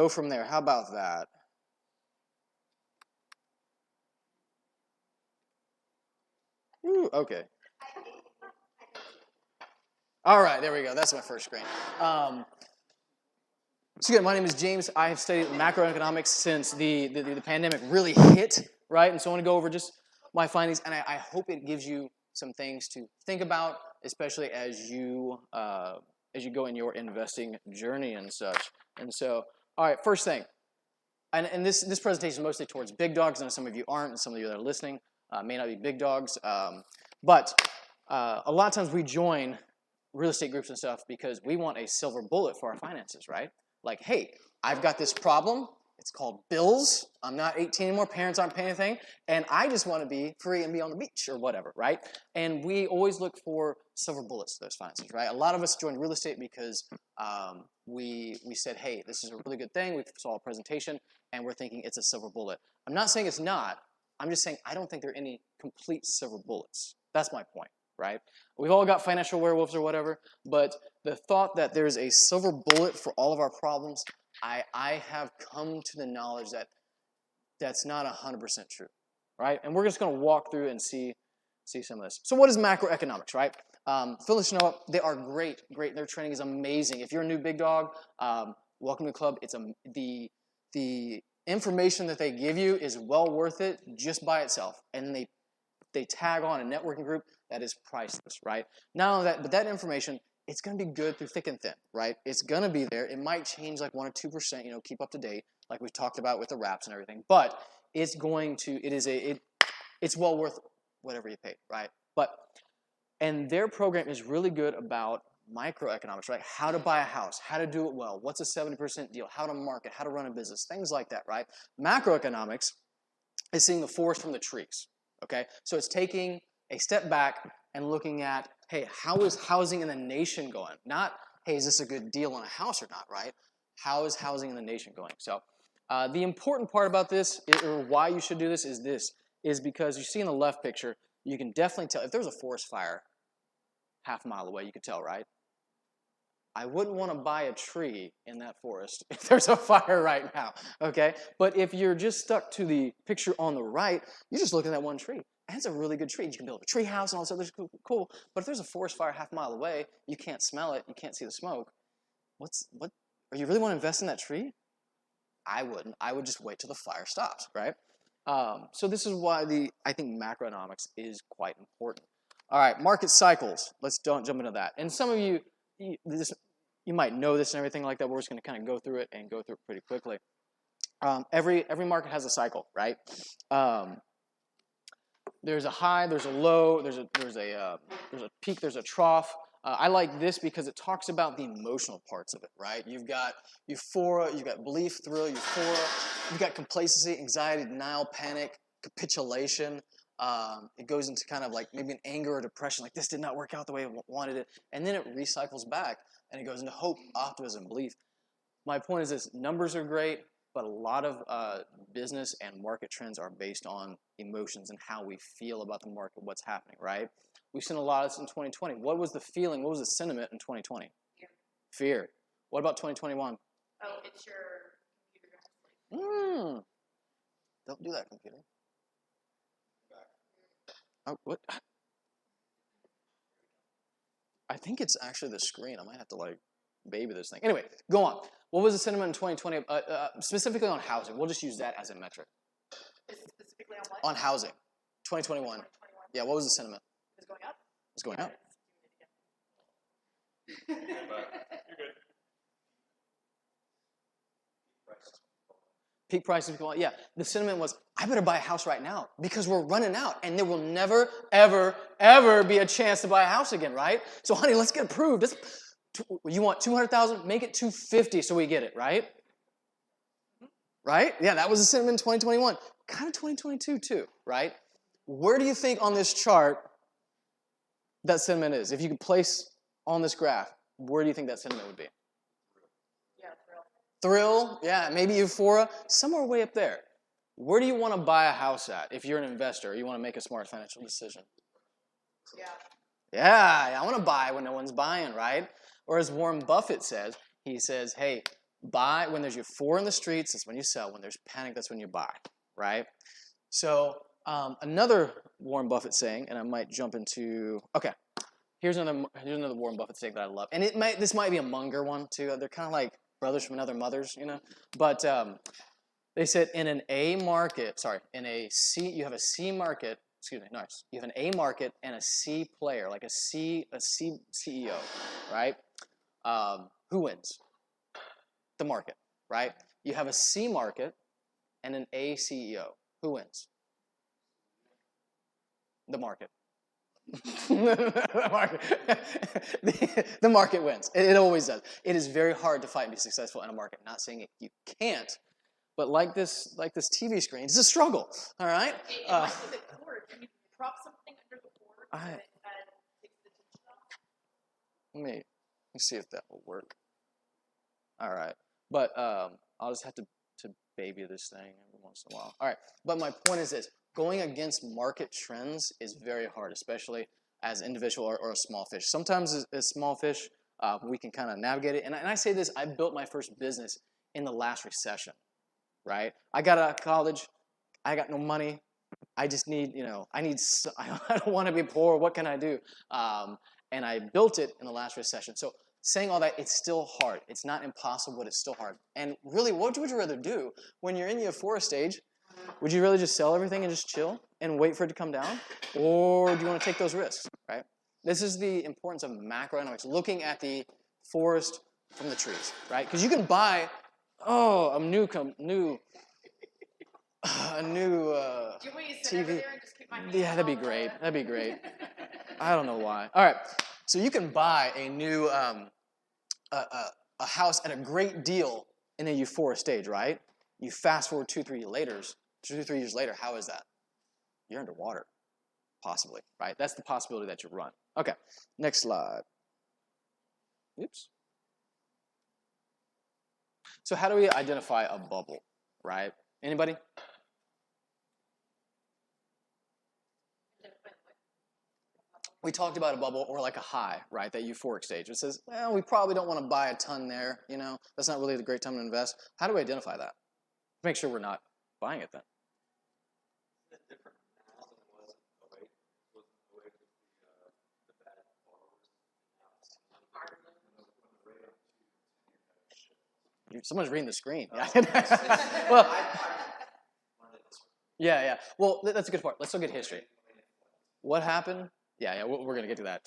go from there. How about that? Ooh, okay. All right, there we go. That's my first screen. So again, my name is James. I have studied macroeconomics since the pandemic really hit, right? And so I want to go over just my findings, and I hope it gives you some things to think about, especially as you go in your investing journey and such. And so, all right, first thing, and this presentation is mostly towards big dogs, and some of you aren't, and some of you that are listening may not be big dogs, but a lot of times we join real estate groups and stuff because we want a silver bullet for our finances, right? Like, hey, I've got this problem. It's called bills. I'm not 18 anymore. Parents aren't paying anything. And I just want to be free and be on the beach or whatever, right? And we always look for silver bullets to those finances, right? A lot of us joined real estate because we said, hey, this is a really good thing. We saw a presentation, and we're thinking it's a silver bullet. I'm not saying it's not. I'm just saying I don't think there are any complete silver bullets. That's my point, right? We've all got financial werewolves or whatever, but the thought that there's a silver bullet for all of our problems, I have come to the knowledge that that's not 100% true, right? And we're just going to walk through and see some of this. So what is macroeconomics, right? Phyllis Noah, they are great. Their training is amazing. If you're a new big dog, welcome to the club. It's the information that they give you is well worth it just by itself. And they tag on a networking group that is priceless, right? Not only that, but that information, it's going to be good through thick and thin, right? It's going to be there. It might change like 1 or 2%, keep up to date, like we've talked about with the wraps and everything. But it's well worth whatever you pay, right? And their program is really good about microeconomics, right? How to buy a house, how to do it well, what's a 70% deal, how to market, how to run a business, things like that, right? Macroeconomics is seeing the forest from the trees, okay? So it's taking a step back and looking at, hey, how is housing in the nation going? Not, hey, is this a good deal on a house or not, right? How is housing in the nation going? So the important part about this, or why you should do this, is because you see in the left picture, you can definitely tell, if there's a forest fire half a mile away, you could tell, right? I wouldn't want to buy a tree in that forest if there's a fire right now, okay? But if you're just stuck to the picture on the right, you're just looking at that one tree. And it's a really good tree. You can build a tree house and all this other cool. But if there's a forest fire half a mile away, you can't smell it, you can't see the smoke. What? Are you really want to invest in that tree? I wouldn't. I would just wait till the fire stops, right? So this is why I think macroeconomics is quite important. All right, market cycles. Let's jump into that. And some of you might know this and everything like that. We're just going to kind of go through it pretty quickly. Every market has a cycle, right? There's a high, there's a low, there's a peak, there's a trough. I like this because it talks about the emotional parts of it, right? You've got euphoria, you've got belief, thrill, euphoria, you've got complacency, anxiety, denial, panic, capitulation. It goes into kind of like maybe an anger or depression, like this did not work out the way I wanted it, and then it recycles back, and it goes into hope, optimism, belief. My point is this, numbers are great, but a lot of business and market trends are based on emotions and how we feel about the market, what's happening, right? We've seen a lot of this in 2020. What was the feeling, what was the sentiment in 2020? Fear. What about 2021? Oh, it's your computer. Don't do that, computer. Oh, what? I think it's actually the screen. I might have to baby this thing. Anyway, go on. What was the sentiment in 2020, specifically on housing? We'll just use that as a metric. Specifically on what? On housing. 2021. Yeah, what was the sentiment? It was going up? It was going up. You're good. Peak prices, yeah. The sentiment was, I better buy a house right now because we're running out and there will never, ever, ever be a chance to buy a house again, right? So, honey, let's get approved. You want $200,000? Make it $250 so we get it, right? Right? Yeah, that was the sentiment in 2021. Kind of 2022 too, right? Where do you think on this chart that sentiment is? If you could place on this graph, where do you think that sentiment would be? Thrill, yeah, maybe euphoria, somewhere way up there. Where do you want to buy a house at if you're an investor or you want to make a smart financial decision? Yeah, I want to buy when no one's buying, right? Or as Warren Buffett says, he says, hey, Buy when there's euphoria in the streets. That's when you sell. When there's panic, that's when you buy. Right. So another Warren Buffett saying, and I might jump into. Okay. Here's another Warren Buffett saying that I love, and this might be a Munger one too. They're kind of like brothers from another mothers, But they said in an A market, in a C, you have a C market. Excuse me, no, you have an A market and a C player, like a C CEO, right? Who wins? The market, right? You have a C market and an A CEO. Who wins? The market. the market wins. It always does. It is very hard to fight and be successful in a market. I'm not saying you can't, but like this TV screen, it's a struggle. All right. What is it cord? Can you prop something under the cord that takes the tension off? Let me see if that will work. All right, but I'll just have to baby this thing every once in a while. All right, but my point is this. Going against market trends is very hard, especially as an individual or a small fish. Sometimes as small fish, we can kind of navigate it. And I say this, I built my first business in the last recession, right? I got out of college. I got no money. I just need, I don't want to be poor. What can I do? And I built it in the last recession. So saying all that, it's still hard. It's not impossible, but it's still hard. And really, what would you rather do when you're in the euphoria stage? Would you really just sell everything and just chill and wait for it to come down? Or do you want to take those risks, right? This is the importance of macroeconomics, looking at the forest from the trees, right? Because you can buy, a new Do you want me to sit over TV. there and just keep my hands Yeah, that'd be on great. the- That'd be great. I don't know why. All right, so you can buy a new a house at a great deal in a euphoria stage, right? You fast forward 2-3 years later, how is that? You're underwater, possibly, right? That's the possibility that you run. Okay, next slide. Oops. So how do we identify a bubble, right? Anybody? We talked about a bubble or like a high, right? That euphoric stage. It says, well, we probably don't want to buy a ton there, That's not really a great time to invest. How do we identify that? Make sure we're not buying it then. Someone's reading the screen. Well, yeah. Well, that's a good part. Let's look at history. What happened? Yeah, we're going to get to that.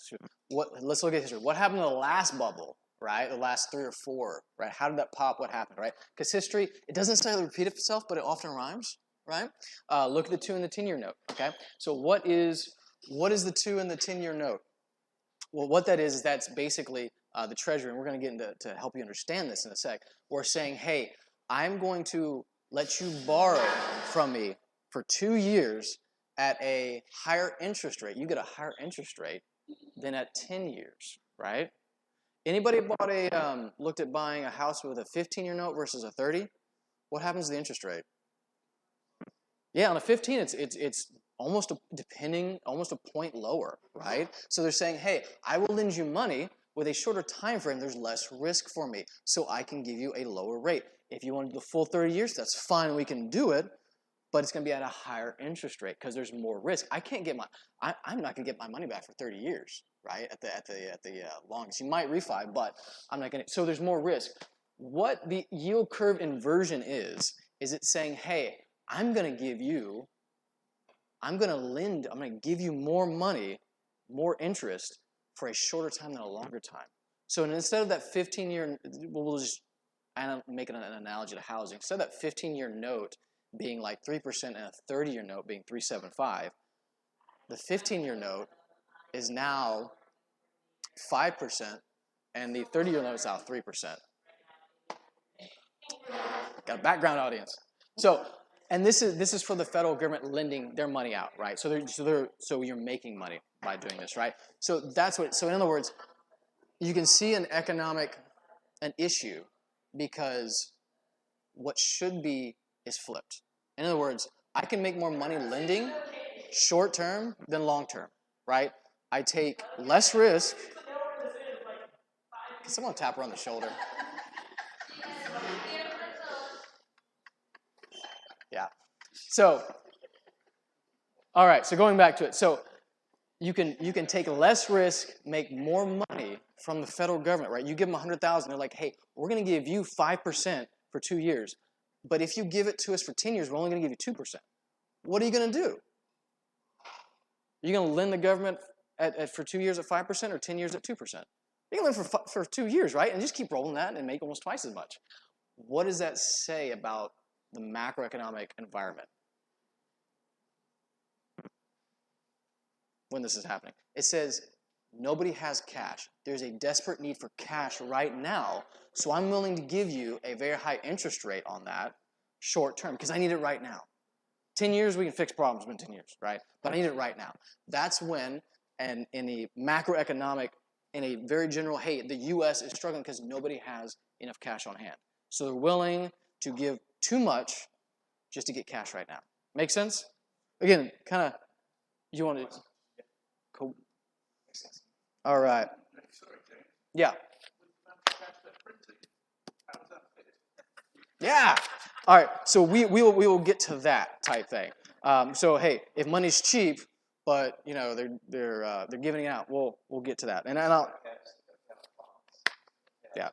Let's look at history. What happened to the last bubble, right? The last 3 or 4, right? How did that pop? What happened, right? Because history, it doesn't necessarily repeat itself, but it often rhymes, right? Look at the 2 and the 10-year note, okay? So what is the 2 and the 10-year note? Well, what that is that's basically the Treasury, and we're going to get into to help you understand this in a sec. We're saying, hey, I'm going to let you borrow from me for 2 years at a higher interest rate. You get a higher interest rate than at 10 years, right? Anybody looked at buying a house with a 15-year note versus a 30? What happens to the interest rate? Yeah, on a 15, it's almost a point lower, right? So they're saying, hey, I will lend you money with a shorter time frame. There's less risk for me, so I can give you a lower rate. If you want the full 30 years, that's fine. We can do it, but it's going to be at a higher interest rate because there's more risk. I'm not going to get my money back for 30 years, right? At the longest, you might refi, but I'm not going to. So there's more risk. What the yield curve inversion is it saying, hey, I'm going to give you more money, more interest for a shorter time than a longer time. So instead of that 15-year, we'll just make an analogy to housing. Instead of that 15-year note being like 3% and a 30-year note being 3.75, the 15-year note is now 5%, and the 30-year note is now 3%. Got a background audience. So, and this is for the federal government lending their money out, right? So you're making money by doing this, right? So that's what. So in other words, you can see an issue because what should be is flipped. In other words, I can make more money lending short term than long term, right? I take less risk. Can someone tap her on the shoulder? Yeah. So, all right. So going back to it. So you can take less risk, make more money from the federal government, right? You give them $100,000. They're like, hey, we're going to give you 5% for 2 years. But if you give it to us for 10 years, we're only going to give you 2%. What are you going to do? Are you going to lend the government for 2 years at 5% or 10 years at 2%? You're going to lend for 2 years, right? And just keep rolling that and make almost twice as much. What does that say about the macroeconomic environment when this is happening? It says nobody has cash. There's a desperate need for cash right now, so I'm willing to give you a very high interest rate on that short term because I need it right now. 10 years, we can fix problems in 10 years, right? But I need it right now. That's when, and in the macroeconomic, in a very general, hey, the U.S. is struggling because nobody has enough cash on hand. So they're willing to give too much just to get cash right now. Make sense? Again, kind of, you want to... Cool. All right. Yeah. Yeah. All right. So we will get to that type thing. So hey, if money's cheap, but you know they're giving it out, we'll get to that. And I'll. Yeah.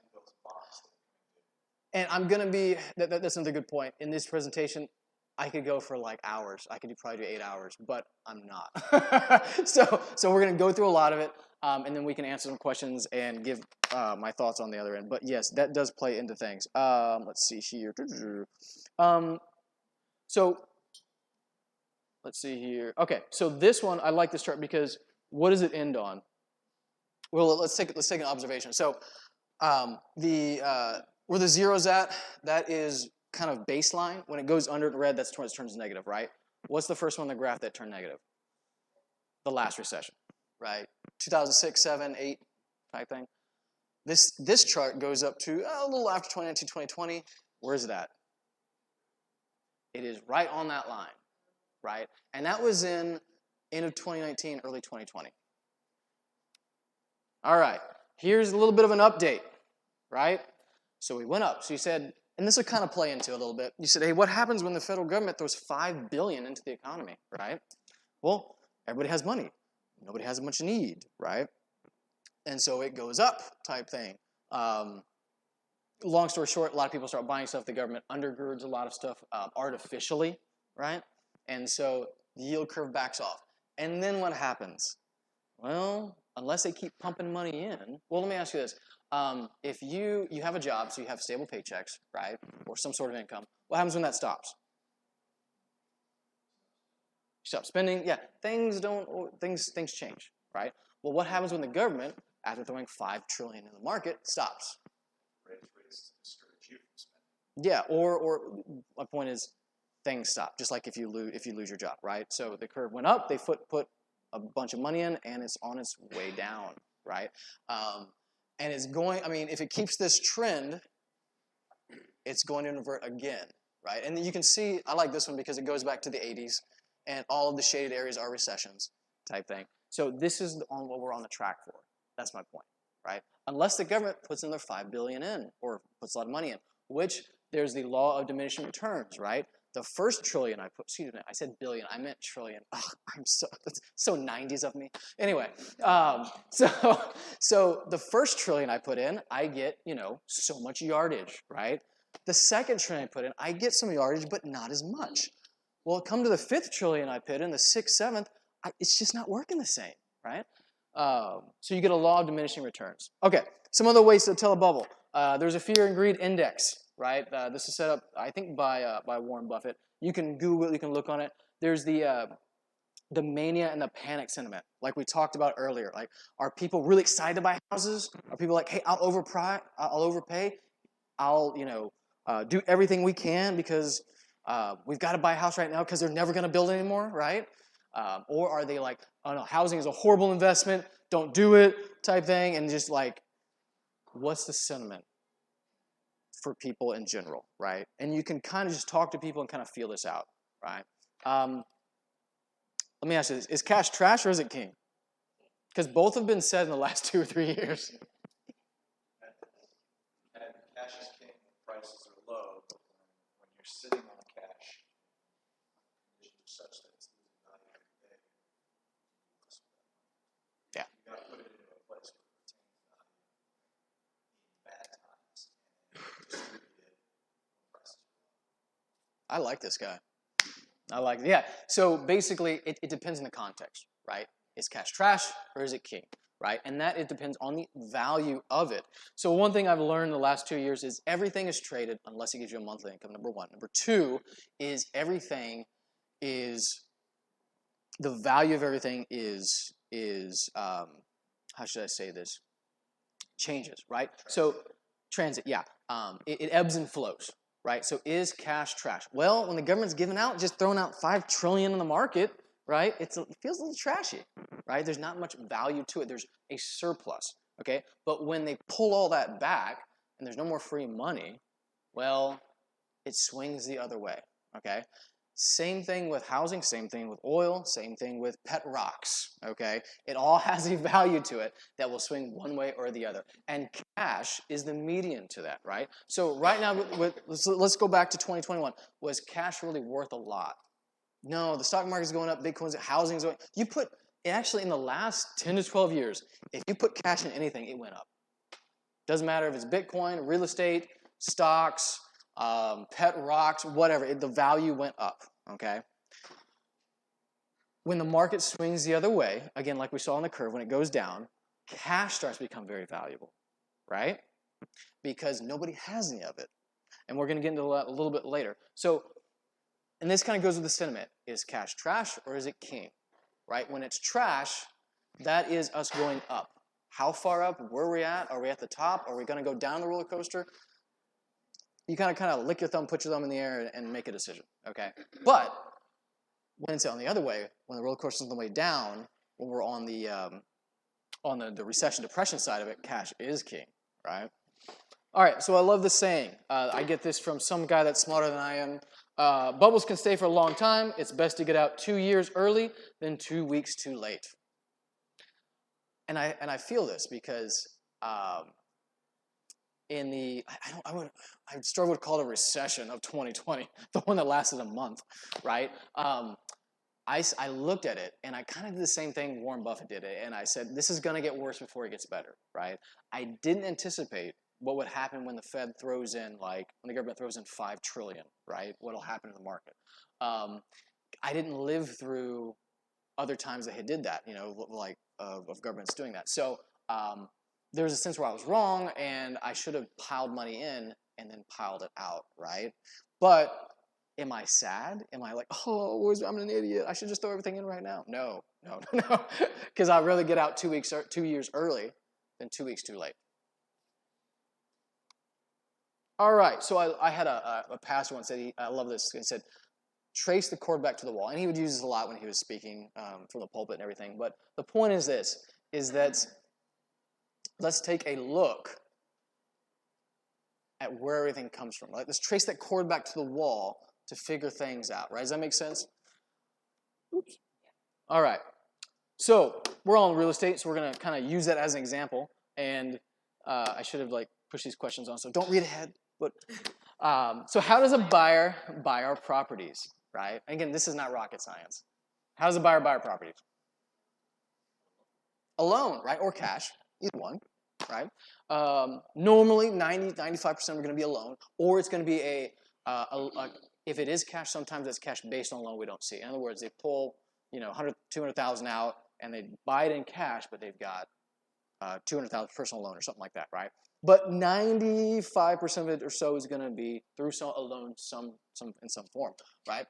And I'm gonna be. That's another good point in this presentation. I could go for like hours. I could probably do 8 hours, but I'm not. so we're going to go through a lot of it, and then we can answer some questions and give my thoughts on the other end. But yes, that does play into things. Let's see here. So let's see here. Okay, so this one I like this chart because what does it end on? Well, let's take an observation. So where the zero's at, that is kind of baseline. When it goes under red, that's when it turns negative, right? What's the first one on the graph that turned negative? The last recession, right? 2006, 7, 8 type thing. This chart goes up to a little after 2019, 2020. Where's it at? It is right on that line, right? And that was in end of 2019, early 2020. All right, here's a little bit of an update, right? So we went up. So you said, and this will kind of play into a little bit. You said, hey, what happens when the federal government throws $5 billion into the economy, right? Well, everybody has money. Nobody has much need, right? And so it goes up type thing. Long story short, a lot of people start buying stuff. The government undergirds a lot of stuff artificially, right? And so the yield curve backs off. And then what happens? Well, unless they keep pumping money in. Well, let me ask you this. If you have a job, so you have stable paychecks, right, or some sort of income, what happens when that stops? You stop spending. Yeah, things change, right? Well, what happens when the government, after throwing $5 trillion in the market, stops? Raise to discourage you from spending. Yeah, or my point is, things stop. Just like if you lose your job, right? So the curve went up, they put a bunch of money in, and it's on its way down, right? And it's going, I mean, if it keeps this trend, it's going to invert again, right? And you can see, I like this one because it goes back to the 80s, and all of the shaded areas are recessions type thing. So this is what we're on the track for. That's my point, right? Unless the government puts another $5 billion in, or puts a lot of money in, which there's the law of diminishing returns, right? The first trillion I said billion, I meant trillion. Oh, that's so 90s of me. Anyway, so the first trillion I put in, I get, so much yardage, right? The second trillion I put in, I get some yardage, but not as much. Well, come to the fifth trillion I put in, the sixth, seventh, it's just not working the same, right? So you get a law of diminishing returns. Okay, some other ways to tell a bubble. There's a fear and greed index, right? This is set up, I think, by Warren Buffett. You can Google it, you can look on it. There's the mania and the panic sentiment, like we talked about earlier. Like, are people really excited to buy houses? Are people like, hey, I'll overpay, I'll do everything we can because we've got to buy a house right now because they're never going to build anymore, right? Or are they like, oh no, housing is a horrible investment, don't do it type thing, and just like, what's the sentiment for people in general, right? And you can kind of just talk to people and kind of feel this out, right? Let me ask you this. Is cash trash or is it king? Because both have been said in the last 2 or 3 years. And cash is king when prices are low, but when you're sitting on cash such that it's losing value every day, you lose that money. Yeah. You got to put it into a place where it retains value in bad times and then distribute it when prices are low. I like this guy. I like it. Yeah. So basically, it depends on the context, right? Is cash trash or is it king, right? And that it depends on the value of it. So one thing I've learned in the last 2 years is everything is traded unless it gives you a monthly income, number one. Number two is the value of everything is how should I say this? Changes, right? So transit, yeah. It ebbs and flows, right? So is cash trash? Well, when the government's giving out, just throwing out $5 trillion in the market, right? It feels a little trashy, right? There's not much value to it. There's a surplus, okay? But when they pull all that back and there's no more free money, well, it swings the other way, okay? Same thing with housing, same thing with oil, same thing with pet rocks, okay? It all has a value to it that will swing one way or the other. And cash is the median to that, right? So right now, let's go back to 2021. Was cash really worth a lot? No, the stock market's going up, Bitcoin's, housing's going. Actually in the last 10 to 12 years, if you put cash in anything, it went up. Doesn't matter if it's Bitcoin, real estate, stocks, pet rocks, whatever, the value went up, okay? When the market swings the other way, again, like we saw on the curve, when it goes down, cash starts to become very valuable, right? Because nobody has any of it. And we're going to get into that a little bit later. So, and this kind of goes with the sentiment. Is cash trash or is it king? Right? When it's trash, that is us going up. How far up? Where are we at? Are we at the top? Are we going to go down the roller coaster? You kind of lick your thumb, put your thumb in the air, and make a decision, okay? But when it's on the other way, when the roller coaster is on the way down, when we're on the recession depression side of it, cash is king, right? All right, so I love this saying. I get this from some guy that's smarter than I am. Bubbles can stay for a long time. It's best to get out 2 years early than 2 weeks too late. And I feel this because in the I struggle to call it a recession of 2020, the one that lasted a month, right? I looked at it and I kind of did the same thing Warren Buffett did it, and I said this is going to get worse before it gets better, right? I didn't anticipate what would happen when the Fed throws in, when the government throws in $5 trillion, right? What'll happen in the market? I didn't live through other times that he did that, of governments doing that. So there was a sense where I was wrong, and I should have piled money in and then piled it out, right? But am I sad? Am I like, oh, I'm an idiot. I should just throw everything in right now? No, because I'd rather get out 2 years early than 2 weeks too late. All right, so I had a pastor once said, I love this, he said, trace the cord back to the wall. And he would use this a lot when he was speaking from the pulpit and everything. But the point is this, is that let's take a look at where everything comes from. Let's trace that cord back to the wall to figure things out, right? Does that make sense? Oops. All right. So we're all in real estate, so we're going to kind of use that as an example. And I should have pushed these questions on, so don't read ahead. But so how does a buyer buy our properties, right? Again, this is not rocket science. How does a buyer buy our properties? A loan, right? Or cash, either one, right? Normally, 95% are going to be a loan, or it's going to be if it is cash, sometimes it's cash based on a loan we don't see. In other words, they pull, 100, 200,000 out, and they buy it in cash, but they've got 200,000 personal loan or something like that, right? But 95% of it or so is going to be through a loan, in some form, right?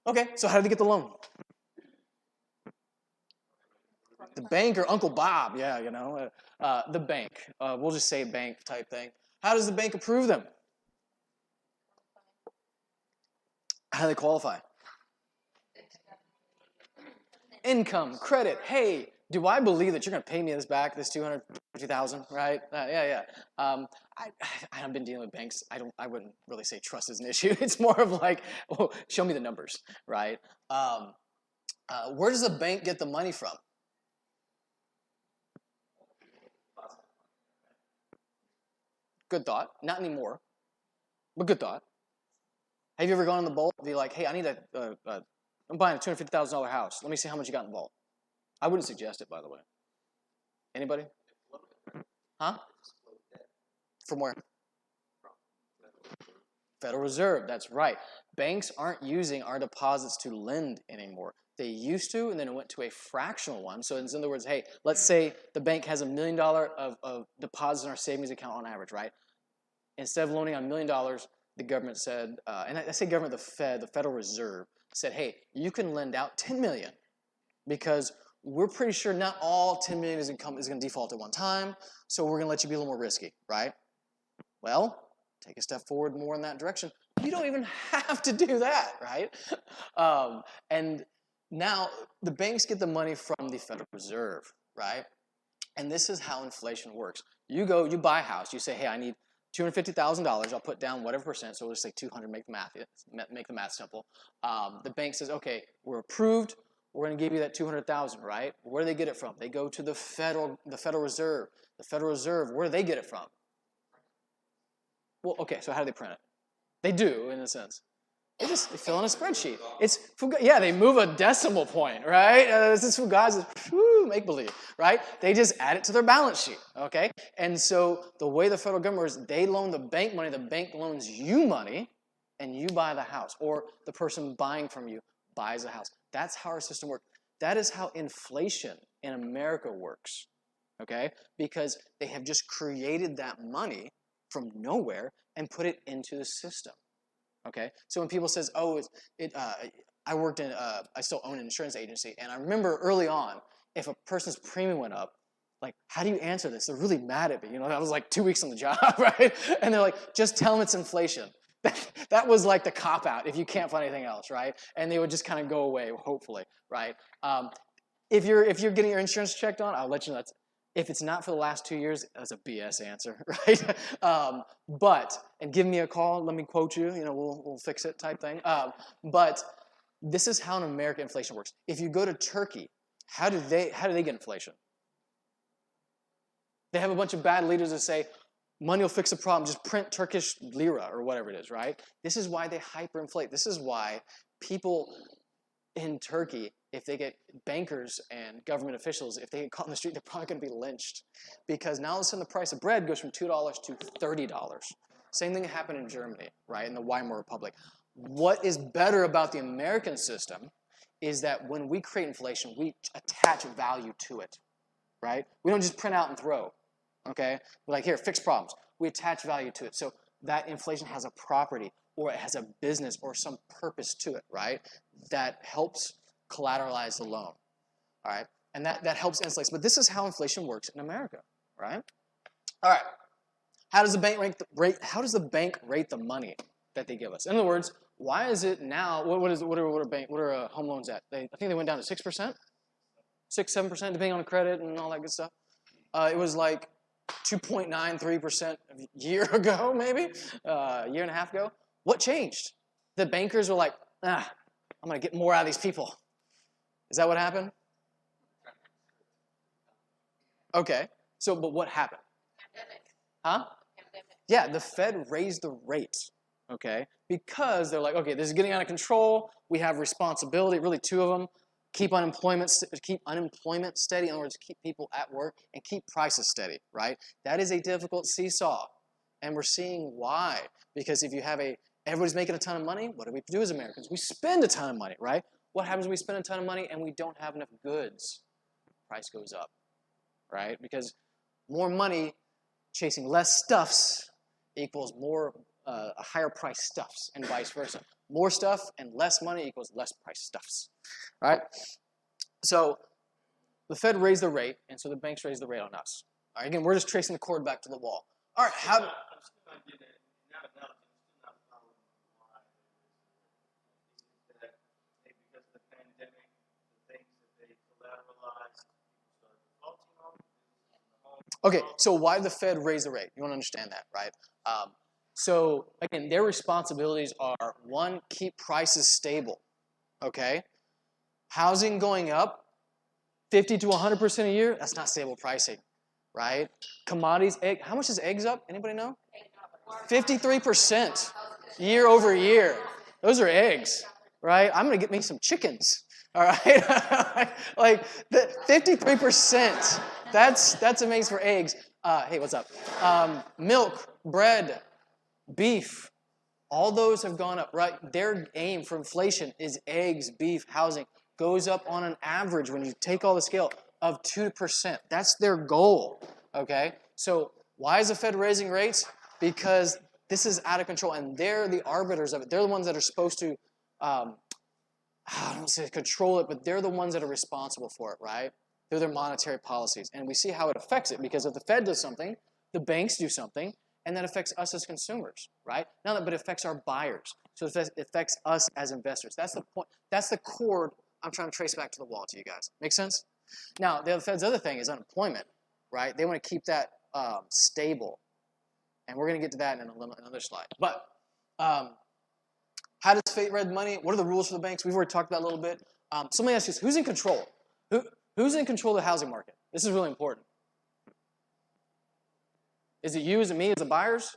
Okay, so how did they get the loan? The bank or Uncle Bob, yeah, the bank. We'll just say bank type thing. How does the bank approve them? How do they qualify? Income, credit. Hey, do I believe that you're going to pay me this back, this $250,000, right? Yeah. I've been dealing with banks. I wouldn't really say trust is an issue. It's more of show me the numbers, right? Where does the bank get the money from? Good thought. Not anymore, but good thought. Have you ever gone on the boat and be like, hey, I need a I'm buying a $250,000 house. Let me see how much you got in the vault. I wouldn't suggest it, by the way. Anybody? Huh? From where? Federal Reserve, that's right. Banks aren't using our deposits to lend anymore. They used to, and then it went to a fractional one. So in other words, hey, let's say the bank has $1 million of deposits in our savings account on average, right? Instead of loaning on $1 million, the government said, and I say government, the Federal Reserve said, hey, you can lend out $10 million because we're pretty sure not all $10 million is going to default at one time, so we're going to let you be a little more risky, right? Well, take a step forward more in that direction. You don't even have to do that, right? And now the banks get the money from the Federal Reserve, right? And this is how inflation works. You buy a house. You say, hey, I need $250,000. I'll put down whatever percent. So we'll just say 200. Make the math simple. The bank says, okay, we're approved. We're going to give you that 200,000, right? Where do they get it from? They go to the Federal Reserve. The Federal Reserve, where do they get it from? Well, okay, so how do they print it? They do, in a sense. They fill in a spreadsheet. They move a decimal point, right? This is Fugazi's make-believe, right? They just add it to their balance sheet, okay? And so the way the federal government works, they loan the bank money, the bank loans you money, and you buy the house. Or the person buying from you buys a house. That's how our system works. That is how inflation in America works, okay? Because they have just created that money from nowhere and put it into the system. Okay, so when people says, "Oh, I still own an insurance agency," and I remember early on, if a person's premium went up, like, how do you answer this? They're really mad at me. You know, that was like 2 weeks on the job, right? And they're like, "Just tell them it's inflation." That was like the cop out if you can't find anything else, right? And they would just kind of go away, hopefully, right? If you're getting your insurance checked on, I'll let you know that's. If it's not for the last 2 years, that's a BS answer, right? And give me a call, let me quote you, we'll fix it type thing. But this is how in America inflation works. If you go to Turkey, how do they get inflation? They have a bunch of bad leaders that say, money will fix the problem, just print Turkish lira or whatever it is, right? This is why they hyperinflate. This is why people in Turkey, if they get bankers and government officials, if they get caught in the street, they're probably going to be lynched. Because now all of a sudden the price of bread goes from $2 to $30. Same thing happened in Germany, right, in the Weimar Republic. What is better about the American system is that when we create inflation, we attach value to it, right? We don't just print out and throw, okay? We're like, here, fix problems. We attach value to it. So that inflation has a property, or it has a business or some purpose to it, right? That helps collateralize the loan, all right? And that helps insulate. But this is how inflation works in America, right? All right. How does the bank rate the money that they give us? In other words, why is it now? What are home loans at? I think they went down to 6%, 6-7%, depending on the credit and all that good stuff. It was like 2.93% a year ago, maybe a year and a half ago. What changed? The bankers were like, I'm going to get more out of these people. Is that what happened? Okay. So, but what happened? Pandemic. Huh? Pandemic. Yeah, the Fed raised the rates, okay? Because they're like, okay, this is getting out of control. We have responsibility, really two of them. Keep unemployment steady. In other words, keep people at work and keep prices steady, right? That is a difficult seesaw. And we're seeing why. Because if you have everybody's making a ton of money, what do we do as Americans? We spend a ton of money, right? What happens when we spend a ton of money and we don't have enough goods? Price goes up, right? Because more money chasing less stuffs equals more a higher price stuffs, and vice versa. More stuff and less money equals less price stuffs, right? So the Fed raised the rate, and so the banks raised the rate on us. All right, again, we're just tracing the cord back to the wall. All right, how? I'm still not getting it. In that analogy, I'm still not following why that because of the pandemic, the things that they collateralized, people started defaulting on. Okay, so why did the Fed raise the rate? You want to understand that, right? So again, their responsibilities are, one, keep prices stable, okay? Housing going up 50 to 100% a year, that's not stable pricing, right? Commodities, how much is eggs up? Anybody know? 53% year over year. Those are eggs, right? I'm going to get me some chickens, all right? Like, 53%, that's amazing for eggs. Hey, what's up? Milk, bread, beef, all those have gone up, right? Their aim for inflation is eggs, beef, housing, goes up on an average when you take all the scale of 2%. That's their goal, okay? So why is the Fed raising rates? Because this is out of control, and they're the arbiters of it. They're the ones that are supposed to, I don't say control it, but they're the ones that are responsible for it, right? They're their monetary policies. And we see how it affects it, because if the Fed does something, the banks do something, and that affects us as consumers, right? But it affects our buyers. So it affects us as investors. That's the point. That's the chord I'm trying to trace back to the wall to you guys. Make sense? Now, the Fed's other thing is unemployment, right? They want to keep that stable. And we're going to get to that in another slide. But how does Fed raise money? What are the rules for the banks? We've already talked about that a little bit. So let me ask you this. Who's in control? Who's in control of the housing market? This is really important. Is it you? Is it me? Is it buyers?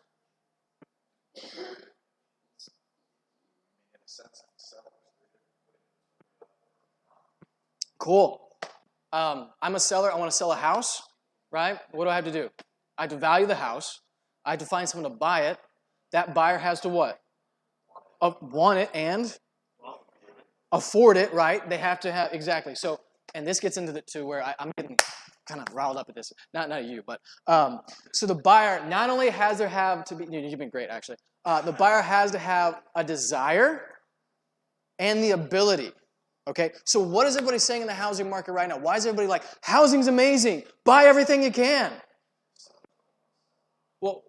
Cool. I'm a seller. I want to sell a house, right? What do I have to do? I have to value the house. I have to find someone to buy it. That buyer has to what? Want it and afford it, right? They have to have, exactly. So, and this gets into to where I'm getting kind of riled up at this. Not you, but so the buyer not only has to have to be, you've been great actually. The buyer has to have a desire and the ability. Okay, so what is everybody saying in the housing market right now? Why is everybody like, housing's amazing, buy everything you can? Well,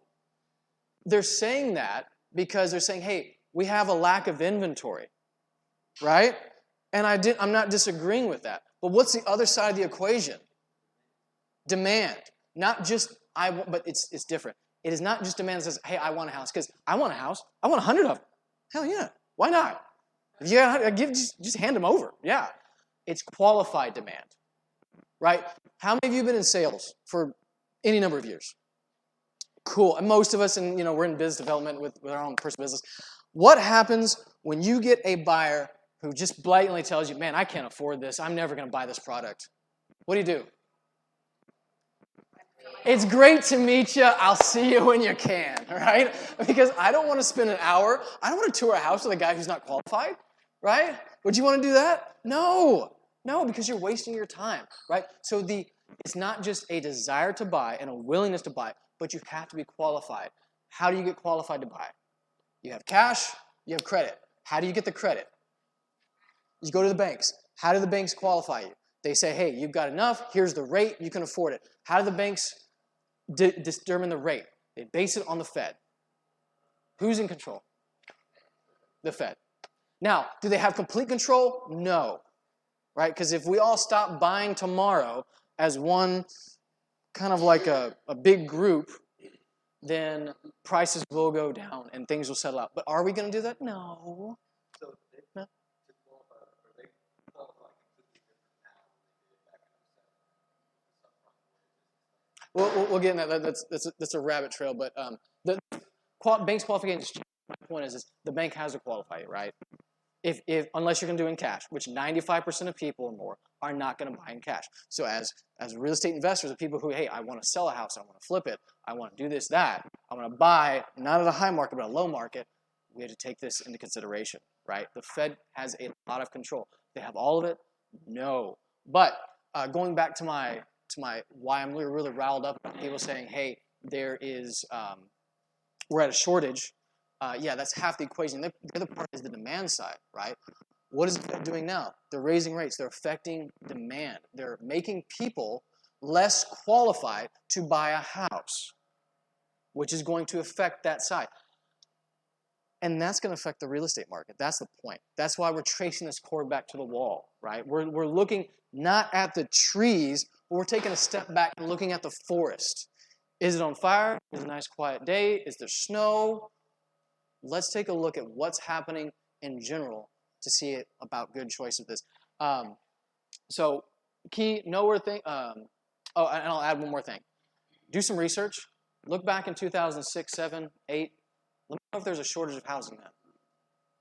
they're saying that because they're saying, hey, we have a lack of inventory, right? And I'm not disagreeing with that. But what's the other side of the equation? Demand. Not just, but it's different. It is not just demand that says, hey, I want a house. Because I want a house. I want 100 of them. Hell yeah. Why not? If you just hand them over. Yeah. It's qualified demand, right? How many of you have been in sales for any number of years? Cool. And most of us, and we're in business development with our own personal business. What happens when you get a buyer who just blatantly tells you, man, I can't afford this. I'm never going to buy this product. What do? It's great to meet you. I'll see you when you can, right? Because I don't want to spend an hour. I don't want to tour a house with a guy who's not qualified, right? Would you want to do that? No, because you're wasting your time, right? So it's not just a desire to buy and a willingness to buy, but you have to be qualified. How do you get qualified to buy? You have cash, you have credit. How do you get the credit? You go to the banks. How do the banks qualify you? They say, hey, you've got enough, here's the rate, you can afford it. How do the banks determine the rate? They base it on the Fed. Who's in control? The Fed. Now, do they have complete control? No. Right? Because if we all stop buying tomorrow as one kind of like a big group, then prices will go down and things will settle out. But are we going to do that? No. So No. to qualify, are they qualifying completely different now than they did back in 07? We'll get in that. That's a rabbit trail. But the bank's qualification, my point is the bank has to qualify you, right? If unless you're going to do it in cash, which 95% of people or more are not going to buy in cash. So as real estate investors, the people who, hey, I want to sell a house, I want to flip it, I want to do this, that, I want to buy, not at a high market, but a low market, we have to take this into consideration, right? The Fed has a lot of control. They have all of it? No. But going back to my why I'm really riled up about people saying, hey, we're at a shortage. Yeah, that's half the equation. The other part is the demand side, right? What is the Fed doing now? They're raising rates. They're affecting demand. They're making people less qualified to buy a house, which is going to affect that side. And that's going to affect the real estate market. That's the point. That's why we're tracing this cord back to the wall, right? We're looking not at the trees, but we're taking a step back and looking at the forest. Is it on fire? Is it a nice quiet day? Is there snow? Let's take a look at what's happening in general to see it about good choice of this. So key, nowhere thing. And I'll add one more thing. Do some research. Look back in 2006, 7, 8. Let me know if there's a shortage of housing then.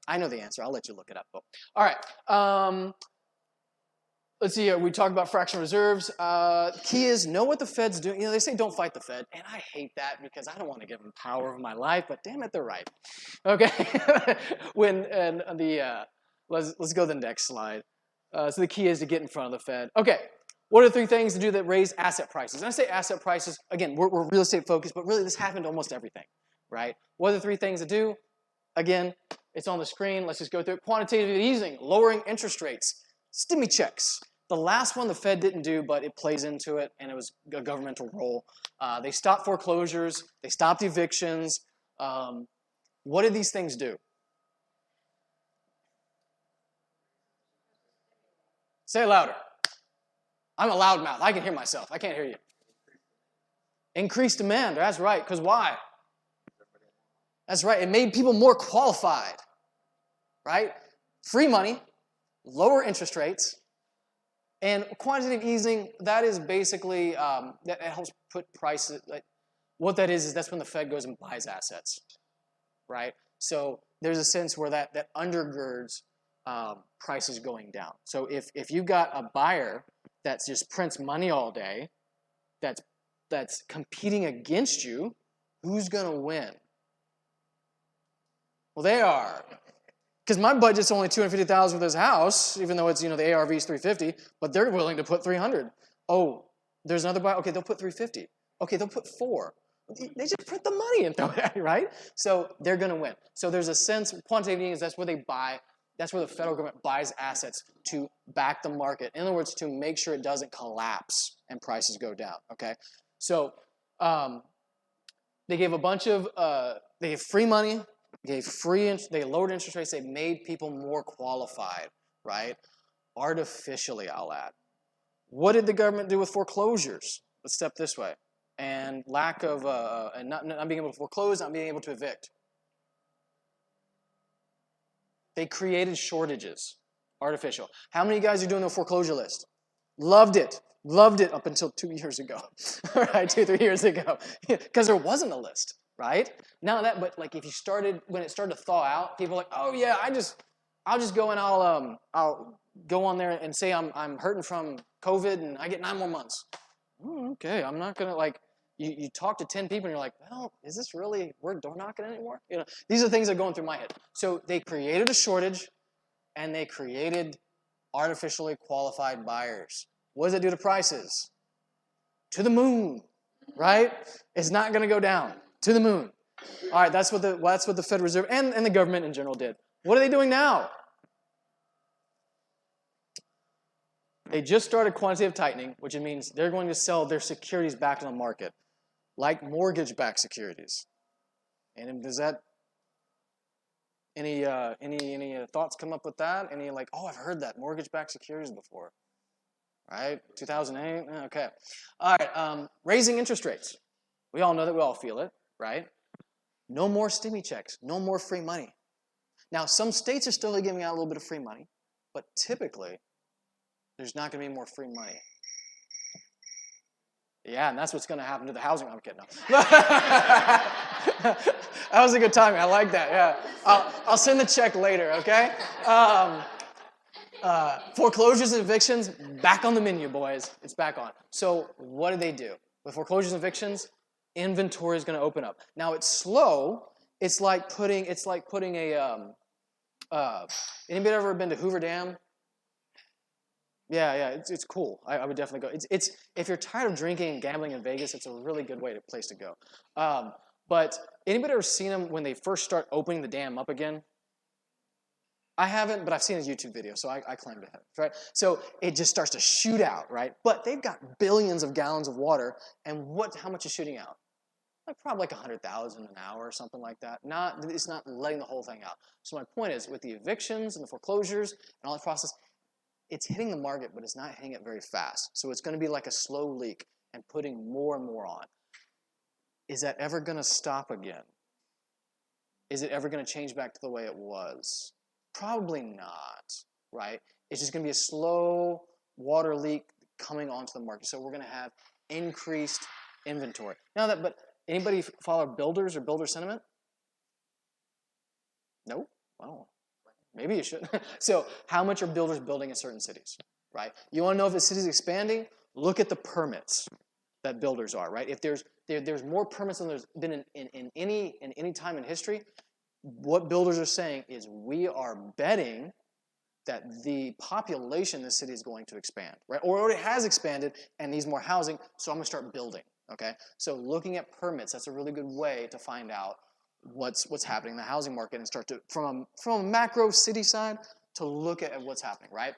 I know the answer. I'll let you look it up, though. All right. Let's see here. We talked about fractional reserves. Key is know what the Fed's doing. You know, they say don't fight the Fed, and I hate that because I don't want to give them power over my life. But damn it, they're right. Okay. Let's go to the next slide. So the key is to get in front of the Fed. Okay. What are the 3 things to do that raise asset prices? And I say asset prices again. We're real estate focused, but really this happened to almost everything, right? What are the 3 things to do? Again, it's on the screen. Let's just go through it. Quantitative easing, lowering interest rates, stimmy checks. The last one the Fed didn't do, but it plays into it, and it was a governmental role. They stopped foreclosures. They stopped evictions. What did these things do? Say it louder. I'm a loudmouth. I can hear myself. I can't hear you. Increased demand. That's right. Because why? That's right. It made people more qualified. Right? Free money, lower interest rates, and quantitative easing, that is basically, that helps put prices, like, what that is that's when the Fed goes and buys assets, right? So there's a sense where that undergirds prices going down. So if you got a buyer that just prints money all day, that's competing against you, who's going to win? Well, they are. Because my budget's only $250,000 for this house, even though it's, the ARV is $350, but they're willing to put $300. Oh, there's another buyer. Okay, they'll put $350. Okay, they'll put $4. They just print the money and throw it at you, right? So they're going to win. So there's a sense, quantitative easing is that's where they buy, that's where the federal government buys assets to back the market. In other words, to make sure it doesn't collapse and prices go down, okay? So they gave a bunch of, they gave free money, they lowered interest rates, they made people more qualified, right? Artificially, I'll add. What did the government do with foreclosures? Let's step this way. And lack of, and not being able to foreclose, not being able to evict. They created shortages, artificial. How many of you guys are doing the foreclosure list? Loved it up until 2 years ago, all right, 2-3 years ago, because there wasn't a list, right? Now that, but like if you started, when it started to thaw out, people are like, oh yeah, I'll just go and I'll go on there and say I'm hurting from COVID and I get 9 more months. Okay, I'm not gonna like, you talk to 10 people and you're like, well, is this really worth door knocking anymore? These are things that are going through my head. So they created a shortage and they created artificially qualified buyers. What does it do to prices? To the moon, right? It's not gonna go down, to the moon. All right, that's what the Federal Reserve and the government in general did. What are they doing now? They just started quantitative tightening, which means they're going to sell their securities back on the market, like mortgage-backed securities. And does that any thoughts come up with that? Any like, oh, I've heard that mortgage-backed securities before, right? 2008. Okay. All right. Raising interest rates. We all know that. We all feel it, right? No more stimmy checks. No more free money. Now, some states are still giving out a little bit of free money, but typically, there's not going to be more free money. Yeah, and that's what's going to happen to the housing market now. That was a good timing. I like that. Yeah, I'll send the check later. Okay. Foreclosures and evictions back on the menu, boys. It's back on. So what do they do with foreclosures and evictions? Inventory is going to open up. Now it's slow. It's like putting a. Anybody ever been to Hoover Dam? Yeah, it's cool. I would definitely go. It's if you're tired of drinking and gambling in Vegas, it's a really good place to go. But anybody ever seen them when they first start opening the dam up again? I haven't, but I've seen a YouTube video, so I claim to have, right? So it just starts to shoot out, right? But they've got billions of gallons of water, and how much is shooting out? Probably like 100,000 an hour or something like that. It's not letting the whole thing out. So my point is, with the evictions and the foreclosures and all that process, it's hitting the market, but it's not hitting it very fast. So it's going to be like a slow leak and putting more and more on. Is that ever going to stop again? Is it ever going to change back to the way it was? Probably not, right? It's just going to be a slow water leak coming onto the market. So we're going to have increased inventory. But anybody follow builders or builder sentiment? No? Wow. Maybe you should. So how much are builders building in certain cities, right? You want to know if a city's expanding? Look at the permits that builders are, right? If there's more permits than there's been in any time in history, what builders are saying is we are betting that the population in the city is going to expand, right? Or already has expanded and needs more housing, so I'm going to start building, okay? So looking at permits, that's a really good way to find out what's happening in the housing market and start to, from a macro city side, to look at what's happening, right?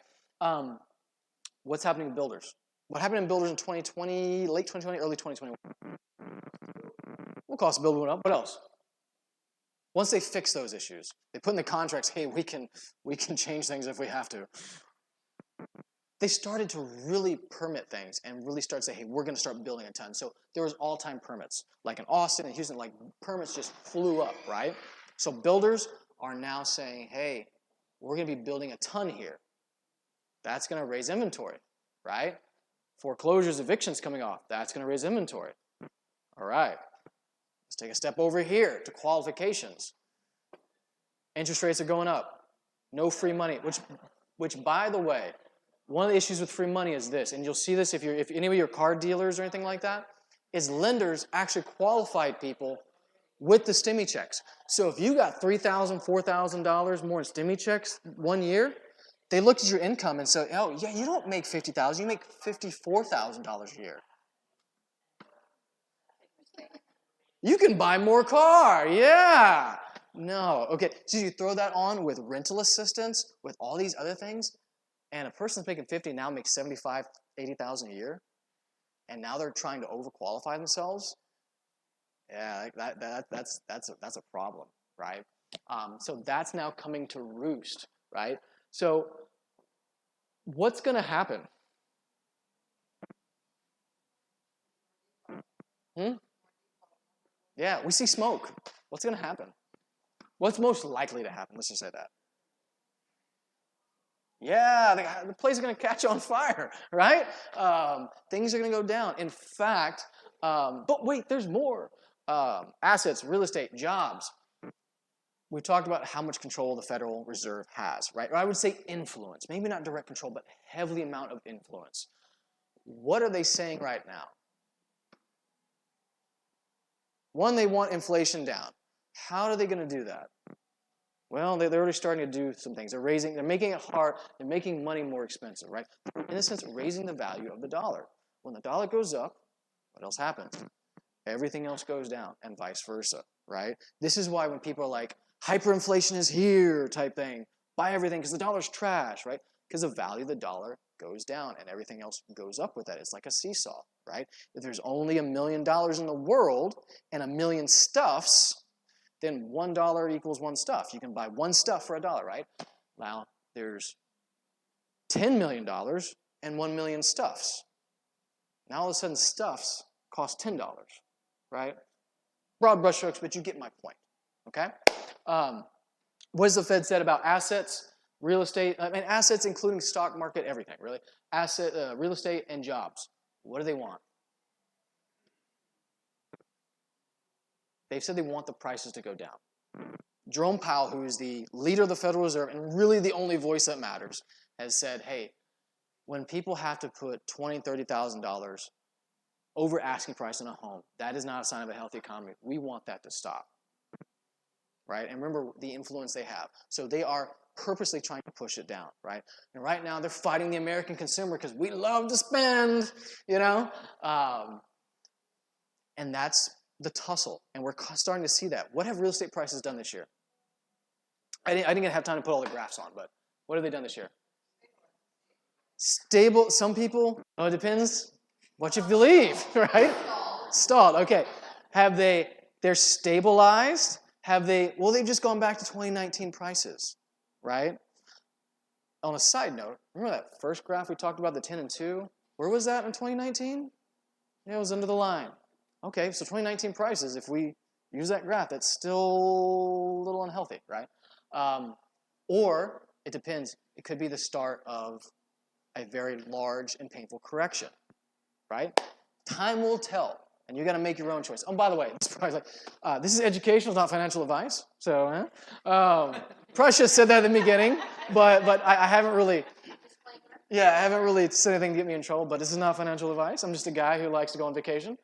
What's happening in builders? What happened in builders in 2020, late 2020, early 2021? What cost of building went up? What else? Once they fix those issues, they put in the contracts, hey, we can change things if we have to. They started to really permit things and really start to say, hey, we're going to start building a ton. So there was all-time permits. Like in Austin and Houston, like permits just flew up, right? So builders are now saying, hey, we're going to be building a ton here. That's going to raise inventory, right? Foreclosures, evictions coming off. That's going to raise inventory. All right. Let's take a step over here to qualifications. Interest rates are going up. No free money, which by the way, one of the issues with free money is this, and you'll see this if any of your car dealers or anything like that, is lenders actually qualified people with the stimmy checks. So if you got $3,000, $4,000 more in stimmy checks 1 year, they look at your income and say, oh, yeah, you don't make $50,000, you make $54,000 a year. You can buy more car, yeah. No, okay, so you throw that on with rental assistance, with all these other things, and a person's making 50 now makes 75, 80,000 a year, and now they're trying to overqualify themselves. Yeah, that's a problem, right? So that's now coming to roost, right? So what's going to happen? Yeah, we see smoke. What's going to happen? What's most likely to happen? Let's just say that. Yeah, the place is going to catch on fire, right? Things are going to go down. In fact, but wait, there's more. Assets, real estate, jobs. We talked about how much control the Federal Reserve has, right? Or I would say influence. Maybe not direct control, but heavily amount of influence. What are they saying right now? One, they want inflation down. How are they going to do that? Well, they're already starting to do some things. They're making it hard. They're making money more expensive, right? In a sense, raising the value of the dollar. When the dollar goes up, what else happens? Everything else goes down, and vice versa, right? This is why when people are like, hyperinflation is here type thing, buy everything because the dollar's trash, right? Because the value of the dollar goes down and everything else goes up with that. It's like a seesaw, right? If there's only $1 million in the world and 1 million stuffs, then $1 equals one stuff. You can buy one stuff for $1, right? Now, there's $10 million and 1 million stuffs. Now all of a sudden stuffs cost $10, right? Broad brushstrokes, but you get my point, okay? What has the Fed said about assets, real estate, assets including stock market, everything, really. Real estate and jobs. What do they want? They've said they want the prices to go down. Jerome Powell, who is the leader of the Federal Reserve and really the only voice that matters, has said, hey, when people have to put $20,000, $30,000 over asking price in a home, that is not a sign of a healthy economy. We want that to stop, right? And remember the influence they have. So they are purposely trying to push it down, right? And right now they're fighting the American consumer because we love to spend, you know? And that's the tussle, and we're starting to see that. What have real estate prices done this year? I didn't have time to put all the graphs on, but what have they done this year? Stable. Some people, it depends what you believe, right? Stalled. Okay. They're stabilized? They've just gone back to 2019 prices, right? On a side note, remember that first graph we talked about, the 10 and 2? Where was that in 2019? Yeah, it was under the line. Okay, so 2019 prices, if we use that graph, that's still a little unhealthy, right? Or, it depends, it could be the start of a very large and painful correction, right? Time will tell, and you got to make your own choice. Oh, by the way, this is educational, it's not financial advice, so, Precious said that at the beginning, but I haven't really. Yeah, I haven't really said anything to get me in trouble, but this is not financial advice. I'm just a guy who likes to go on vacation.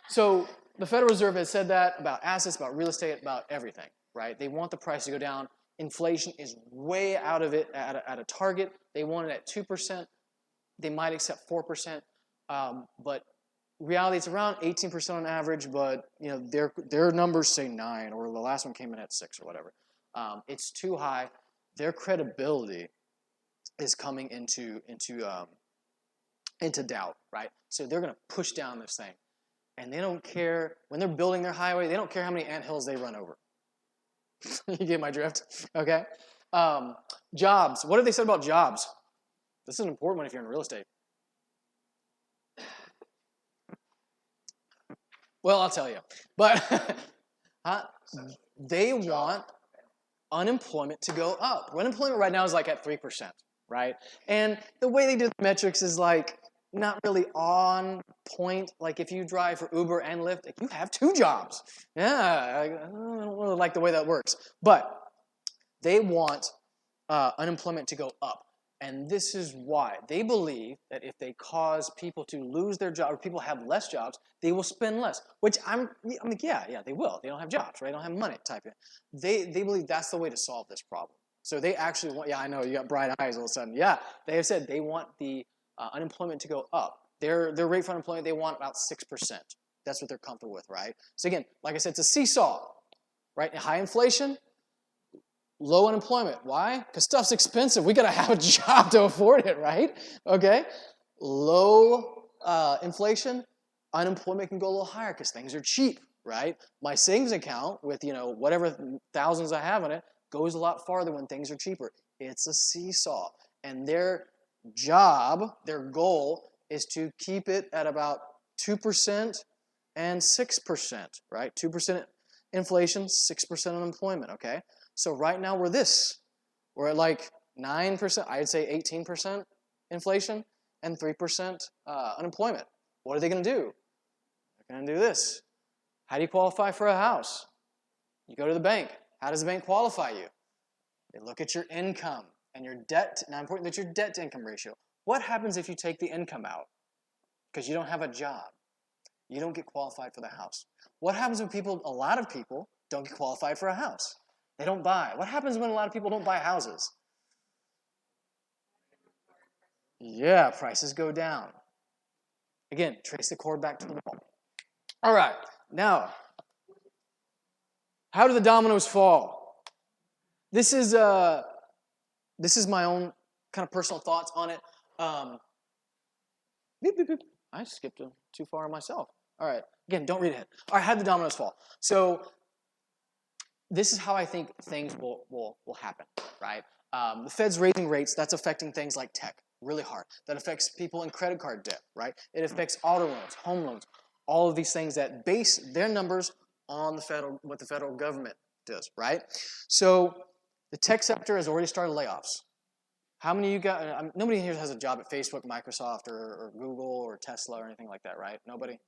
So the Federal Reserve has said that about assets, about real estate, about everything, right? They want the price to go down. Inflation is way out of it at a target. They want it at 2%. They might accept 4%, but reality it's around 18% on average. But their numbers say 9, or the last one came in at 6 or whatever. It's too high. Their credibility is coming into doubt, right? So they're going to push down this thing, and they don't care when they're building their highway. They don't care how many anthills they run over. You get my drift, okay? Jobs. What have they said about jobs? This is an important one if you're in real estate. Well, I'll tell you, but they want unemployment to go up. Unemployment right now is like at 3%, right? And the way they do the metrics is like not really on point. Like if you drive for Uber and Lyft, you have 2 jobs. Yeah, I don't really like the way that works. But they want unemployment to go up. And this is why. They believe that if they cause people to lose their job, or people have less jobs, they will spend less. Which I'm like, yeah, they will. They don't have jobs, right? They don't have money type of. They believe that's the way to solve this problem. So they actually want, I know, you got bright eyes all of a sudden. Yeah, they have said they want the unemployment to go up. Their rate for unemployment, they want about 6%. That's what they're comfortable with, right? So again, like I said, it's a seesaw, right? High inflation, low unemployment. Why? Because stuff's expensive. We got to have a job to afford it, right? Okay? Low inflation, unemployment can go a little higher because things are cheap, right? My savings account with, whatever thousands I have in it goes a lot farther when things are cheaper. It's a seesaw. And their job, their goal is to keep it at about 2% and 6%, right? 2% inflation, 6% unemployment, okay? So right now we're at like 9%, I'd say 18% inflation and 3% unemployment. What are they going to do? They're going to do this. How do you qualify for a house? You go to the bank. How does the bank qualify you? They look at your income and your debt. Now, important that your debt to income ratio. What happens if you take the income out? Because you don't have a job. You don't get qualified for the house. What happens when a lot of people don't get qualified for a house? They don't buy. What happens when a lot of people don't buy houses? Yeah, prices go down. Again, trace the cord back to the wall. All right, now, how do the dominoes fall? This is my own kind of personal thoughts on it. Beep, beep, beep. I skipped too far myself. All right, again, don't read ahead. All right, how do the dominoes fall? So this is how I think things will happen, right? The Fed's raising rates. That's affecting things like tech really hard. That affects people in credit card debt, right? It affects auto loans, home loans, all of these things that base their numbers on what the federal government does, right? So the tech sector has already started layoffs. How many of you got? Nobody here has a job at Facebook, Microsoft, or Google, or Tesla, or anything like that, right? Nobody?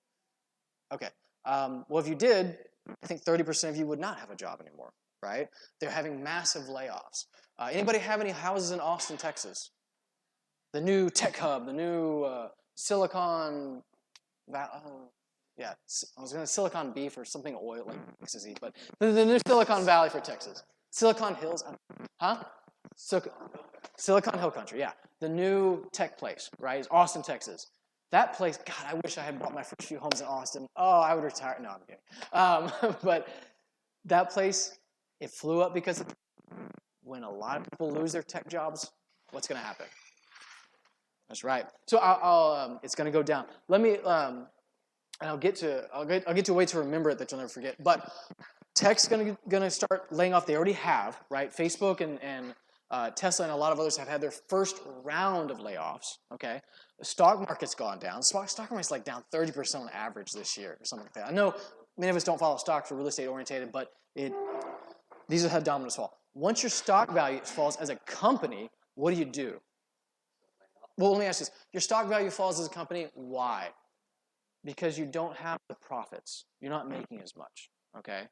Okay. Well, if you did, I think 30% of you would not have a job anymore, right? They're having massive layoffs. Anybody have any houses in Austin, Texas? The new tech hub, the new Silicon Valley. Yeah, I was going to Silicon Beef or something oil like Texas, but the new Silicon Valley for Texas. Silicon Hills, huh? Silicon Hill Country, yeah. The new tech place, right, is Austin, Texas. That place, God, I wish I had bought my first few homes in Austin. Oh, I would retire. No, I'm kidding. But that place, it flew up because when a lot of people lose their tech jobs, what's going to happen? That's right. So it's going to go down. Let me, and I'll get to a way to remember it that you'll never forget. But tech's going to start laying off. They already have, right? Facebook and Tesla and a lot of others have had their first round of layoffs, okay? The stock market's gone down. The stock market's like down 30% on average this year or something like that. I know many of us don't follow stocks or real estate orientated, but these are how dominoes fall. Once your stock value falls as a company, what do you do? Well, let me ask this. Your stock value falls as a company. Why? Because you don't have the profits. You're not making as much, okay?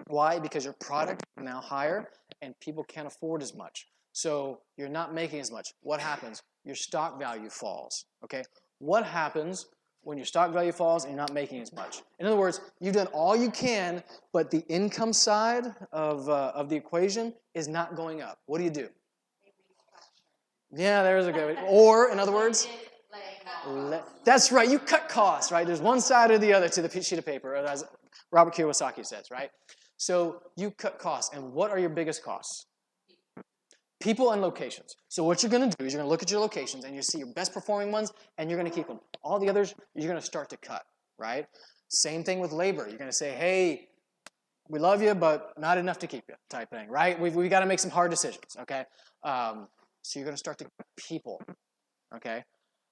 Why? Because your product is now higher and people can't afford as much. So you're not making as much. What happens? Your stock value falls. Okay? What happens when your stock value falls and you're not making as much? In other words, you've done all you can, but the income side of the equation is not going up. What do? Yeah, there's a good. Or, in other words, that's right. You cut costs, right? There's one side or the other to the sheet of paper, as Robert Kiyosaki says, right? So you cut costs, and what are your biggest costs? People and locations. So what you're going to do is you're going to look at your locations, and you see your best performing ones, and you're going to keep them. All the others, you're going to start to cut, right? Same thing with labor. You're going to say, hey, we love you, but not enough to keep you, type thing, right? We've got to make some hard decisions, okay? So you're going to start to cut people, okay?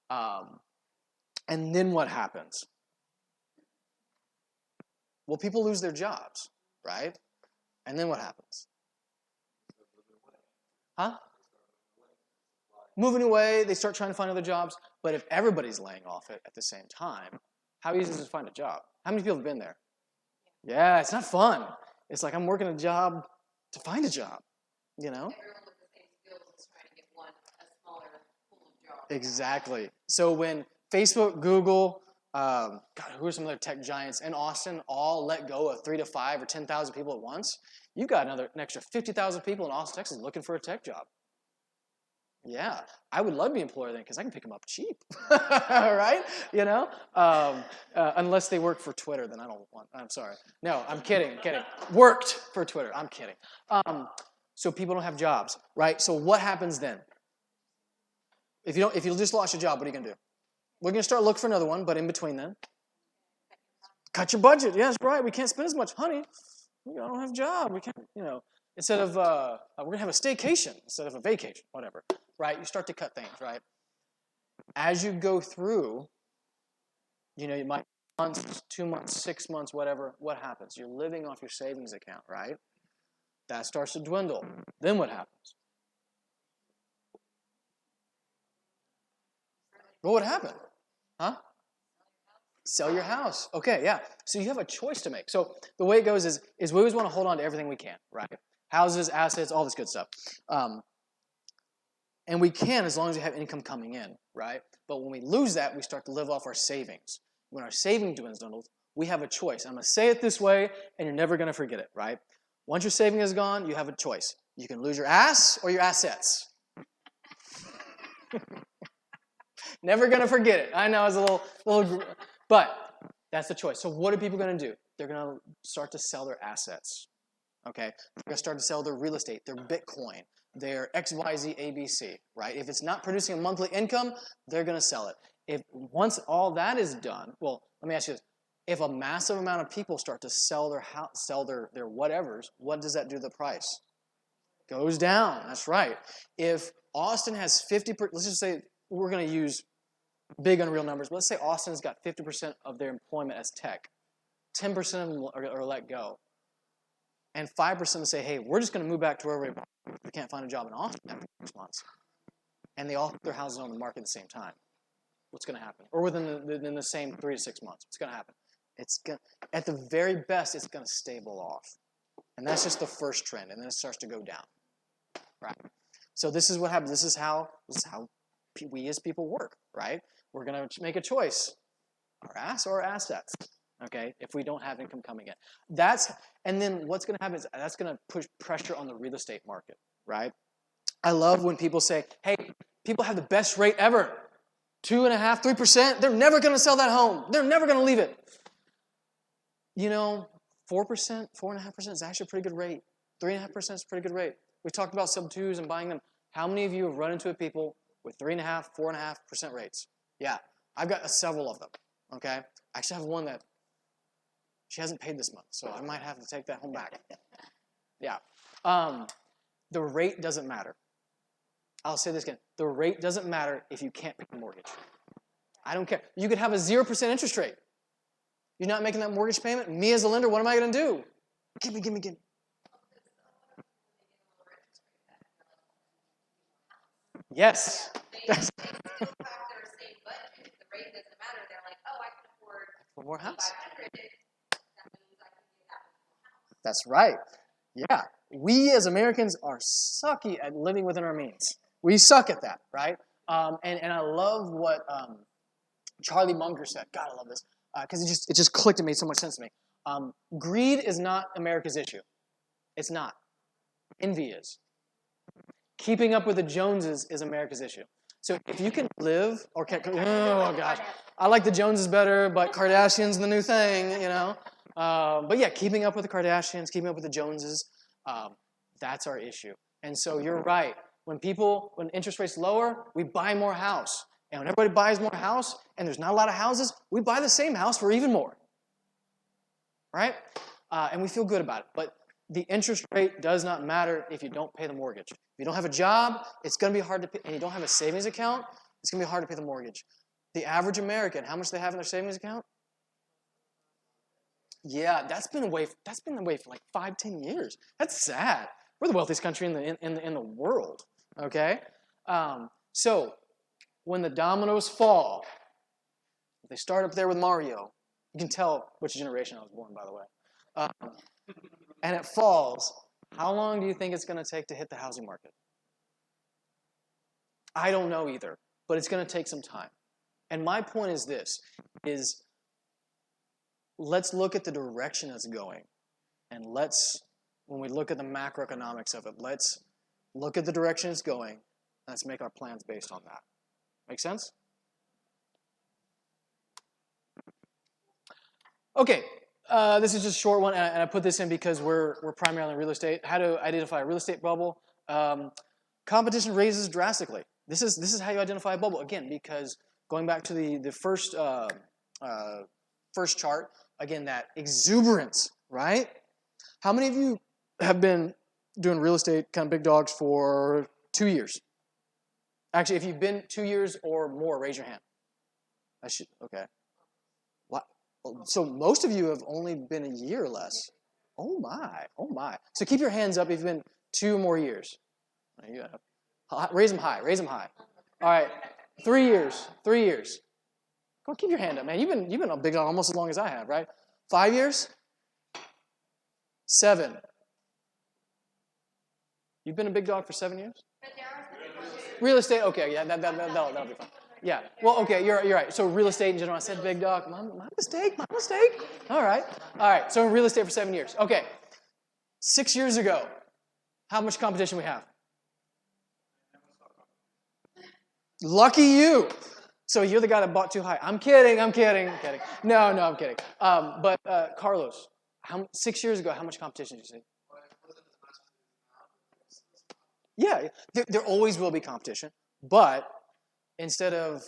And then what happens? Well, people lose their jobs, right? And then what happens? Huh? Moving away, they start trying to find other jobs. But if everybody's laying off at the same time, how easy is it to find a job? How many people have been there? Yeah, it's not fun. It's like I'm working a job to find a job, you know? Everyone with the same skills is trying to get a smaller pool of jobs. Exactly. So when Facebook, Google, God, who are some other tech giants in Austin all let go of 3 to 5 or 10,000 people at once, you got an extra 50,000 people in Austin, Texas looking for a tech job. Yeah, I would love to be an employer then because I can pick them up cheap, right? You know, unless they work for Twitter, then I don't want. I'm sorry. No, I'm kidding. Worked for Twitter. I'm kidding. So people don't have jobs, right? So what happens then? If you just lost your job, what are you gonna do? We're gonna start looking for another one, but in between then, cut your budget. Yes, right. We can't spend as much, honey. We don't have a job. We can't, instead of, we're going to have a staycation instead of a vacation, whatever, right? You start to cut things, right? As you go through, you might months, 2 months, 6 months, whatever, what happens? You're living off your savings account, right? That starts to dwindle. Then what happens? What would happen? Huh? Sell your house. Okay, yeah. So you have a choice to make. So the way it goes is we always want to hold on to everything we can, right? Houses, assets, all this good stuff. And we can as long as we have income coming in, right? But when we lose that, we start to live off our savings. When our saving dwindles, we have a choice. I'm going to say it this way, and you're never going to forget it, right? Once your saving is gone, you have a choice. You can lose your ass or your assets. Never going to forget it. I know it's a little, but that's the choice. So what are people going to do? They're going to start to sell their assets, okay? They're going to start to sell their real estate, their Bitcoin, their XYZ ABC, right? If it's not producing a monthly income, they're going to sell it. If once all that is done, well, let me ask you this. If a massive amount of people start to sell their house, sell their whatevers, what does that do to the price? Goes down. That's right. If Austin has 50%, let's just say we're going to use big unreal numbers, but let's say Austin's got 50% of their employment as tech. 10% of them are let go. And 5% say, hey, we're just going to move back to where we can't find a job in Austin after 6 months. And they all put their houses on the market at the same time. What's going to happen? Or within the same 3 to 6 months. What's going to happen? At the very best, it's going to stable off. And that's just the first trend. And then it starts to go down. Right? So this is what happens. This is how we as people work. Right? We're going to make a choice. Our ass or our assets. Okay? If we don't have income coming in. And then what's going to happen is that's going to push pressure on the real estate market. Right? I love when people say, hey, people have the best rate ever. 2.5%, 3%. They're never going to sell that home. They're never going to leave it. 4%, 4.5% is actually a pretty good rate. 3.5% is a pretty good rate. We talked about sub-2s and buying them. How many of you have run into people with 3.5%, 4.5% rates? Yeah, I've got several of them, okay? I actually have one that she hasn't paid this month, so I might have to take that home back. Yeah. The rate doesn't matter. I'll say this again. The rate doesn't matter if you can't pay the mortgage. I don't care. You could have a 0% interest rate. You're not making that mortgage payment? Me as a lender, what am I going to do? Give me. Yes. They still have their same budget. The rate doesn't matter. They're like, oh, I can afford One more house. 500. That means I can get that That's right. Yeah. We as Americans are sucky at living within our means. We suck at that, right? And I love what Charlie Munger said. God, I love this. Because it just clicked and made so much sense to me. Greed is not America's issue. It's not. Envy is. Keeping up with the Joneses is America's issue. So if you can live, oh gosh, I like the Joneses better, but Kardashians the new thing, you know. But yeah, keeping up with the Kardashians, keeping up with the Joneses, that's our issue. And so you're right. When interest rates lower, we buy more house. And when everybody buys more house, and there's not a lot of houses, we buy the same house for even more. Right? And we feel good about it. But the interest rate does not matter if you don't pay the mortgage. If you don't have a job, it's going to be hard to pay, and you don't have a savings account, it's going to be hard to pay the mortgage. The average American, how much do they have in their savings account? Yeah, that's been the way for like 5-10 years. That's sad. We're the wealthiest country in the world. Okay? So when the dominoes fall, if they start up there with Mario, you can tell which generation I was born, by the way. And it falls, how long do you think it's going to take to hit the housing market? I don't know either, but it's going to take some time. And my point is this, let's look at the direction it's going. And when we look at the macroeconomics of it, let's look at the direction it's going, and let's make our plans based on that. Make sense? Okay. This is just a short one, and I put this in because we're primarily in real estate. How to identify a real estate bubble. Competition raises drastically. This is how you identify a bubble. Again, because going back to the first chart, again, that exuberance, right? How many of you have been doing real estate, kind of big dogs, for 2 years? Actually, if you've been 2 years or more, raise your hand. Okay. So most of you have only been a year or less. Oh my. So keep your hands up if you've been 2 more years. Raise them high. All right, 3 years. Come on, keep your hand up, man. You've been a big dog almost as long as I have, right? 5 years? 7. You've been a big dog for 7 years? Real estate, okay, yeah, that'll be fine. Yeah, well, okay, you're right. So real estate in general, I said big dog. My mistake. All right, so in real estate for 7 years. Okay, 6 years ago, how much competition we have? Lucky you. So you're the guy that bought too high. I'm kidding. No, I'm kidding. But Carlos, 6 years ago, how much competition did you see? Yeah, there always will be competition, but instead of,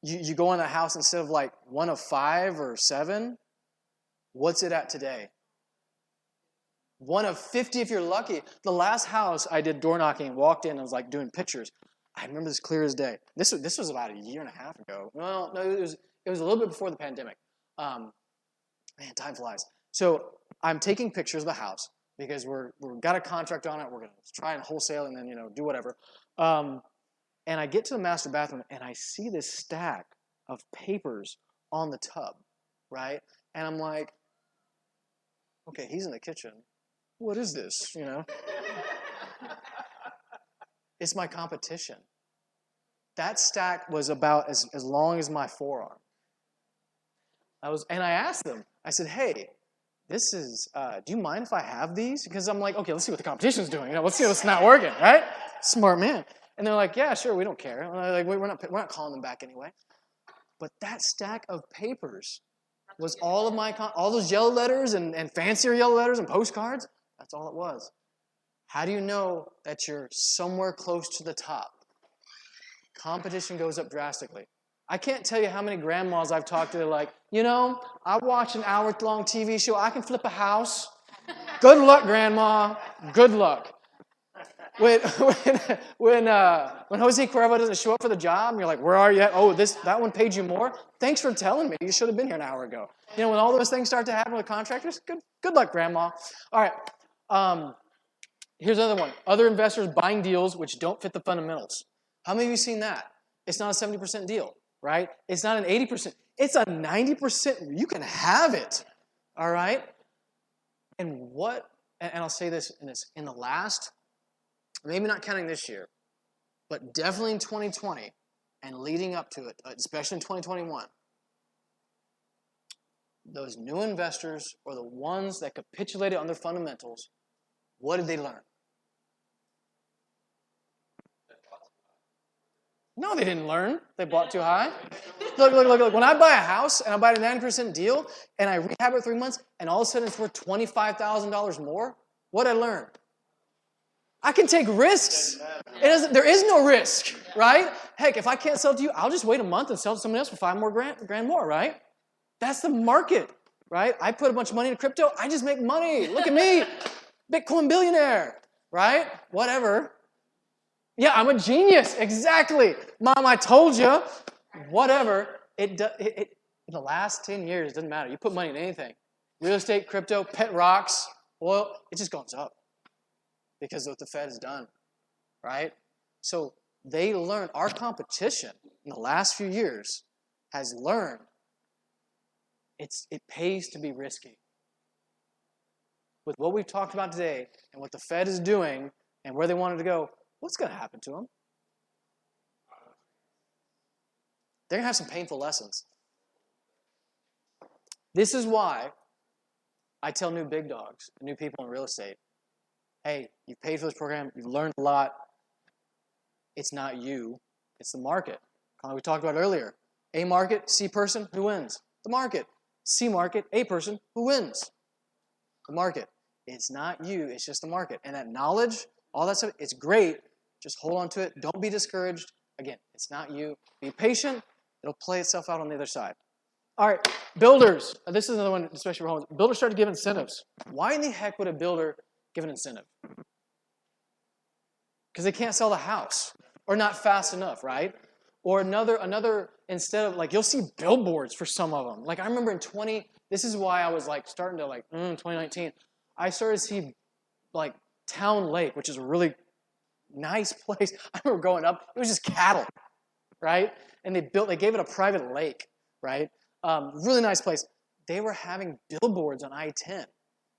you go in a house, instead of like 1 of 5 or 7, what's it at today? 1 of 50 if you're lucky. The last house I did door knocking, walked in, and was like doing pictures. I remember this clear as day. This was about a year and a half ago. Well, no, it was a little bit before the pandemic. Man, time flies. So I'm taking pictures of the house because we've got a contract on it. We're going to try and wholesale and then do whatever. And I get to the master bathroom, and I see this stack of papers on the tub, right? And I'm like, okay, he's in the kitchen. What is this, It's my competition. That stack was about as long as my forearm. And I asked them, I said, hey, this is, do you mind if I have these? Because I'm like, okay, let's see what the competition's doing. Let's see what's not working, right? Smart man. And they're like, yeah, sure, we don't care. And I'm like, we're not calling them back anyway. But that stack of papers was all those yellow letters and fancier yellow letters and postcards. That's all it was. How do you know that you're somewhere close to the top? Competition goes up drastically. I can't tell you how many grandmas I've talked to. They're like, I watch an hour-long TV show. I can flip a house. Good luck, Grandma. Good luck. When Jose Cuervo doesn't show up for the job, and you're like, where are you at? Oh, that one paid you more? Thanks for telling me. You should have been here an hour ago. When all those things start to happen with contractors, good luck, Grandma. All right. Here's another one. Other investors buying deals which don't fit the fundamentals. How many of you seen that? It's not a 70% deal, right? It's not an 80%. It's a 90%. You can have it, all right? And I'll say this in the last, maybe not counting this year, but definitely in 2020 and leading up to it, especially in 2021, those new investors or the ones that capitulated on their fundamentals, what did they learn? No, they didn't learn. They bought too high. Look. When I buy a house and I buy a 90% deal and I rehab it 3 months and all of a sudden it's worth $25,000 more, what did I learn? I can take risks. There is no risk, right? Heck, if I can't sell it to you, I'll just wait a month and sell it to someone else for $5 more grand more, right? That's the market, right? I put a bunch of money into crypto. I just make money. Look at me, Bitcoin billionaire, right? Whatever. Yeah, I'm a genius. Exactly. Mom, I told you. Whatever. In the last 10 years, it doesn't matter. You put money in anything. Real estate, crypto, pet rocks, oil, it just goes up because of what the Fed has done, right? So they learned, our competition in the last few years has learned it pays to be risky. With what we've talked about today and what the Fed is doing and where they wanted to go, what's going to happen to them? They're going to have some painful lessons. This is why I tell new big dogs, new people in real estate, hey, you've paid for this program, you've learned a lot. It's not you, it's the market. Kind of like we talked about earlier. A market, C person, who wins? The market. C market, A person, who wins? The market. It's not you, it's just the market. And that knowledge, all that stuff, it's great. Just hold on to it. Don't be discouraged. Again, it's not you. Be patient. It'll play itself out on the other side. All right, builders. This is another one, especially for homes. Builders started giving incentives. Why in the heck would a builder give an incentive? Because they can't sell the house or not fast enough, right? Or another instead of, like, you'll see billboards for some of them. Like, I remember this is why I was like starting to 2019. I started to see like Town Lake, which is a really nice place. I remember growing up, it was just cattle, right? And they gave it a private lake, right? Really nice place. They were having billboards on I-10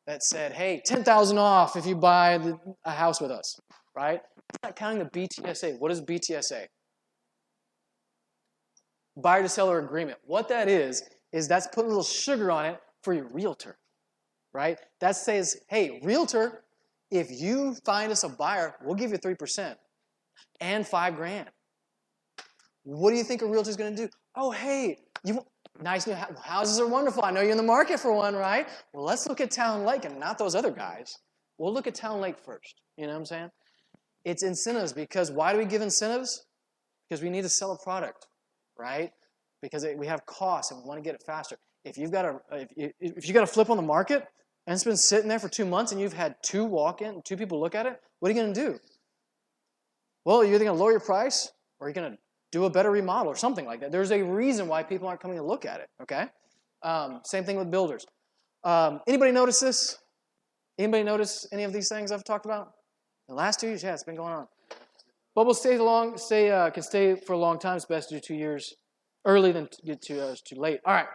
that said, hey, 10,000 off if you buy a house with us, right? It's not counting the BTSA. What is BTSA? Buyer to seller agreement. What that is that's putting a little sugar on it for your realtor, right? That says, hey, realtor, if you find us a buyer, we'll give you 3% and $5,000. What do you think a realtor is going to do? Oh, hey, nice new houses are wonderful. I know you're in the market for one, right? Well, let's look at Town Lake and not those other guys. We'll look at Town Lake first. You know what I'm saying? It's incentives because why do we give incentives? Because we need to sell a product, right? Because we have costs and we want to get it faster. If you got a flip on the market and it's been sitting there for 2 months and you've had 2 walk in, 2 people look at it, what are you going to do? Well, you're either going to lower your price or you're going to do a better remodel or something like that. There's a reason why people aren't coming to look at it, okay? Same thing with builders. Anybody notice this? Anybody notice any of these things I've talked about? In the last 2 years, yeah, it's been going on. Bubbles can stay for a long time. It's best to do 2 years early than to get too late. All right.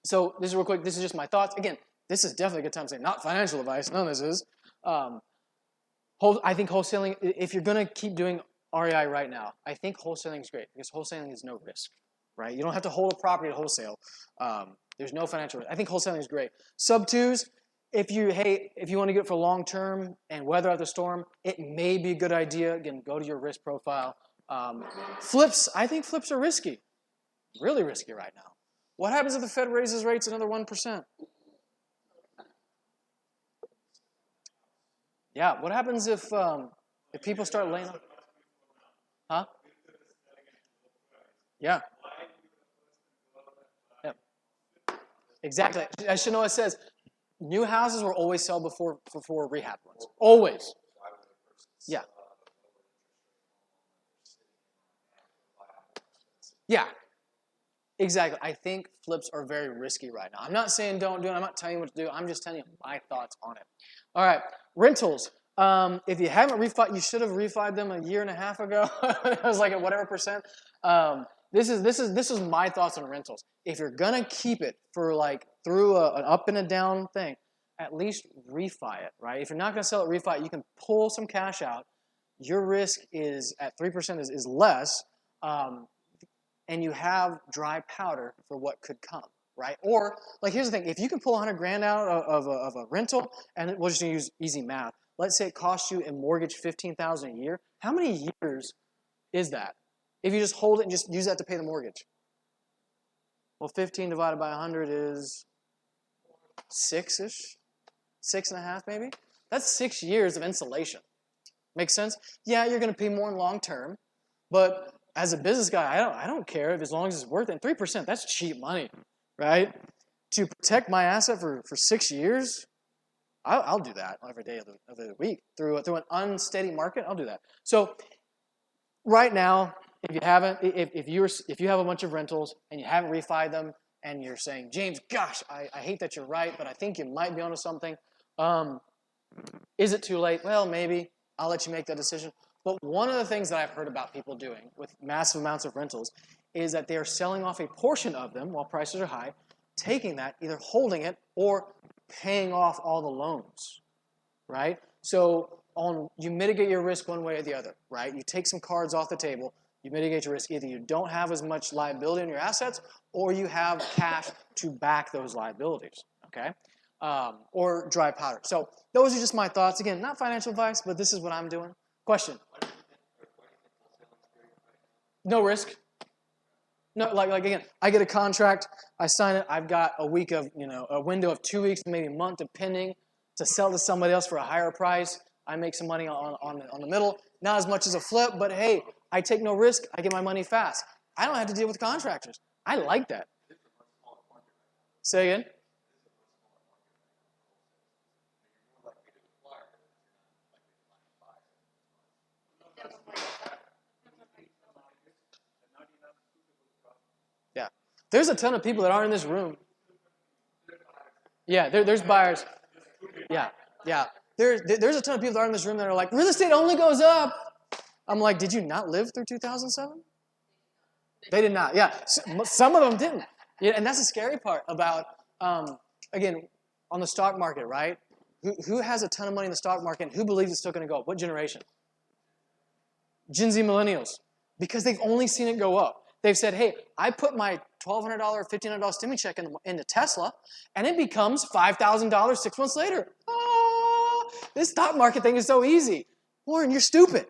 So this is real quick. This is just my thoughts. Again, this is definitely a good time to say not financial advice. None of this is. I think wholesaling, if you're going to keep doing REI right now, I think wholesaling is great because wholesaling is no risk, right? You don't have to hold a property to wholesale. There's no financial risk. I think wholesaling is great. Sub-twos, if you want to get it for long term and weather out the storm, it may be a good idea. Again, go to your risk profile. Flips, I think flips are risky. Really risky right now. What happens if the Fed raises rates another 1%? Yeah, what happens if people start laying off? Huh? Yeah. Yeah. Exactly. I should know what it says. New houses will always sell before rehab ones. Always. Yeah. Yeah. Exactly. I think flips are very risky right now. I'm not saying don't do it. I'm not telling you what to do. I'm just telling you my thoughts on it. All right. Rentals. If you haven't refinanced, you should have refinanced them a year and a half ago. It was like at whatever percent. This is my thoughts on rentals. If you're gonna keep it for like through an up and a down thing, at least refi it, right? If you're not going to sell it, refi it. You can pull some cash out. Your risk is at 3% is less, and you have dry powder for what could come, right? Or, like, here's the thing. If you can pull 100 grand out of a rental, and we'll just use easy math. Let's say it costs you in mortgage $15,000 a year. How many years is that? If you just hold it and just use that to pay the mortgage. Well, 15 divided by 100 is 6-ish, 6.5 maybe. That's 6 years of insulation. Make sense? Yeah, you're going to pay more in long term, but as a business guy, I don't care if as long as it's worth it. 3%, that's cheap money, right? To protect my asset for 6 years, I'll do that every day of the week through an unsteady market. I'll do that. So right now, if you haven't, if you have a bunch of rentals and you haven't refied them, and you're saying, James, gosh, I hate that you're right, but I think you might be onto something. Is it too late? Well, maybe. I'll let you make that decision. But one of the things that I've heard about people doing with massive amounts of rentals is that they are selling off a portion of them while prices are high, taking that, either holding it or paying off all the loans, right? So you mitigate your risk one way or the other, right? You take some cards off the table, you mitigate your risk. Either you don't have as much liability in your assets or you have cash to back those liabilities, okay? Or dry powder. So those are just my thoughts. Again, not financial advice, but this is what I'm doing. Question? No risk. No, like again, I get a contract, I sign it, I've got a week of, a window of 2 weeks, maybe a month, depending, to sell to somebody else for a higher price. I make some money on the middle. Not as much as a flip, but hey, I take no risk, I get my money fast. I don't have to deal with contractors. I like that. Say again? Yeah. There's a ton of people that aren't in this room. Yeah, there's buyers. Yeah. There's a ton of people that are in this room that are like, real estate only goes up. I'm like, did you not live through 2007? They did not. Yeah, some of them didn't. Yeah, and that's the scary part about, again, on the stock market, right? Who has a ton of money in the stock market and who believes it's still going to go up? What generation? Gen Z millennials. Because they've only seen it go up. They've said, hey, I put my $1,200 or $1,500 stimmy check into Tesla, and it becomes $5,000 6 months later. Oh, this stock market thing is so easy. Warren, you're stupid.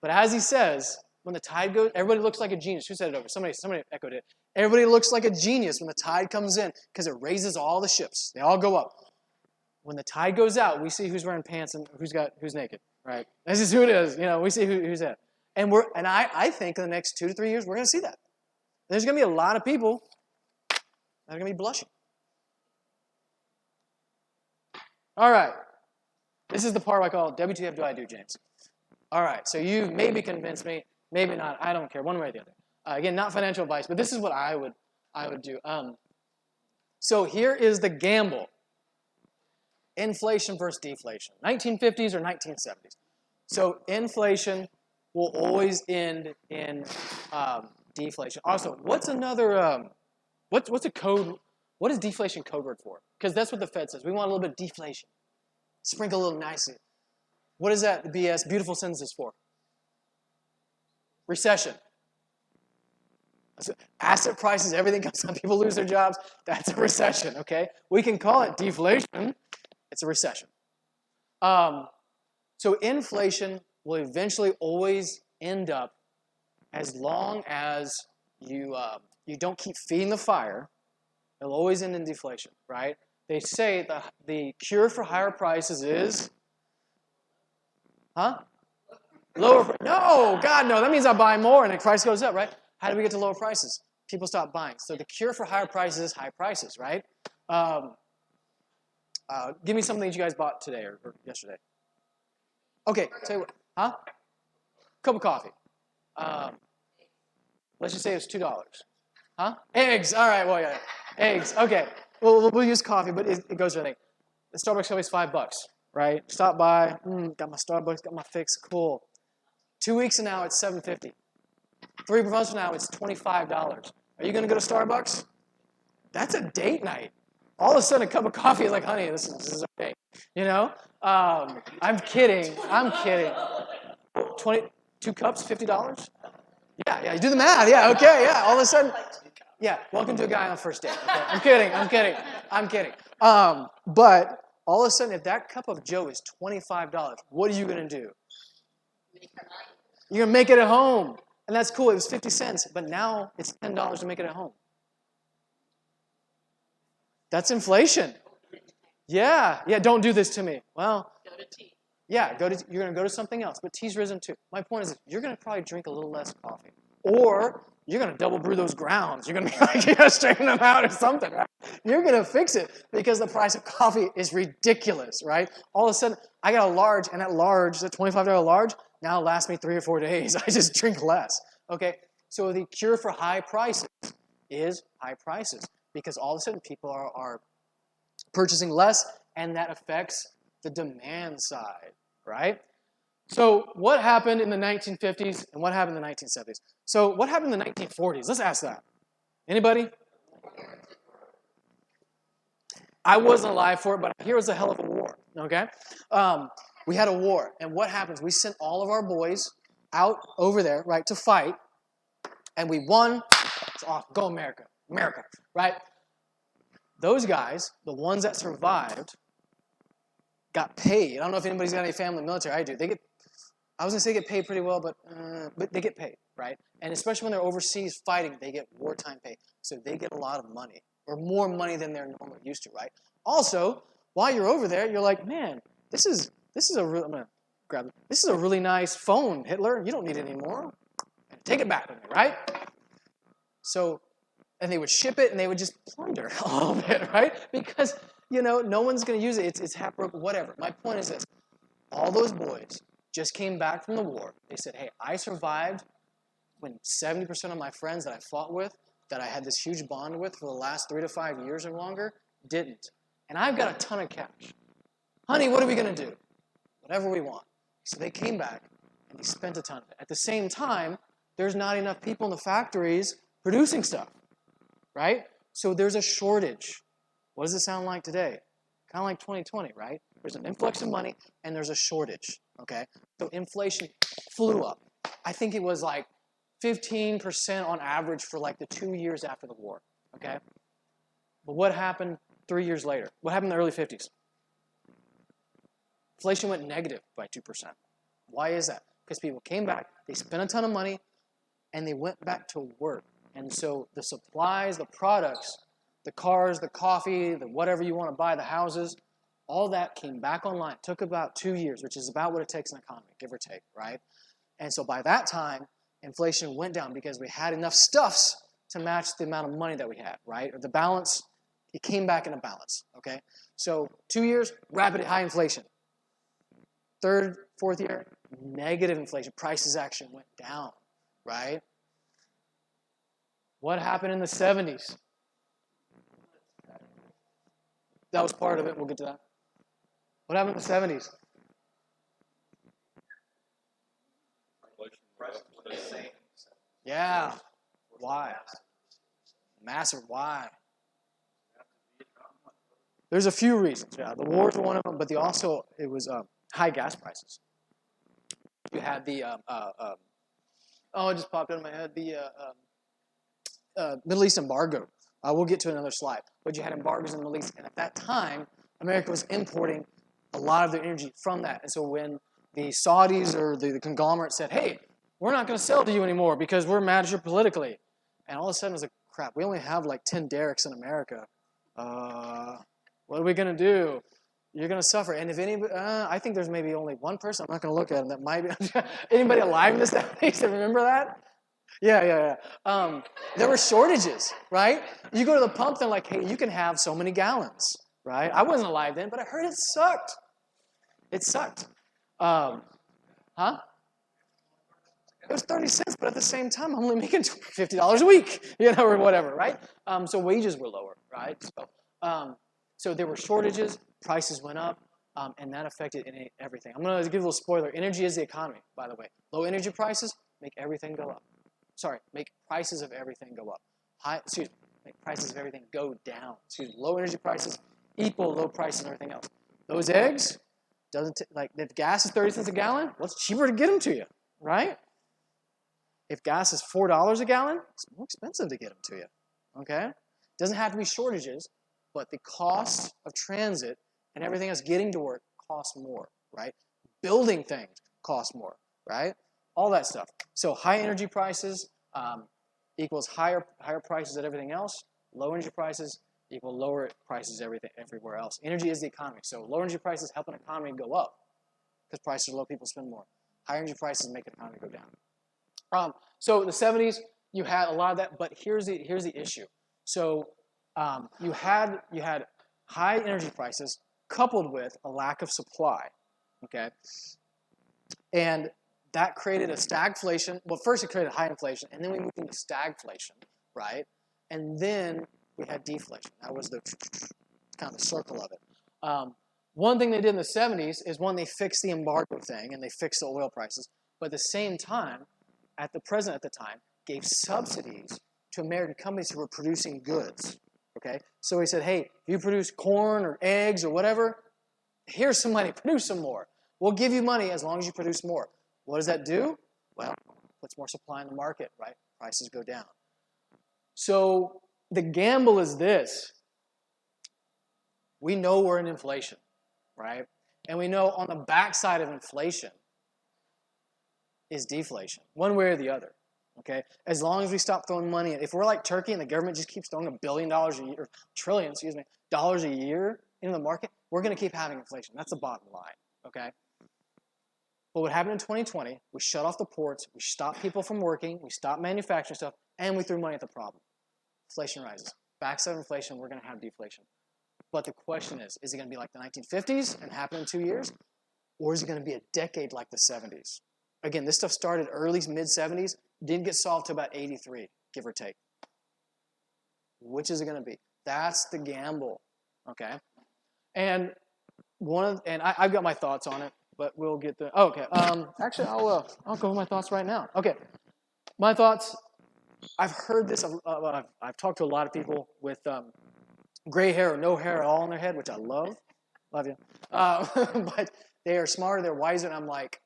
But as he says, when the tide goes, everybody looks like a genius. Who said it over? Somebody echoed it. Everybody looks like a genius when the tide comes in because it raises all the ships. They all go up. When the tide goes out, we see who's wearing pants and who's naked, right? This is who it is. We see who's at. And I think in the next 2 to 3 years, we're going to see that. There's going to be a lot of people that are going to be blushing. All right. This is the part I call, WTF do I do, James? All right. So you maybe convinced me, maybe not. I don't care, one way or the other. Again, not financial advice, but this is what I would do. So here is the gamble. Inflation versus deflation. 1950s or 1970s. So inflation will always end in deflation. Also, what's another, what's a code, what is deflation code word for? Because that's what the Fed says. We want a little bit of deflation. Sprinkle a little nicely. What is that BS, beautiful sentences for? Recession. So asset prices, everything comes down, people lose their jobs. That's a recession, okay? We can call it deflation. It's a recession. So inflation will eventually always end up, as long as you don't keep feeding the fire, it'll always end in deflation, right? They say the cure for higher prices is, lower. No, God, no. That means I buy more and the price goes up, right? How do we get to lower prices? People stop buying. So the cure for higher prices is high prices, right? Give me something that you guys bought today or yesterday. Okay, tell you what. Cup of coffee. Let's just say it's $2. Eggs. All right. Well, yeah. Eggs. Okay. We'll use coffee, but it goes to anything. The Starbucks coffee is $5, right? Stop by. Got my Starbucks. Got my fix. Cool. 2 weeks from now, it's $7.50. 3 months from now, it's $25. Are you going to go to Starbucks? That's a date night. All of a sudden, a cup of coffee is like, honey, this is okay. You know? I'm kidding. 22 cups, $50? Yeah, you do the math. Yeah, okay, yeah. All of a sudden, yeah, welcome to a guy on the first date. Okay? I'm kidding. But all of a sudden, if that cup of Joe is $25, what are you going to do? You're going to make it at home. And that's cool. It was 50 cents, but now it's $10 to make it at home. That's inflation. Yeah, don't do this to me. Well, Go to tea. yeah, you're going to go to something else, but tea's risen too. My point is, you're going to probably drink a little less coffee. Or you're going to double brew those grounds. You're going to be like, straighten them out or something, right? You're going to fix it because the price of coffee is ridiculous, right? All of a sudden, I got a large, and that $25 large, now lasts me 3 or 4 days. I just drink less, okay? So the cure for high prices is high prices because all of a sudden people are purchasing less, and that affects the demand side, right? So what happened in the 1950s and what happened in the 1970s? So what happened in the 1940s? Let's ask that. Anybody? I wasn't alive for it, but here was a hell of a war, okay? We had a war, and what happens? We sent all of our boys out over there, right, to fight, and we won. It's awesome. Go America. America, right? Those guys, the ones that survived, got paid. I don't know if anybody's got any family in the military. I do. I was going to say they get paid pretty well, but they get paid, right? And especially when they're overseas fighting, they get wartime pay. So they get a lot of money, or more money than they're normally used to, right? Also, while you're over there, you're like, man, this is a really nice phone, Hitler. You don't need it anymore. Take it back with me, right? So, and they would ship it, and they would just plunder a little bit, right? Because, no one's going to use it. It's half broken, whatever. My point is this. All those boys just came back from the war. They said, hey, I survived when 70% of my friends that I fought with, that I had this huge bond with for the last 3 to 5 years or longer, didn't. And I've got a ton of cash. Honey, what are we going to do? Whatever we want. So they came back, and they spent a ton of it. At the same time, there's not enough people in the factories producing stuff, right? So there's a shortage. What does it sound like today? Kind of like 2020, right? There's an influx of money, and there's a shortage, okay? So inflation flew up. I think it was like 15% on average for like the 2 years after the war, okay? But what happened 3 years later? What happened in the early 50s? Inflation went negative by 2%. Why is that? Because people came back, they spent a ton of money, and they went back to work. And so the supplies, the products, the cars, the coffee, the whatever you want to buy, the houses, all that came back online. It took about 2 years, which is about what it takes in an economy, give or take, right? And so by that time, inflation went down because we had enough stuffs to match the amount of money that we had, right? Or the balance, it came back in a balance, okay? So 2 years, rapid high inflation. Third, fourth year, negative inflation. Prices actually went down, right? What happened in the 70s? That was part of it. We'll get to that. What happened in the 70s? Yeah. Why? Massive. Why? There's a few reasons. Yeah, the wars were one of them, but it was high gas prices. You had the it just popped into my head. The Middle East embargo. We'll get to another slide. But you had embargoes in the Middle East, and at that time, America was importing a lot of their energy from that. And so when the Saudis or the conglomerate said, hey, we're not going to sell to you anymore because we're mad at you politically. And all of a sudden it was like, crap, we only have like 10 derricks in America. What are we going to do? You're going to suffer. And if anybody, I think there's maybe only one person, I'm not going to look at him, that might be, anybody alive in the 70s that remember that? Yeah. There were shortages, right? You go to the pump, they're like, hey, you can have so many gallons, right? I wasn't alive then, but I heard it sucked. It sucked. It was 30 cents, but at the same time, I'm only making $50 a week, or whatever, right? So wages were lower, right? So there were shortages, prices went up, and that affected everything. I'm going to give a little spoiler. Energy is the economy, by the way. Low energy prices make everything go up. Make prices of everything go up. make prices of everything go down. Excuse me, low energy prices equal low prices and everything else. Those eggs, like if gas is 30 cents a gallon, well, it's cheaper to get them to you, right? If gas is $4 a gallon, it's more expensive to get them to you, okay? It doesn't have to be shortages, but the cost of transit and everything else getting to work costs more, right? Building things costs more, right? All that stuff. So high energy prices equals higher prices at everything else. Low energy prices equal lower prices everywhere else. Energy is the economy. So low energy prices help an economy go up because prices are low, people spend more. High energy prices make an economy go down. So in the 70s, you had a lot of that, but here's the issue. So you had high energy prices coupled with a lack of supply, okay? And that created a stagflation. Well, first it created high inflation, and then we moved into stagflation, right? And then we had deflation. That was the kind of the circle of it. One thing they did in the 70s is they fixed the embargo thing, and they fixed the oil prices. But at the same time, the president at the time gave subsidies to American companies who were producing goods, okay? So he said, hey, if you produce corn or eggs or whatever, here's some money, produce some more. We'll give you money as long as you produce more. What does that do? Well, puts more supply in the market, right? Prices go down. So the gamble is this. We know we're in inflation, right? And we know on the backside of inflation is deflation, one way or the other, okay? As long as we stop throwing money, if we're like Turkey and the government just keeps throwing $1 billion a year, or trillion, dollars a year into the market, we're going to keep having inflation. That's the bottom line, okay? But what happened in 2020, we shut off the ports, we stopped people from working, we stopped manufacturing stuff, and we threw money at the problem. Inflation rises. Backside of inflation, we're going to have deflation. But the question is it going to be like the 1950s and happen in 2 years? Or is it going to be a decade like the 70s? Again, this stuff started early, mid-70s, didn't get solved till about 83, give or take. Which is it going to be? That's the gamble, okay? And I've got my thoughts on it, but we'll get the. Oh, okay. Actually, I'll go with my thoughts right now. Okay, my thoughts. I've heard this. I've talked to a lot of people with gray hair or no hair at all in their head, which I love. Love you. But they are smarter. They're wiser. And I'm like,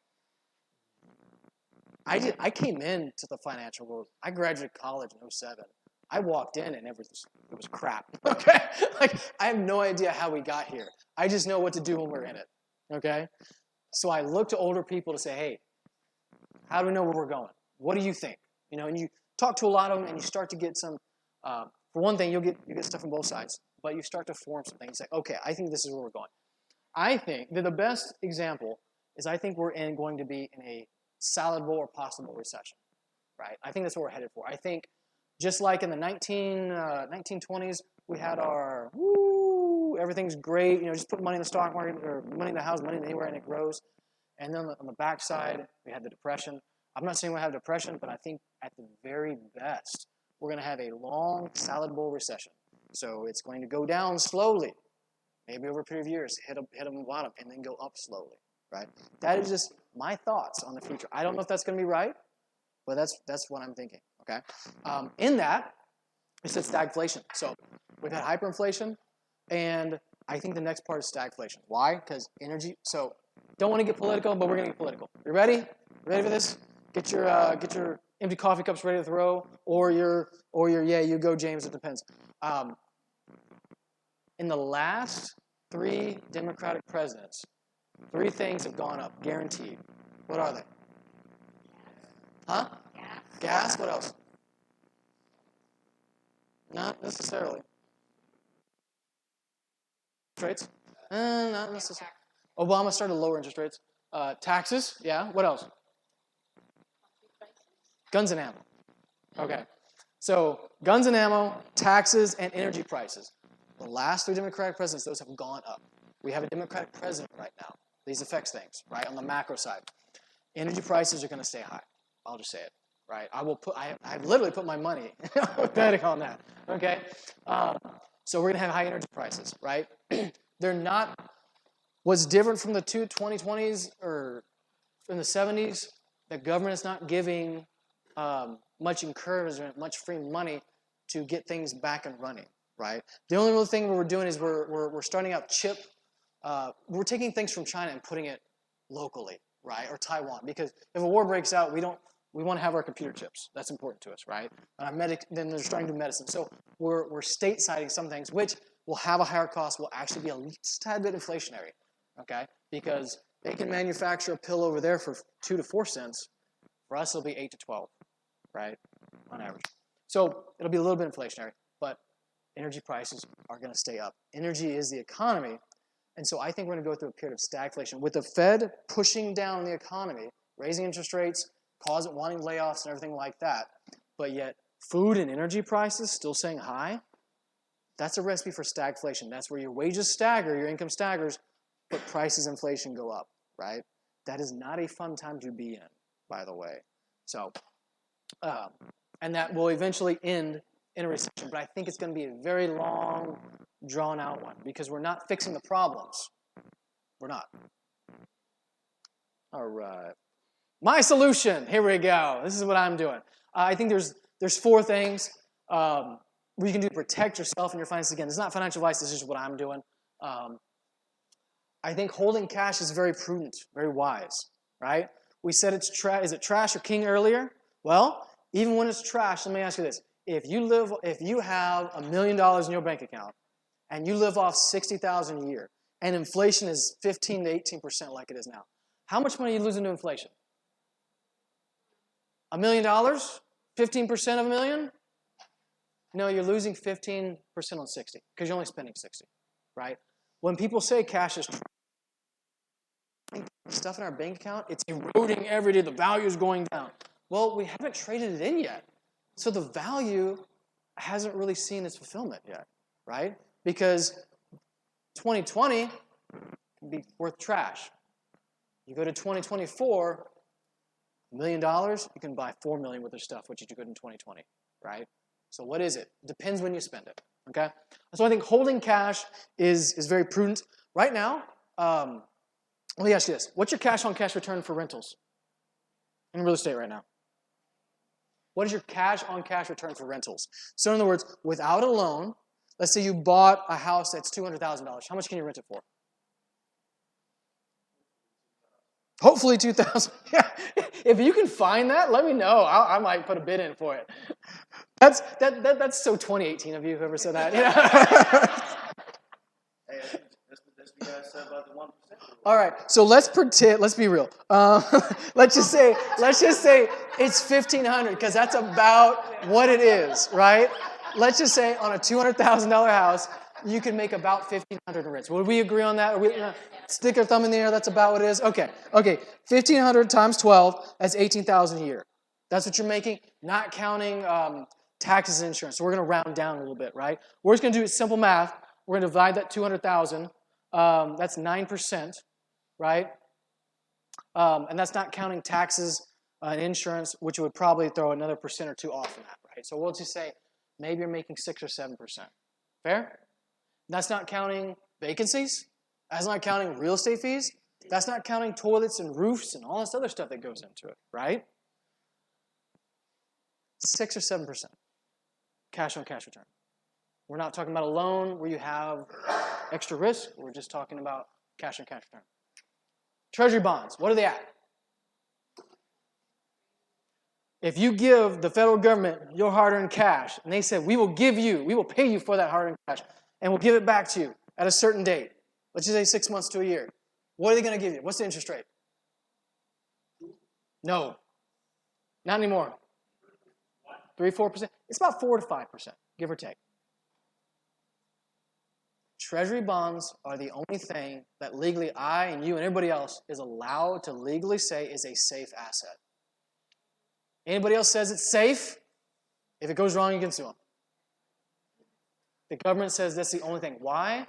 I came into the financial world. I graduated college in 07. I walked in and it was crap. Okay, like I have no idea how we got here. I just know what to do when we're in it. Okay, so I look to older people to say, hey, how do we know where we're going? What do you think? And you talk to a lot of them, and you start to get some. For one thing, you get stuff from both sides, but you start to form some things. Like, okay, I think this is where we're going. I think that the best example is I think we're going to be in a salable or possible recession, right? I think that's what we're headed for. I think just like in the 1920s, we had our everything's great, just put money in the stock market or money in the house, money anywhere, and it grows. And then on the backside, we had the Depression. I'm not saying we'll have a depression, but I think at the very best, we're going to have a long, salable recession. So it's going to go down slowly, maybe over a period of years, hit a bottom, and then go up slowly, right? That is just my thoughts on the future. I don't know if that's going to be right, but that's what I'm thinking, okay? In that, it said stagflation. So we've had hyperinflation, and I think the next part is stagflation. Why? Because energy. So don't want to get political, but we're going to get political. You ready? Ready for this? Get your empty coffee cups ready to throw, or your yeah, you go, James. It depends. In the last 3 Democratic presidents, 3 things have gone up, guaranteed. What are they? Huh? Gas. What else? Not necessarily. Interest rates? Not necessarily. Obama started lower interest rates. Taxes? Yeah. What else? Guns and ammo. Okay. So guns and ammo, taxes, and energy prices. The last 3 Democratic presidents, those have gone up. We have a Democratic president right now. These affects things, right, on the macro side. Energy prices are going to stay high. I'll just say it, right? I've literally put my money betting on that, okay? So we're going to have high energy prices, right? They're not, what's different from the 2020s or in the 70s, the government is not giving much encouragement, much free money to get things back and running, right? The only real thing we're doing is we're starting out chip. We're taking things from China and putting it locally, right, or Taiwan, because if a war breaks out, we want to have our computer chips. That's important to us, right? Then they're starting to do medicine. So we're state-siding some things, which will have a higher cost, will actually be a least tad bit inflationary, okay? Because they can manufacture a pill over there for 2 to 4 cents. For us, it'll be 8 to 12, right, on average. So it'll be a little bit inflationary, but energy prices are going to stay up. Energy is the economy, and so I think we're going to go through a period of stagflation. With the Fed pushing down the economy, raising interest rates, wanting layoffs and everything like that, but yet food and energy prices still staying high, that's a recipe for stagflation. That's where your wages stagger, your income staggers, but prices, inflation go up, right? That is not a fun time to be in, by the way. So, and that will eventually end in a recession, but I think it's going to be a very long, drawn-out one because we're not fixing the problems. We're not. All right. My solution. Here we go. This is what I'm doing. I think there's 4 things where you can do to protect yourself and your finances. Again, this is not financial advice. This is what I'm doing. I think holding cash is very prudent, very wise, right? We said is it trash or king earlier? Well, even when it's trash, let me ask you this. If you have $1 million in your bank account and you live off $60,000 a year and inflation is 15 to 18% like it is now, how much money are you losing to inflation? $1 million? 15% of $1 million? No, you're losing 15% on 60 because you're only spending 60, right? When people say cash is stuff in our bank account, it's eroding every day. The value is going down. Well, we haven't traded it in yet. So the value hasn't really seen its fulfillment yet, right? Because 2020 can be worth trash. You go to 2024, $1 million, you can buy $4 million worth of stuff, which you could in 2020, right? So what is it? Depends when you spend it, okay? So I think holding cash is very prudent. Right now, let me ask you this. What's your cash-on-cash return for rentals in real estate right now? What is your cash-on-cash return for rentals? So in other words, without a loan, let's say you bought a house that's $200,000. How much can you rent it for? Hopefully $2,000. Yeah. If you can find that, let me know. I might put a bid in for it. That's so 2018 of you, whoever said that. You know? Hey, that's what you guys said about the 1%. All right, so let's pretend. Let's be real. Let's just say it's $1,500 because that's about what it is, right? Let's just say on a $200,000 house, you can make about $1,500 in rents. Would we agree on that? Stick our thumb in the air. That's about what it is. Okay. $1,500 times 12. That's $18,000 a year. That's what you're making, not counting taxes and insurance. So we're going to round down a little bit, right? We're just going to do simple math. We're going to divide that 200,000. That's 9%, right? And that's not counting taxes and insurance, which would probably throw another % or 2 off of that, right? So we'll just say maybe you're making 6 or 7%. Fair? That's not counting vacancies. That's not counting real estate fees. That's not counting toilets and roofs and all this other stuff that goes into it, right? 6 or 7% cash-on-cash return. We're not talking about a loan where you have extra risk. We're just talking about cash-on-cash return. Treasury bonds, what are they at? If you give the federal government your hard-earned cash, and they said, we will pay you for that hard-earned cash, and we'll give it back to you at a certain date. Let's just say 6 months to a year. What are they going to give you? What's the interest rate? No. Not anymore. 3-4%? It's about 4 to 5%, give or take. Treasury bonds are the only thing that legally I and you and everybody else is allowed to legally say is a safe asset. Anybody else says it's safe? If it goes wrong, you can sue them. The government says that's the only thing. Why?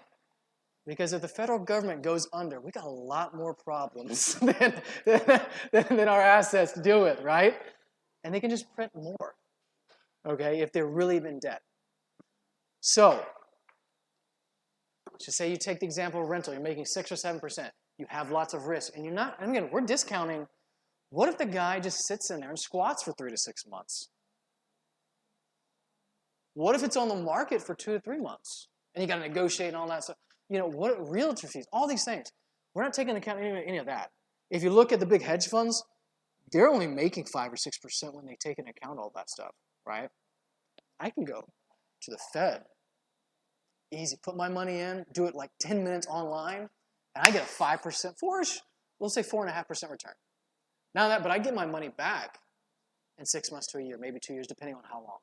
Because if the federal government goes under, we got a lot more problems than our assets to deal with, right? And they can just print more, okay, if they're really in debt. So, just say you take the example of rental, you're making 6 or 7%. You have lots of risk, and you're not, and again, we're discounting. What if the guy just sits in there and squats for 3 to 6 months? What if it's on the market for 2 to 3 months? And you got to negotiate and all that stuff. What realtor fees, all these things. We're not taking into account any of that. If you look at the big hedge funds, they're only making 5 or 6% when they take into account all that stuff, right? I can go to the Fed, easy, put my money in, do it like 10 minutes online, and I get a 5%, we'll say 4.5% return. But I get my money back in 6 months to a year, maybe 2 years, depending on how long.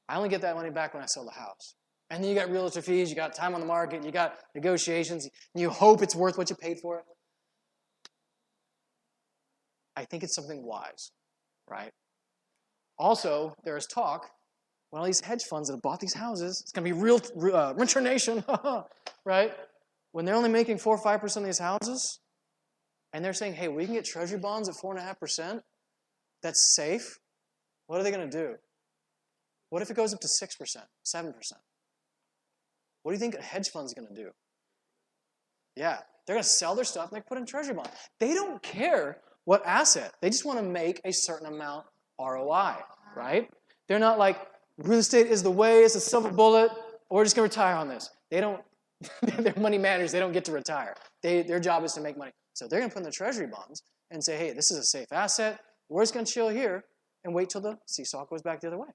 I only get that money back when I sell the house. And then you got realtor fees, you got time on the market, you got negotiations, and you hope it's worth what you paid for it. I think it's something wise, right? Also, there is talk, all these hedge funds that have bought these houses, it's going to be renter nation, right? When they're only making 4 or 5% of these houses, and they're saying, hey, we can get treasury bonds at 4.5%, that's safe, what are they going to do? What if it goes up to 6%, 7%? What do you think a hedge fund's going to do? Yeah, they're going to sell their stuff and they put in treasury bonds. They don't care what asset. They just want to make a certain amount ROI, right? They're not like, real estate is the way, it's a silver bullet, we're just going to retire on this. They don't, they're money managers, they don't get to retire. Their job is to make money. So they're going to put in the treasury bonds and say, hey, this is a safe asset, we're just going to chill here and wait till the seesaw goes back the other way.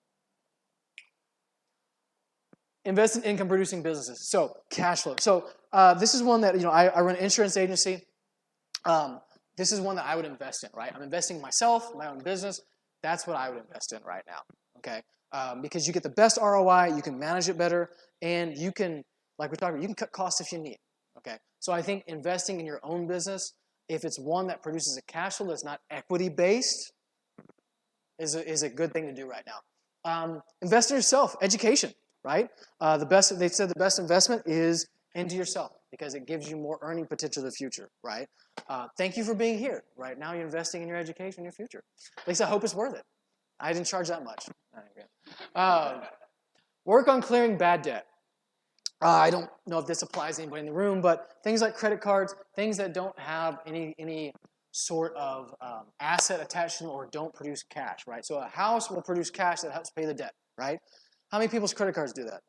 Invest in income-producing businesses. So cash flow. So this is one that, I run an insurance agency. This is one that I would invest in, right? I'm investing in myself, my own business. That's what I would invest in right now, okay? Because you get the best ROI, you can manage it better, and you can, like we're talking about, you can cut costs if you need, okay? So I think investing in your own business, if it's one that produces a cash flow that's not equity-based, is a good thing to do right now. Invest in yourself, education. Right? They said the best investment is into yourself because it gives you more earning potential in the future, right? Thank you for being here. Right now you're investing in your education, in your future. At least I hope it's worth it. I didn't charge that much. Work on clearing bad debt. I don't know if this applies to anybody in the room, but things like credit cards, things that don't have any sort of asset attached to them or don't produce cash, right? So a house will produce cash that helps pay the debt, right? How many people's credit cards do that?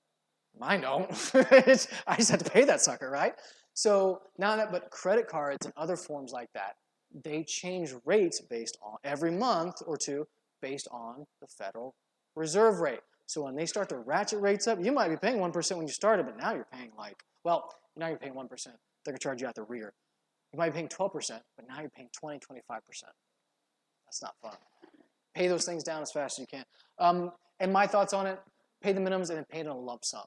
Mine don't. I just have to pay that sucker, right? So but credit cards and other forms like that, they change rates based on every month or two based on the Federal Reserve rate. So when they start to ratchet rates up, you might be paying 1% when you started, but now you're paying now you're paying 1%. They're going to charge you out the rear. You might be paying 12%, but now you're paying 20, 25%. That's not fun. Pay those things down as fast as you can. And my thoughts on it, pay the minimums and then pay it in a lump sum.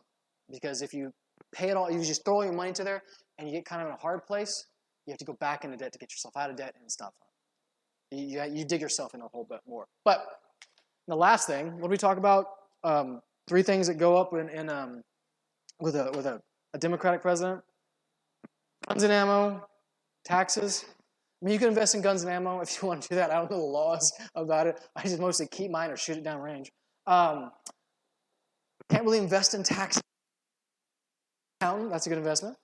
Because if you pay it all, you just throw all your money into there and you get kind of in a hard place, you have to go back into debt to get yourself out of debt and it's not fun. You dig yourself in a whole bit more. But the last thing, what do we talk about? 3 things that go up with a Democratic president. Guns and ammo, taxes. I mean, you can invest in guns and ammo if you want to do that. I don't know the laws about it. I just mostly keep mine or shoot it down range. Can't really invest in taxes. That's a good investment.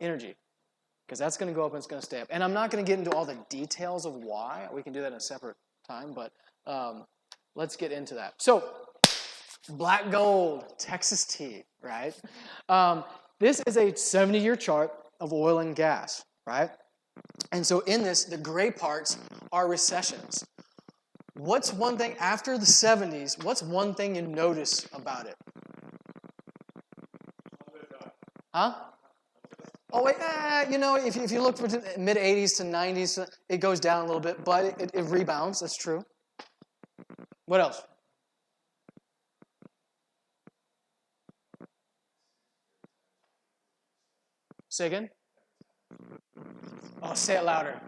Energy, because that's going to go up and it's going to stay up. And I'm not going to get into all the details of why. We can do that in a separate time, but let's get into that. So, black gold, Texas tea, right? This is a 70-year chart of oil and gas, right? And so in this, the gray parts are recessions. What's one thing after the 70s, what's one thing you notice about it? Huh? Oh, wait, if you look from the mid-80s to 90s, it goes down a little bit, but it rebounds. That's true. What else? Say again? Oh, say it louder.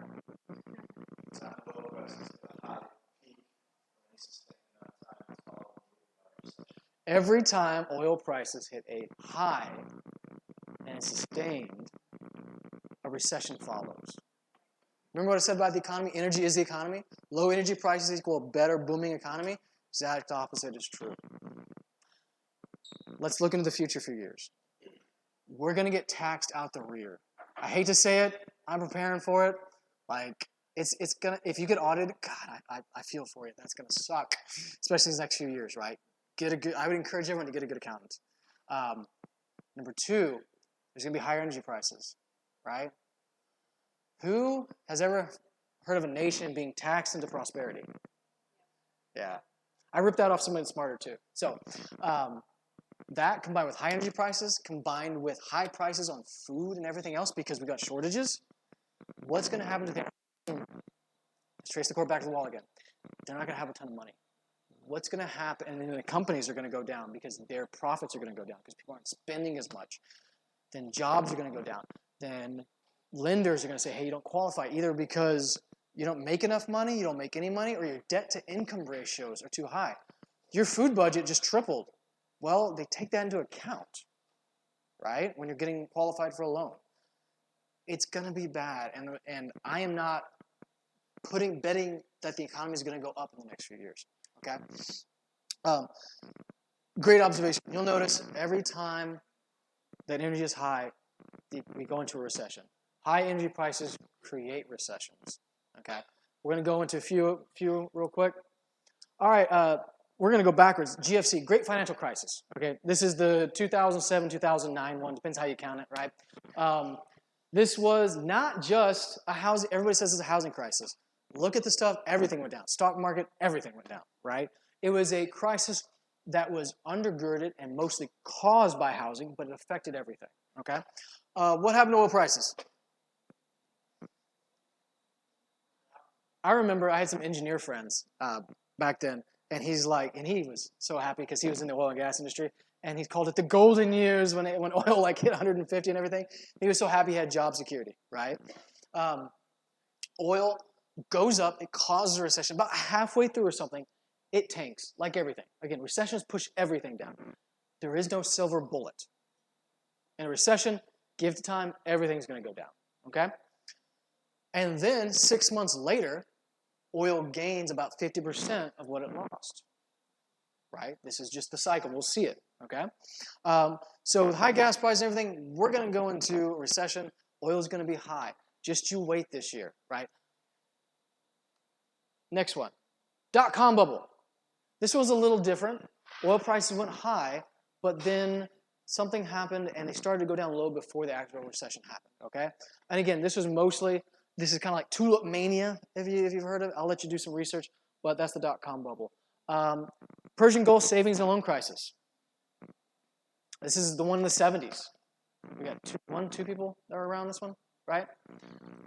Every time oil prices hit a high and it's sustained, a recession follows. Remember what I said about the economy? Energy is the economy. Low energy prices equal a better booming economy. Exact opposite is true. Let's look into the future for years. We're going to get taxed out the rear. I hate to say it. I'm preparing for it. Like, It's gonna, if you get audited, God, I feel for you. That's gonna suck, especially these next few years, right? I would encourage everyone to get a good accountant. Number two, there's gonna be higher energy prices, right? Who has ever heard of a nation being taxed into prosperity? Yeah. I ripped that off somebody smarter too. So that combined with high energy prices, combined with high prices on food and everything else because we got shortages, what's going to happen to the let's trace the cord back to the wall again. They're not going to have a ton of money. What's going to happen? And then the companies are going to go down because their profits are going to go down because people aren't spending as much. Then jobs are going to go down. Then lenders are going to say, hey, you don't qualify either because you don't make enough money, you don't make any money, or your debt-to-income ratios are too high. Your food budget just tripled. Well, they take that into account, right, when you're getting qualified for a loan. It's going to be bad, and I am not betting that the economy is going to go up in the next few years, okay? Great observation. You'll notice every time that energy is high, we go into a recession. High energy prices create recessions, okay? We're going to go into a few real quick. All right, we're going to go backwards. GFC, Great Financial Crisis, okay? This is the 2007, 2009 one, depends how you count it, right? This was not just a housing, everybody says it's a housing crisis. Look at the stuff, everything went down. Stock market, everything went down, right? It was a crisis that was undergirded and mostly caused by housing, but it affected everything, okay? What happened to oil prices? I remember I had some engineer friends back then, and he was so happy because he was in the oil and gas industry, and he called it the golden years when oil like hit 150 and everything. He was so happy he had job security, right? Oil goes up, it causes a recession. About halfway through or something, it tanks, like everything. Again, recessions push everything down. There is no silver bullet. In a recession, give it time, everything's going to go down, okay? And then 6 months later, oil gains about 50% of what it lost, right? This is just the cycle. We'll see it, okay? So with high gas prices and everything, we're going to go into a recession. Oil is going to be high. Just you wait this year, right? Next one, dot-com bubble. This was a little different. Oil prices went high, but then something happened and they started to go down low before the actual recession happened, okay? And again, this is kind of like tulip mania, if you've heard of it. I'll let you do some research, but that's the dot-com bubble. Persian Gulf savings and loan crisis. This is the one in the 70s. We got two people that are around this one, right?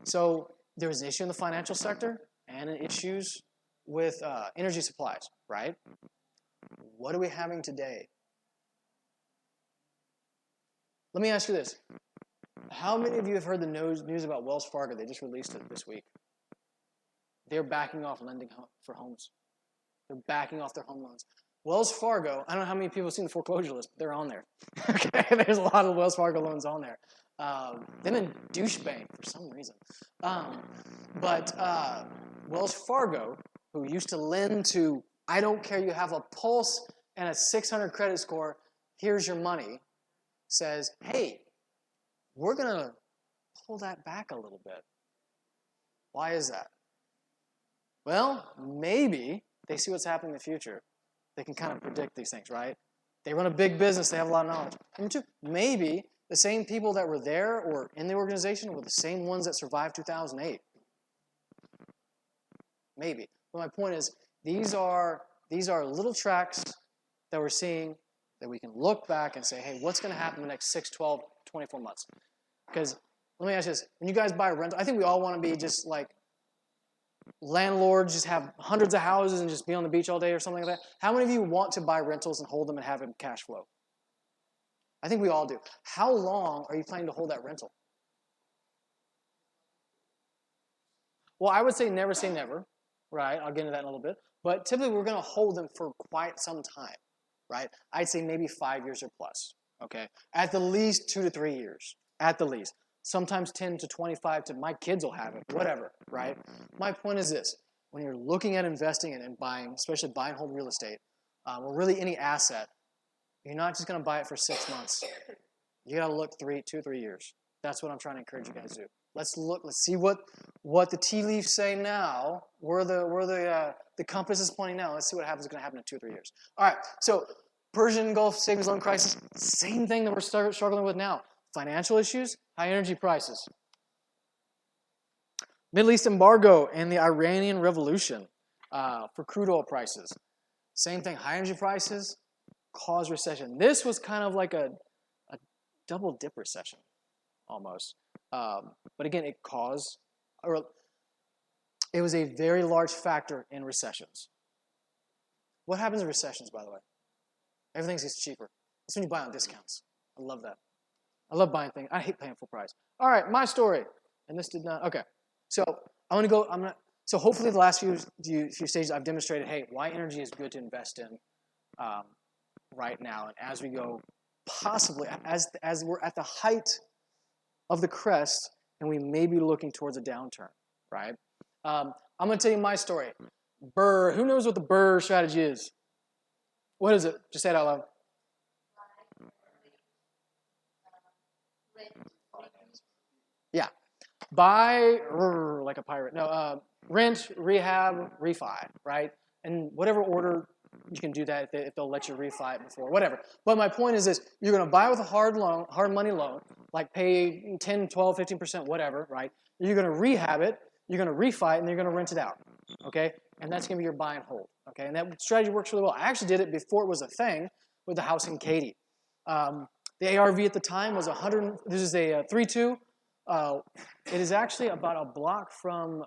So there was an issue in the financial sector and issues with energy supplies, right? What are we having today? Let me ask you this. How many of you have heard the news about Wells Fargo? They just released it this week. They're backing off lending for homes. They're backing off their home loans. Wells Fargo, I don't know how many people have seen the foreclosure list, but they're on there. Okay, there's a lot of Wells Fargo loans on there. Then in douche bank for some reason. But Wells Fargo, who used to lend to, I don't care, you have a pulse and a 600 credit score, here's your money, says, hey, we're going to pull that back a little bit. Why is that? Well, maybe they see what's happening in the future. They can kind of predict these things, right? They run a big business. They have a lot of knowledge. Number two, maybe the same people that were there or in the organization were the same ones that survived 2008. Maybe. But my point is, these are little tracks that we're seeing that we can look back and say, hey, what's going to happen in the next 6, 12, 24 months? Because let me ask you this. When you guys buy a rental, I think we all want to be just like landlords, just have hundreds of houses and just be on the beach all day or something like that. How many of you want to buy rentals and hold them and have them cash flow? I think we all do. How long are you planning to hold that rental? Well, I would say never, right? I'll get into that in a little bit. But typically, we're going to hold them for quite some time, right? I'd say maybe 5 years or plus, okay? At the least 2 to 3 years, at the least. Sometimes 10 to 25 to my kids will have it, whatever, right? My point is this. When you're looking at investing and buying, especially buy and hold real estate, or really any asset, you're not just going to buy it for 6 months. You got to look 2 or 3 years. That's what I'm trying to encourage you guys to do. Let's look. Let's see what the tea leaves say now. Where the compass is pointing now. Let's see what happens. Is going to happen in 2 or 3 years. All right. So Persian Gulf savings loan crisis. Same thing that we're struggling with now. Financial issues. High energy prices. Middle East embargo and the Iranian Revolution for crude oil prices. Same thing. High energy prices cause recession. This was kind of like a double dip recession, almost. But again, it was a very large factor in recessions. What happens in recessions, by the way? Everything gets cheaper. That's when you buy on discounts. I love that. I love buying things. I hate paying full price. All right, my story. And this did not. Okay. So So hopefully the last few stages I've demonstrated, hey, why energy is good to invest in right now. And as we go, possibly, as we're at the height of the crest, and we may be looking towards a downturn, right? I'm going to tell you my story. Burr. Who knows what the Burr strategy is? What is it? Just say it out loud. Yeah. Buy, like a pirate. No, rent, rehab, refi, right? And whatever order you can do that if they'll let you refi it before, whatever. But my point is this: you're going to buy with a hard money loan, like pay 10, 12, 15%, whatever, right? You're going to rehab it, you're going to refi it, and you're going to rent it out, okay? And that's going to be your buy and hold, okay? And that strategy works really well. I actually did it before it was a thing with the house in Katy. The ARV at the time was 100. This is a 3-2. It is actually about a block from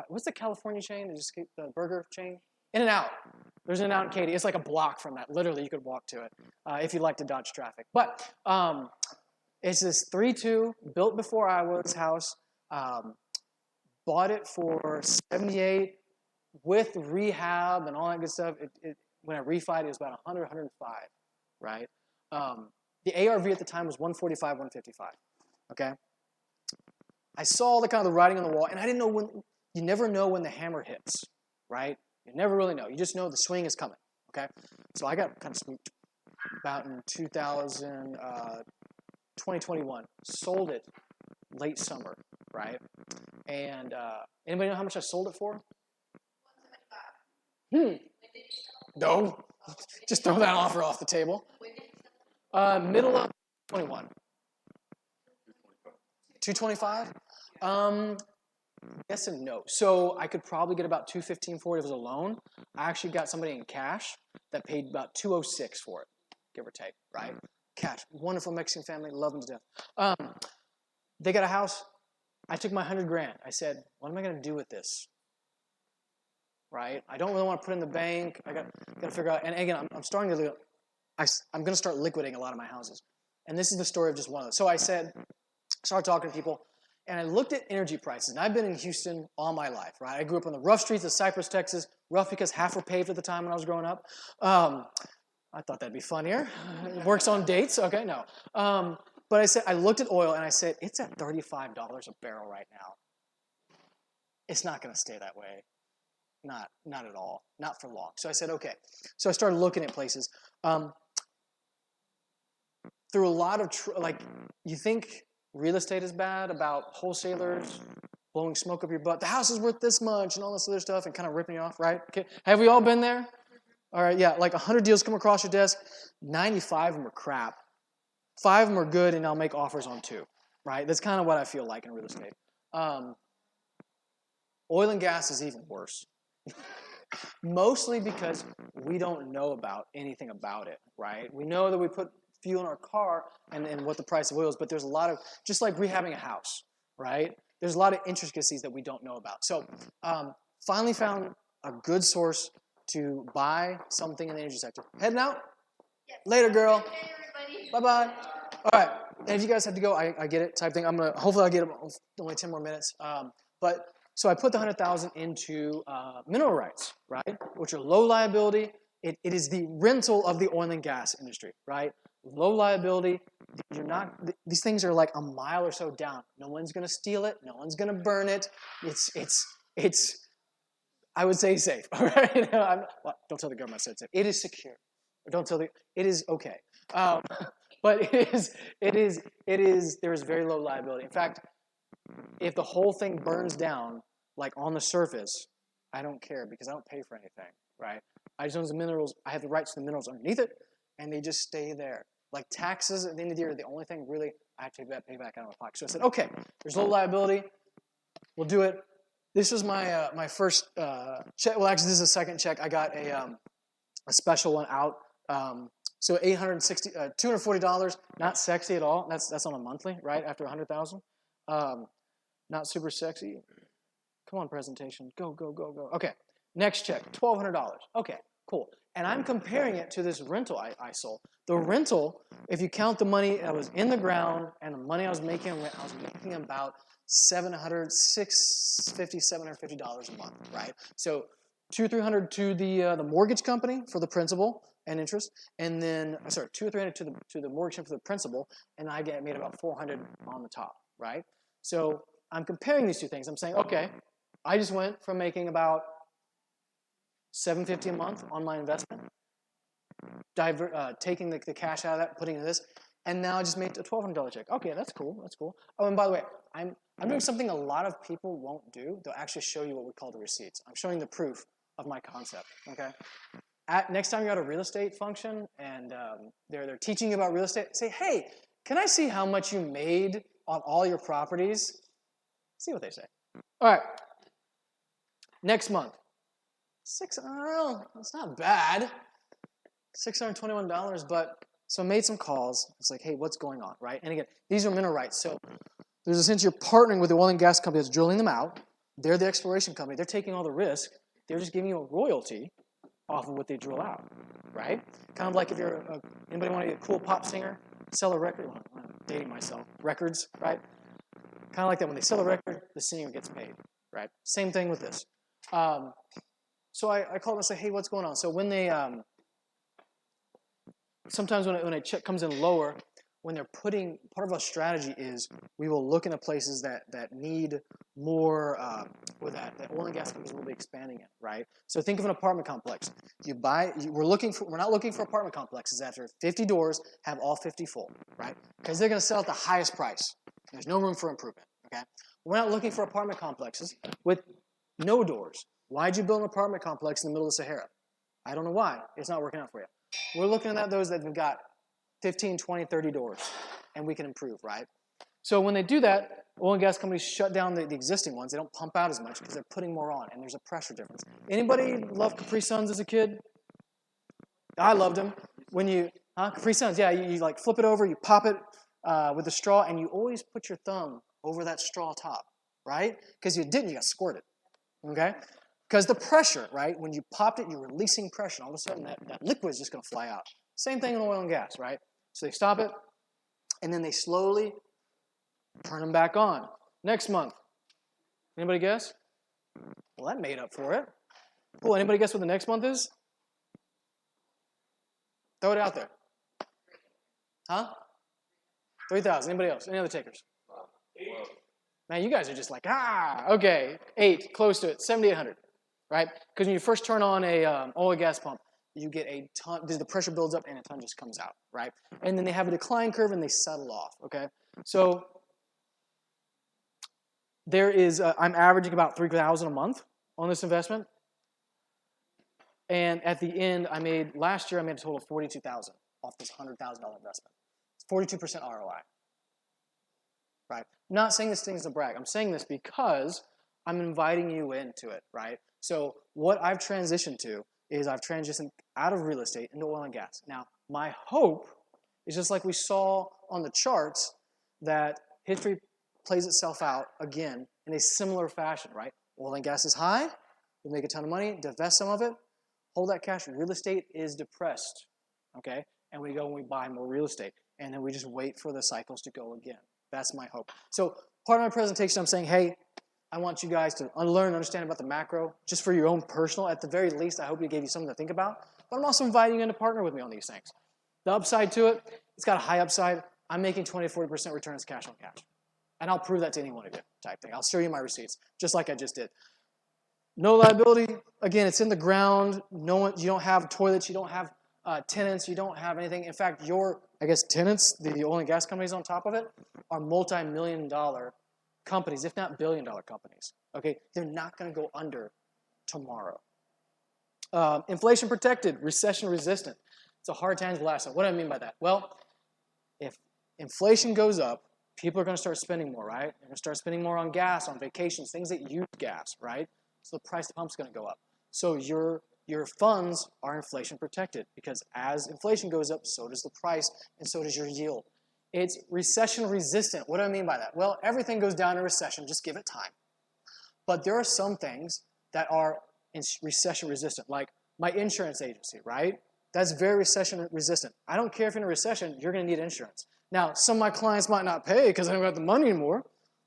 what's the California chain? It just the burger chain? In-N-Out. There's In-N-Out in Katy. It's like a block from that. Literally, you could walk to it if you like to dodge traffic. But it's this 3-2 built before I was house. Bought it for $78 with rehab and all that good stuff. When I refied, it was about $100, $105, right? The ARV at the time was $145, $155. Okay. I saw the kind of the writing on the wall, and I didn't know when. You never know when the hammer hits, right? You never really know. You just know the swing is coming. Okay. So I got kind of spooked about in 2021. Sold it late summer, right? And anybody know how much I sold it for? No. Just throw that offer off the table. Middle of 21. 225? Yes and no. So I could probably get about $215 for it if it was a loan. I actually got somebody in cash that paid about $206 for it, give or take, right? Cash. Wonderful Mexican family, love them to death. They got a house. I took my $100,000. I said, what am I going to do with this? Right? I don't really want to put it in the bank. I got to figure out. And again, I'm starting to. I'm going to start liquidating a lot of my houses. And this is the story of just one of those. So I started talking to people, and I looked at energy prices. And I've been in Houston all my life, right? I grew up on the rough streets of Cypress, Texas. Rough because half were paved at the time when I was growing up. I thought that'd be funnier. Works on dates. Okay, no. But I looked at oil, and I said, it's at $35 a barrel right now. It's not going to stay that way. Not at all. Not for long. So I said, okay. So I started looking at places. Through a lot of, you think real estate is bad about wholesalers blowing smoke up your butt. The house is worth this much and all this other stuff and kind of ripping you off, right? Okay. Have we all been there? All right, yeah, like 100 deals come across your desk. 95 of them are crap. 5 of them are good, and I'll make offers on 2, right? That's kind of what I feel like in real estate. Oil and gas is even worse. Mostly because we don't know about anything about it, right? We know that we put fuel in our car and what the price of oil is, but there's a lot of, just like rehabbing a house, right? There's a lot of intricacies that we don't know about. So finally found a good source to buy something in the energy sector. Heading out? Yes. Later, girl. Okay, everybody. Bye-bye. All right. And if you guys have to go, I get it type thing. Hopefully I'll get only 10 more minutes. So I put the 100,000 into mineral rights, right? Which are low liability. It is the rental of the oil and gas industry, right? Low liability. These things are like a mile or so down. No one's going to steal it. No one's going to burn it. It's I would say safe. All right. Don't tell the government I said safe. It is secure. It is okay. But it is. There is very low liability. In fact, if the whole thing burns down, like on the surface, I don't care because I don't pay for anything, right? I just own the minerals. I have the rights to the minerals underneath it, and they just stay there. Like taxes at the end of the year are the only thing really I have to pay back out of my pocket. So I said, okay, there's low liability. We'll do it. This was my my first check. Well, actually, this is a second check. I got a special one out. So $240, not sexy at all. That's on a monthly, right? After 100,000, not super sexy. Come on, presentation, go. Okay, next check, $1,200. Okay, cool. And I'm comparing it to this rental I sold. The rental, if you count the money that was in the ground and the money I was making about $750 a month, right? So $200-300 to the mortgage company for the principal and interest, and then $200 or $300 to the mortgage company for the principal, and I made about $400 on the top, right? So I'm comparing these two things. I'm saying, okay, I just went from making about $750 a month on my investment, taking the cash out of that, putting it in this, and now I just made a $1,200 check. Okay, that's cool. Oh, and by the way, I'm doing something a lot of people won't do. They'll actually show you what we call the receipts. I'm showing the proof of my concept. Okay. Next time you're at a real estate function and they're teaching you about real estate, say, hey, can I see how much you made on all your properties? See what they say. All right. Next month. It's not bad. $621, but so I made some calls. It's like, hey, what's going on, right? And again, these are mineral rights. So there's a sense you're partnering with the oil and gas company that's drilling them out. They're the exploration company. They're taking all the risk. They're just giving you a royalty off of what they drill out, right? Kind of like if you're anybody want to be a cool pop singer, sell a record. Well, I'm dating myself. Records, right? Kind of like that. When they sell a record, the singer gets paid, right? Same thing with this. So I called and say, hey, what's going on? So when they sometimes when a check comes in lower, when they're putting, part of our strategy is we will look into places that need more, or that oil and gas companies will be expanding in, right? So think of an apartment complex. We're not looking for apartment complexes after 50 doors, have all 50 full, right? Because they're going to sell at the highest price. There's no room for improvement, okay? We're not looking for apartment complexes with no doors. Why'd you build an apartment complex in the middle of the Sahara? I don't know why. It's not working out for you. We're looking at those that have got 15, 20, 30 doors, and we can improve, right? So when they do that, oil and gas companies shut down the existing ones. They don't pump out as much because they're putting more on, and there's a pressure difference. Anybody love Capri Suns as a kid? I loved them. Capri Suns, yeah, you like flip it over, you pop it with a straw, and you always put your thumb over that straw top, right? Because you didn't, you got squirted, okay? Because the pressure, right? When you popped it, you're releasing pressure. And all of a sudden, that liquid is just going to fly out. Same thing in oil and gas, right? So they stop it, and then they slowly turn them back on. Next month. Anybody guess? Well, that made up for it. Cool. Anybody guess what the next month is? Throw it out there. Huh? 3,000. Anybody else? Any other takers? Man, you guys are just like, okay. 8, close to it. 7,800, right? Because when you first turn on a oil and gas pump, you get a ton, the pressure builds up and a ton just comes out, right? And then they have a decline curve and they settle off, okay? So there is, I'm averaging about $3,000 a month on this investment. And at the end, last year I made a total of $42,000 off this $100,000 investment. It's 42% ROI, right? I'm not saying this thing is a brag. I'm saying this because I'm inviting you into it, right? So what I've transitioned to is I've transitioned out of real estate into oil and gas. Now, my hope is just like we saw on the charts that history plays itself out again in a similar fashion, right? Oil and gas is high, we make a ton of money, divest some of it, hold that cash. Real estate is depressed, okay? And we go and we buy more real estate, and then we just wait for the cycles to go again. That's my hope. So part of my presentation, I'm saying, hey, I want you guys to learn and understand about the macro, just for your own personal. At the very least, I hope it gave you something to think about. But I'm also inviting you in to partner with me on these things. The upside to it, it's got a high upside. I'm making 20 to 40% returns cash on cash. And I'll prove that to any one of you type thing. I'll show you my receipts, just like I just did. No liability. Again, it's in the ground. You don't have toilets. You don't have tenants. You don't have anything. In fact, tenants, the oil and gas companies on top of it, are multi-million-dollar companies, if not billion-dollar companies, okay, they're not going to go under tomorrow. Inflation protected, recession resistant. It's a hard tangible asset. What do I mean by that? Well, if inflation goes up, people are going to start spending more, right? They're going to start spending more on gas, on vacations, things that use gas, right? So the price of the pump's going to go up. So your funds are inflation protected because as inflation goes up, so does the price and so does your yield. It's recession resistant. What do I mean by that? Well, everything goes down in recession. Just give it time. But there are some things that are recession resistant, like my insurance agency, right? That's very recession resistant. I don't care if you're in a recession, you're going to need insurance. Now, some of my clients might not pay because they don't got the money anymore,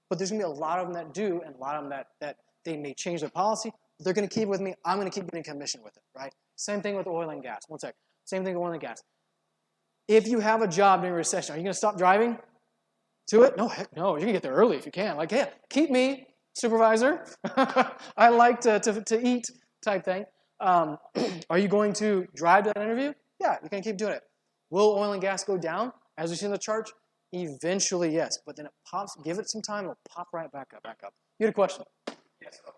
but there's going to be a lot of them that do, and a lot of them that they may change their policy. They're going to keep it with me. I'm going to keep getting commission with it, right? Same thing with oil and gas. One sec. Same thing with oil and gas. If you have a job during a recession, are you going to stop driving to it? No, heck no. You're going to get there early if you can. Like, yeah, keep me, supervisor. I like to eat type thing. Are you going to drive to that interview? Yeah, you're going to keep doing it. Will oil and gas go down, as we see in the chart? Eventually, yes. But then it pops. Give it some time. It'll pop right back up. You had a question? Yes. So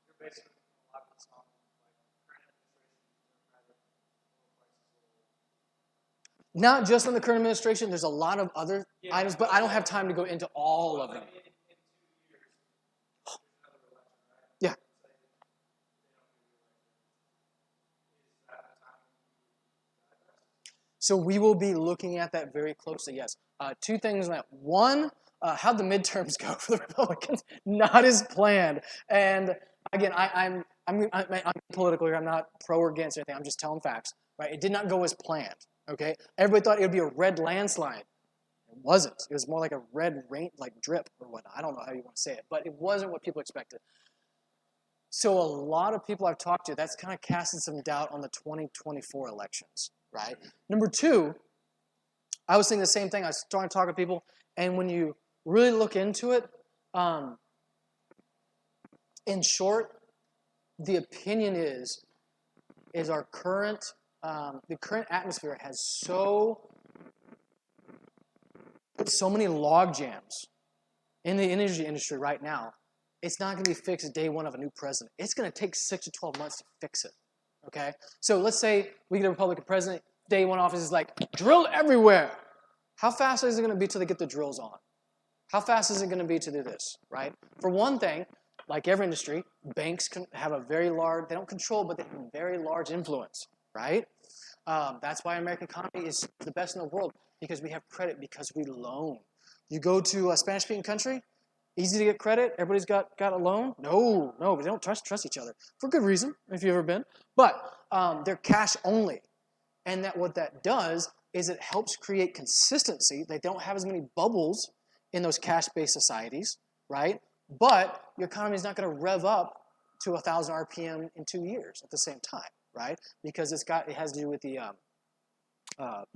you're basically a lot of this on like current administration, Not just on the current administration. There's a lot of other items, but I don't have time to go into all of them. in 2 years, there's another election, right? Yeah. So we will be looking at that very closely, yes. Two things on that. One, how'd the midterms go for the Republicans? Not as planned. And again, I'm political here. I'm not pro or against anything. I'm just telling facts, right? It did not go as planned, okay? Everybody thought it would be a red landslide. It wasn't. It was more like a red rain, like drip or whatnot. I don't know how you want to say it, but it wasn't what people expected. So a lot of people I've talked to, that's kind of casting some doubt on the 2024 elections, right? Number two, I was thinking the same thing. I was starting to talk to people, and when you really look into it, in short, the opinion is our current, the current atmosphere has so many log jams in the energy industry right now. It's not going to be fixed day one of a new president. It's going to take 6 to 12 months to fix it, okay? So let's say we get a Republican president, day one office is like, drill everywhere. How fast is it going to be till they get the drills on? How fast is it going to be to do this, right? For one thing, like every industry, banks can have a very large, they don't control, but they have a very large influence, right? That's why American economy is the best in the world, because we have credit, because we loan. You go to a Spanish-speaking country, easy to get credit. Everybody's got a loan. No, but they don't trust each other for good reason. If you've ever been, but they're cash only, and what that does is it helps create consistency. They don't have as many bubbles in those cash-based societies, right? But your economy is not going to rev up to 1,000 RPM in 2 years at the same time, right? Because it has to do with the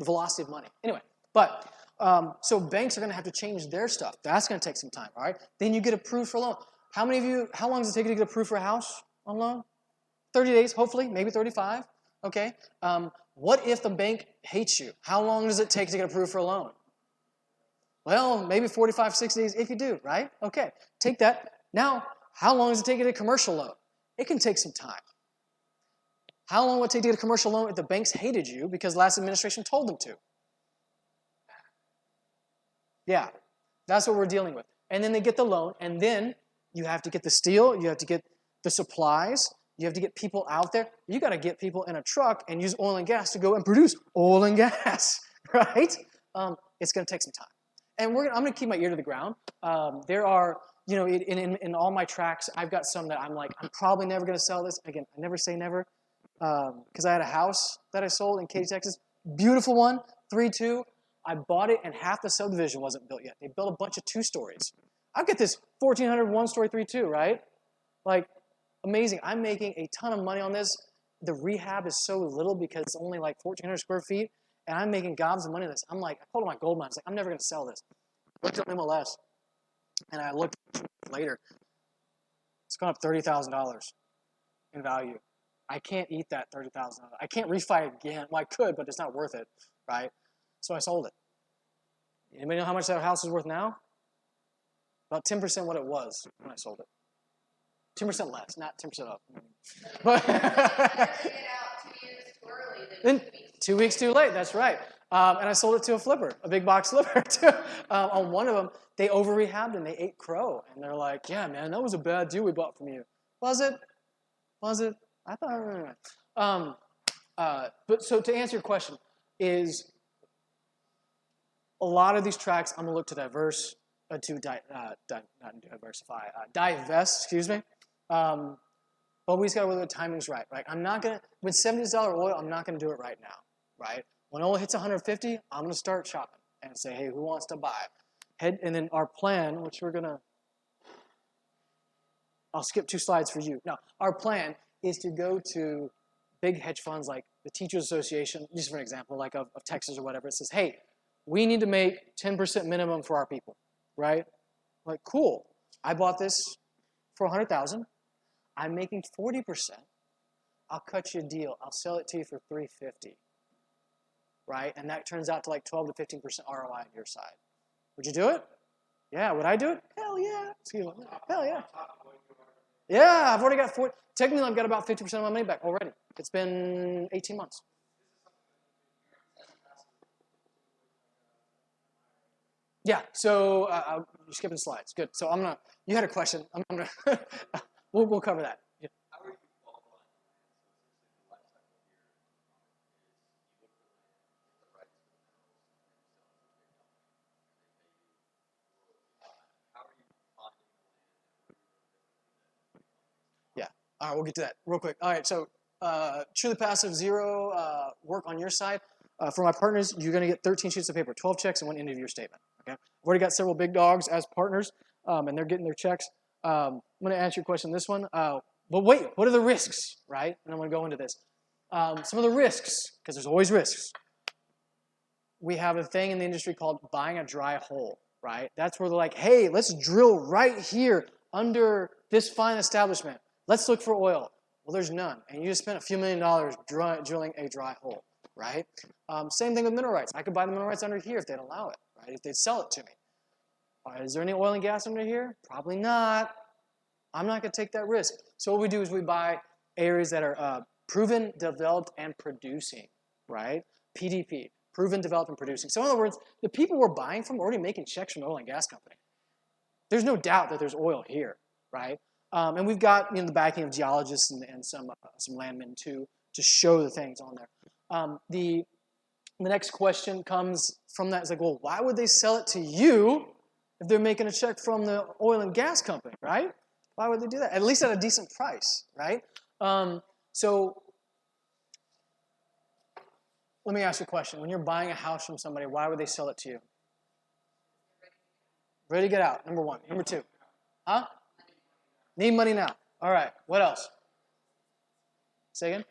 velocity of money. Anyway, but so banks are going to have to change their stuff. That's going to take some time, all right? Then you get approved for a loan. How long does it take you to get approved for a house on loan? 30 days, hopefully, maybe 35, okay? What if the bank hates you? How long does it take to get approved for a loan? Well, maybe 45, 60 days if you do, right? Okay, take that. Now, how long does it take to get a commercial loan? It can take some time. How long would it take to get a commercial loan if the banks hated you because last administration told them to? Yeah, that's what we're dealing with. And then they get the loan, and then you have to get the steel, you have to get the supplies, you have to get people out there. You got to get people in a truck and use oil and gas to go and produce oil and gas, right? It's going to take some time. And I'm going to keep my ear to the ground. There are, in all my tracks, I've got some that I'm like, I'm probably never going to sell this. Again, I never say never, because I had a house that I sold in Katy, Texas. Beautiful one, 3-2. I bought it, and half the subdivision wasn't built yet. They built a bunch of 2-stories. I've got this 1,400 one-story 3-2, right? Like, amazing. I'm making a ton of money on this. The rehab is so little because it's only like 1,400 square feet, and I'm making gobs of money on this. I'm like, I pulled my gold mine. I was like, I'm never going to sell this. Looked at MLS, and I looked later. It's gone up $30,000 in value. I can't eat that $30,000. I can't refi it again. Well, I could, but it's not worth it, right? So I sold it. Anybody know how much that house is worth now? About 10% what it was when I sold it. 10% less, not 10% up. But If you get out 2 years too early, then then 2 weeks too late, that's right. And I sold it to a flipper, a big box flipper too. On one of them, they over-rehabbed and they ate crow. And they're like, yeah, man, that was a bad deal we bought from you. Was it? Was it? I thought, but so to answer your question, is a lot of these tracks, I'm going to look to divest, excuse me. But we just got to whether the timing's right, right? I'm not going to, with $70 oil, I'm not going to do it right now, right? When oil hits 150, I'm going to start shopping and say, hey, who wants to buy? And then our plan, which we're going to, I'll skip 2 slides for you. No, our plan is to go to big hedge funds like the Teachers Association, just for an example, like of Texas or whatever. It says, hey, we need to make 10% minimum for our people, right? Like, cool. I bought this for $100,000. I'm making 40%. I'll cut you a deal. I'll sell it to you for $350, right? And that turns out to like 12 to 15% ROI on your side. Would you do it? Yeah. Would I do it? Hell yeah. Excuse me. Hell yeah. Yeah, I've already got technically I've got about 50% of my money back already. It's been 18 months. Yeah, so you're skipping slides. Good. So you had a question. I'm gonna, we'll cover that. Yeah. How are you qualifying the land? So essentially the life cycle here, you look for land, get the rights to the minerals, and then you sell it to a big company. How are you finding the land? Yeah. All right, we'll get to that real quick. All right, so truly passive, zero work on your side. For my partners, you're going to get 13 sheets of paper, 12 checks, and 1 end of year statement. Okay. I've already got several big dogs as partners, and they're getting their checks. I'm going to answer your question this one. But wait, what are the risks, right? And I'm going to go into this. Some of the risks, because there's always risks. We have a thing in the industry called buying a dry hole, right? That's where they're like, hey, let's drill right here under this fine establishment. Let's look for oil. Well, there's none. And you just spent a few $1 million drilling a dry hole, right? Same thing with mineral rights. I could buy the mineral rights under here if they'd allow it, right? If they'd sell it to me. All right, is there any oil and gas under here? Probably not. I'm not going to take that risk. So what we do is we buy areas that are proven, developed, and producing, right? PDP, proven, developed, and producing. So in other words, the people we're buying from are already making checks from the oil and gas company. There's no doubt that there's oil here, right? And we've got the backing of geologists and some landmen too to show the things on there. The next question comes from that. It's like, well, why would they sell it to you if they're making a check from the oil and gas company, right? Why would they do that? At least at a decent price, right? So let me ask you a question. When you're buying a house from somebody, why would they sell it to you? Ready to get out, number 1. Number 2. Huh? Need money now. All right. What else? Say again?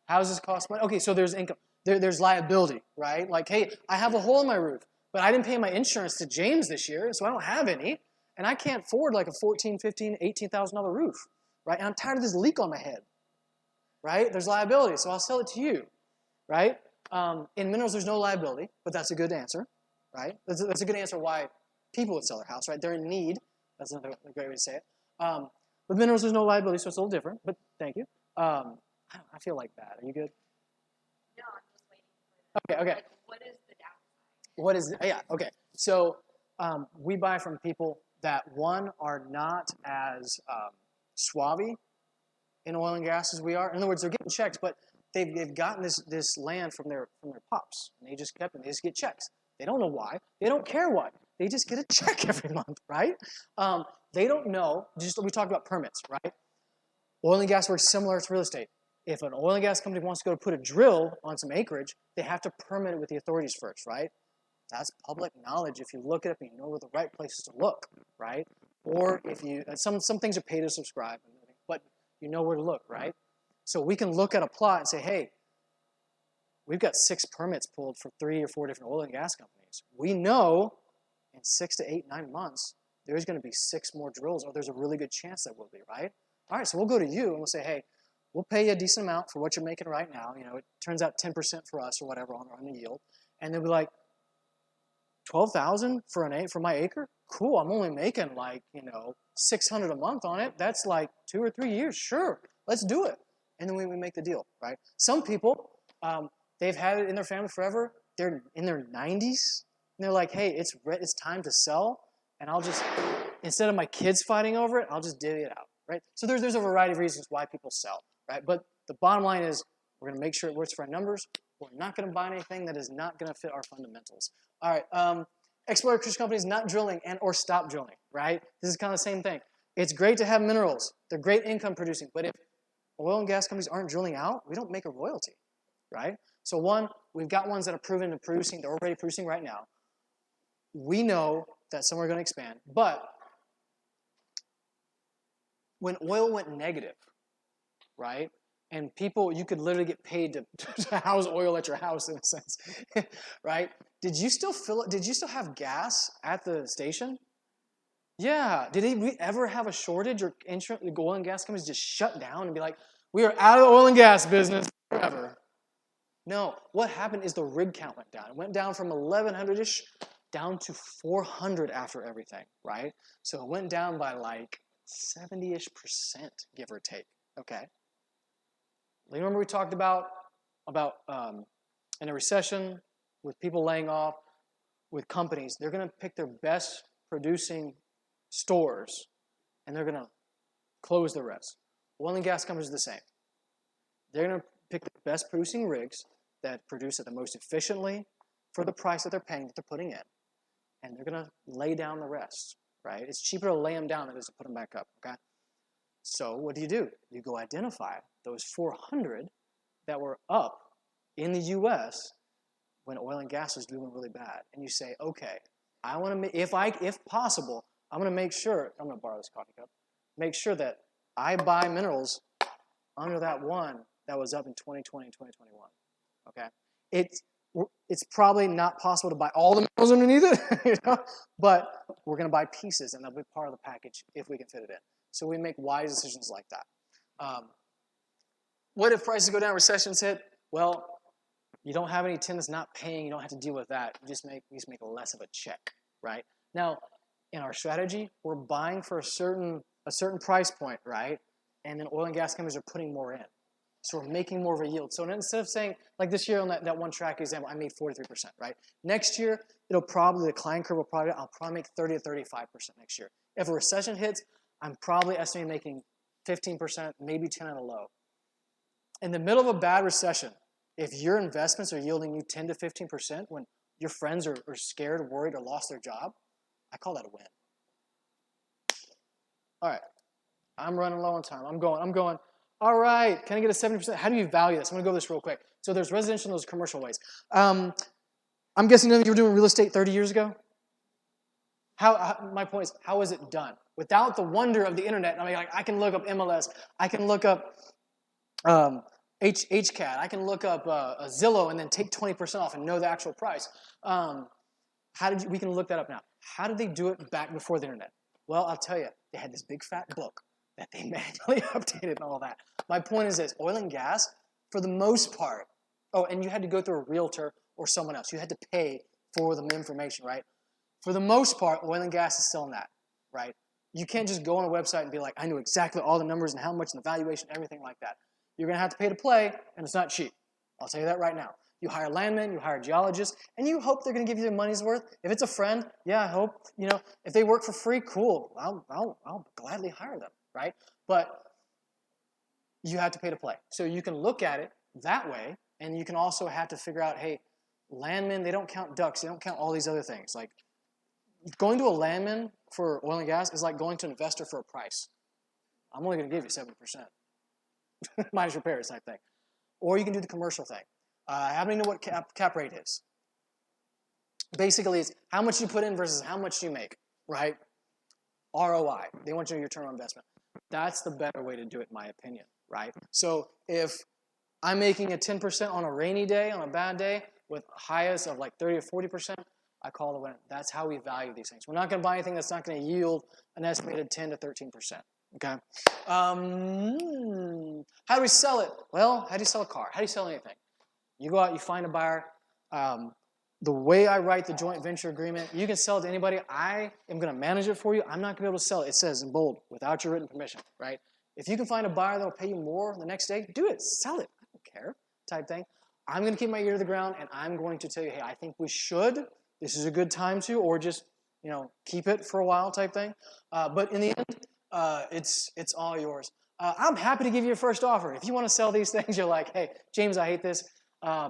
Houses cost money. Okay, so there's income. There's liability, right? Like, hey, I have a hole in my roof, but I didn't pay my insurance to James this year, so I don't have any, and I can't afford like a $14,000, $15,000, $18,000 roof, right? And I'm tired of this leak on my head, right? There's liability, so I'll sell it to you, right? In minerals, there's no liability, but that's a good answer, right? That's a good answer why people would sell their house, right? They're in need. That's another great way to say it. With minerals, there's no liability, so it's a little different, but thank you. I feel like bad. Are you good? No, I'm just waiting for Okay. Like, what is the downside? What is, yeah, okay. So we buy from people that, one, are not as suave in oil and gas as we are. In other words, they're getting checks, but they've gotten this land from their pops, and they just kept it. They just get checks. They don't know why. They don't care why. They just get a check every month, right? They don't know. Just we talked about permits, right? Oil and gas works similar to real estate. If an oil and gas company wants to go to put a drill on some acreage, they have to permit it with the authorities first, right? That's public knowledge. If you look it up, you know where the right places to look, right? Or if you some things are pay to subscribe, but you know where to look, right? So we can look at a plot and say, hey, we've got 6 permits pulled for 3 or 4 different oil and gas companies. We know in 6 to 8, 9 months, there's going to be 6 more drills, or there's a really good chance that will be, right? All right, so we'll go to you and we'll say, hey, we'll pay you a decent amount for what you're making right now. You know, it turns out 10% for us or whatever on the yield. And they'll be like, $12,000 for my acre? cool, I'm only making like, $600 a month on it. That's like 2 or 3 years. Sure, let's do it. And then we make the deal, right? Some people, they've had it in their family forever. They're in their 90s, and they're like, hey, it's time to sell, and I'll just, instead of my kids fighting over it, I'll just divvy it out, right? So there's a variety of reasons why people sell, right? But the bottom line is we're going to make sure it works for our numbers. We're not going to buy anything that is not going to fit our fundamentals. All right, exploration companies not drilling and or stop drilling, right? This is kind of the same thing. It's great to have minerals. They're great income producing, but if oil and gas companies aren't drilling out, we don't make a royalty, right? So one, we've got ones that are proven to producing. They're already producing right now. We know that some are going to expand, but when oil went negative, right? And people, you could literally get paid to house oil at your house in a sense, right? Did you still fill it? Did you still have gas at the station? Yeah. Did we ever have a shortage or the oil and gas companies just shut down and be like, we are out of the oil and gas business forever? No. What happened is the rig count went down. It went down from 1,100-ish down to 400 after everything, right? So it went down by like 70-ish%, give or take, okay? Remember we talked about in a recession with people laying off, with companies, they're going to pick their best producing stores and they're going to close the rest. Oil and gas companies are the same. They're going to pick the best producing rigs that produce it the most efficiently for the price that they're paying, that they're putting in, and they're going to lay down the rest, right? It's cheaper to lay them down than it is to put them back up, okay? So what do? You go identify those 400 that were up in the U.S. when oil and gas was doing really bad, and you say, okay, I want to, if possible, I'm going to make sure. I'm going to borrow this coffee cup. Make sure that I buy minerals under that one that was up in 2020 and 2021. Okay, it's probably not possible to buy all the minerals underneath it, but we're going to buy pieces, and they'll be part of the package if we can fit it in. So we make wise decisions like that. What if prices go down, recessions hit? Well, you don't have any tenants not paying. You don't have to deal with that. You just make less of a check, right? Now, in our strategy, we're buying for a certain price point, right? And then oil and gas companies are putting more in. So we're making more of a yield. So instead of saying, like this year on that one track example, I made 43%, right? Next year, the decline curve I'll probably make 30 to 35% next year. If a recession hits, I'm probably estimating making 15%, maybe 10 at a low. In the middle of a bad recession, if your investments are yielding you 10 to 15% when your friends are scared, worried, or lost their job, I call that a win. All right. I'm running low on time. I'm going. All right. Can I get a 70%? How do you value this? I'm going to go this real quick. So there's residential and there's commercial ways. I'm guessing none of you were doing real estate 30 years ago? My point is, how was it done? Without the wonder of the internet, I mean, like, I can look up MLS. I can look up HCAT. I can look up a Zillow and then take 20% off and know the actual price. We can look that up now. How did they do it back before the internet? Well, I'll tell you, they had this big fat book that they manually updated and all that. My point is this, oil and gas, for the most part, and you had to go through a realtor or someone else. You had to pay for the information, right? For the most part, oil and gas is still in that, right? You can't just go on a website and be like, I know exactly all the numbers and how much and the valuation, everything like that. You're going to have to pay to play, and it's not cheap. I'll tell you that right now. You hire landmen, you hire geologists, and you hope they're going to give you their money's worth. If it's a friend, yeah, I hope, if they work for free, cool. I'll gladly hire them, right? But you have to pay to play. So you can look at it that way, and you can also have to figure out, hey, landmen, they don't count ducks. They don't count all these other things. Like, going to a landman for oil and gas is like going to an investor for a price. I'm only going to give you 70%. Minus repairs type thing. Or you can do the commercial thing. How many know what cap rate is? Basically, it's how much you put in versus how much you make, right? ROI. They want you to know your return on investment. That's the better way to do it, in my opinion, right? So if I'm making a 10% on a rainy day, on a bad day, with highest of like 30 or 40%, I call it a win. That's how we value these things. We're not going to buy anything that's not going to yield an estimated 10 to 13%. Okay. How do we sell it? Well, how do you sell a car? How do you sell anything? You go out, you find a buyer. the way I write the joint venture agreement, you can sell it to anybody. I am going to manage it for you. I'm not going to be able to sell it. It says in bold, without your written permission, right? If you can find a buyer that will pay you more the next day, do it. Sell it. I don't care, type thing. I'm going to keep my ear to the ground, and I'm going to tell you, hey, I think we should. This is a good time to, or just, keep it for a while, type thing. But in the end, it's all yours. I'm happy to give you a first offer. If you want to sell these things, you're like, hey, James, I hate this.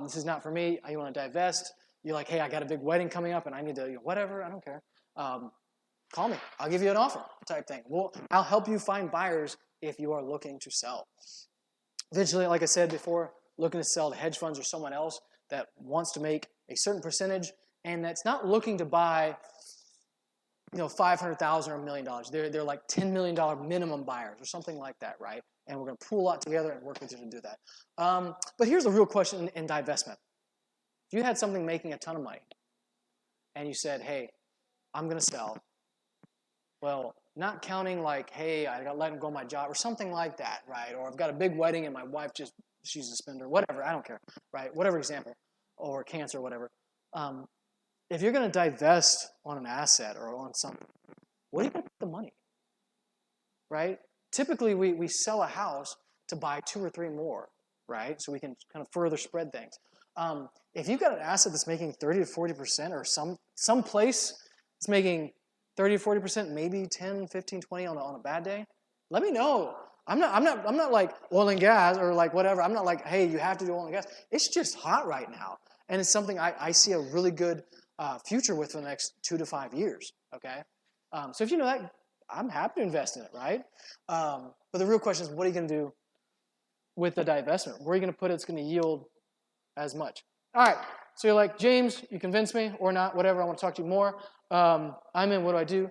This is not for me. You want to divest. You're like, hey, I got a big wedding coming up, and I need to, whatever. I don't care. Call me. I'll give you an offer, type thing. Well, I'll help you find buyers if you are looking to sell. Eventually, like I said before, looking to sell to hedge funds or someone else that wants to make a certain percentage and that's not looking to buy, $500,000 or $1 million. They're like $10 million minimum buyers or something like that, right? And we're going to pool a lot together and work with you to do that. But here's the real question in divestment. If you had something making a ton of money and you said, hey, I'm going to sell, well, not counting like, hey, I got to let him go on my job or something like that, right? Or I've got a big wedding and my wife she's a spender, whatever, I don't care, right? Whatever example, or cancer, whatever. If you're going to divest on an asset or on something, what are you going to put the money, right? Typically, we sell a house to buy 2 or 3 more, right? So we can kind of further spread things. If you've got an asset that's making 30 to 40% or some place that's making 30 to 40%, maybe 10, 15, 20 on a bad day, let me know. I'm not like oil and gas or like whatever. I'm not like, hey, you have to do oil and gas. It's just hot right now. And it's something I see a really good future with for the next 2 to 5 years, okay? So if you know that, I'm happy to invest in it, right? But the real question is, what are you going to do with the divestment? Where are you going to put it? It's going to yield as much. All right, so you're like, James, you convinced me or not, whatever. I want to talk to you more. I'm in. What do I do?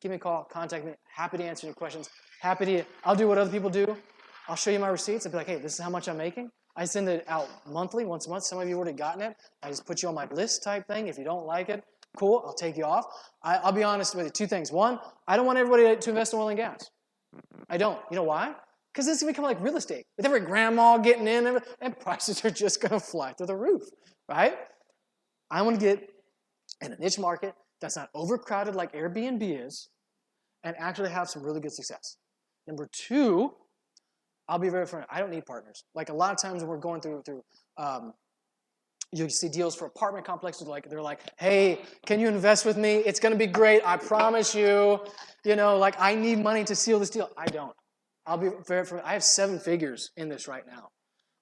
Give me a call. Contact me. Happy to answer your questions. I'll do what other people do. I'll show you my receipts. I'll be like, hey, this is how much I'm making. I send it out monthly, once a month. Some of you have already gotten it. I just put you on my list type thing. If you don't like it, cool, I'll take you off. I'll be honest with you, 2 things. One, I don't want everybody to invest in oil and gas. I don't. You know why? Because this has become like real estate. With every grandma getting in, and prices are just going to fly through the roof, right? I want to get in a niche market that's not overcrowded like Airbnb is and actually have some really good success. Number 2, I'll be very frank. I don't need partners. Like a lot of times when we're going through you see deals for apartment complexes. They're like, hey, can you invest with me? It's going to be great. I promise you. Like I need money to seal this deal. I don't. I'll be very frank. I have 7 figures in this right now.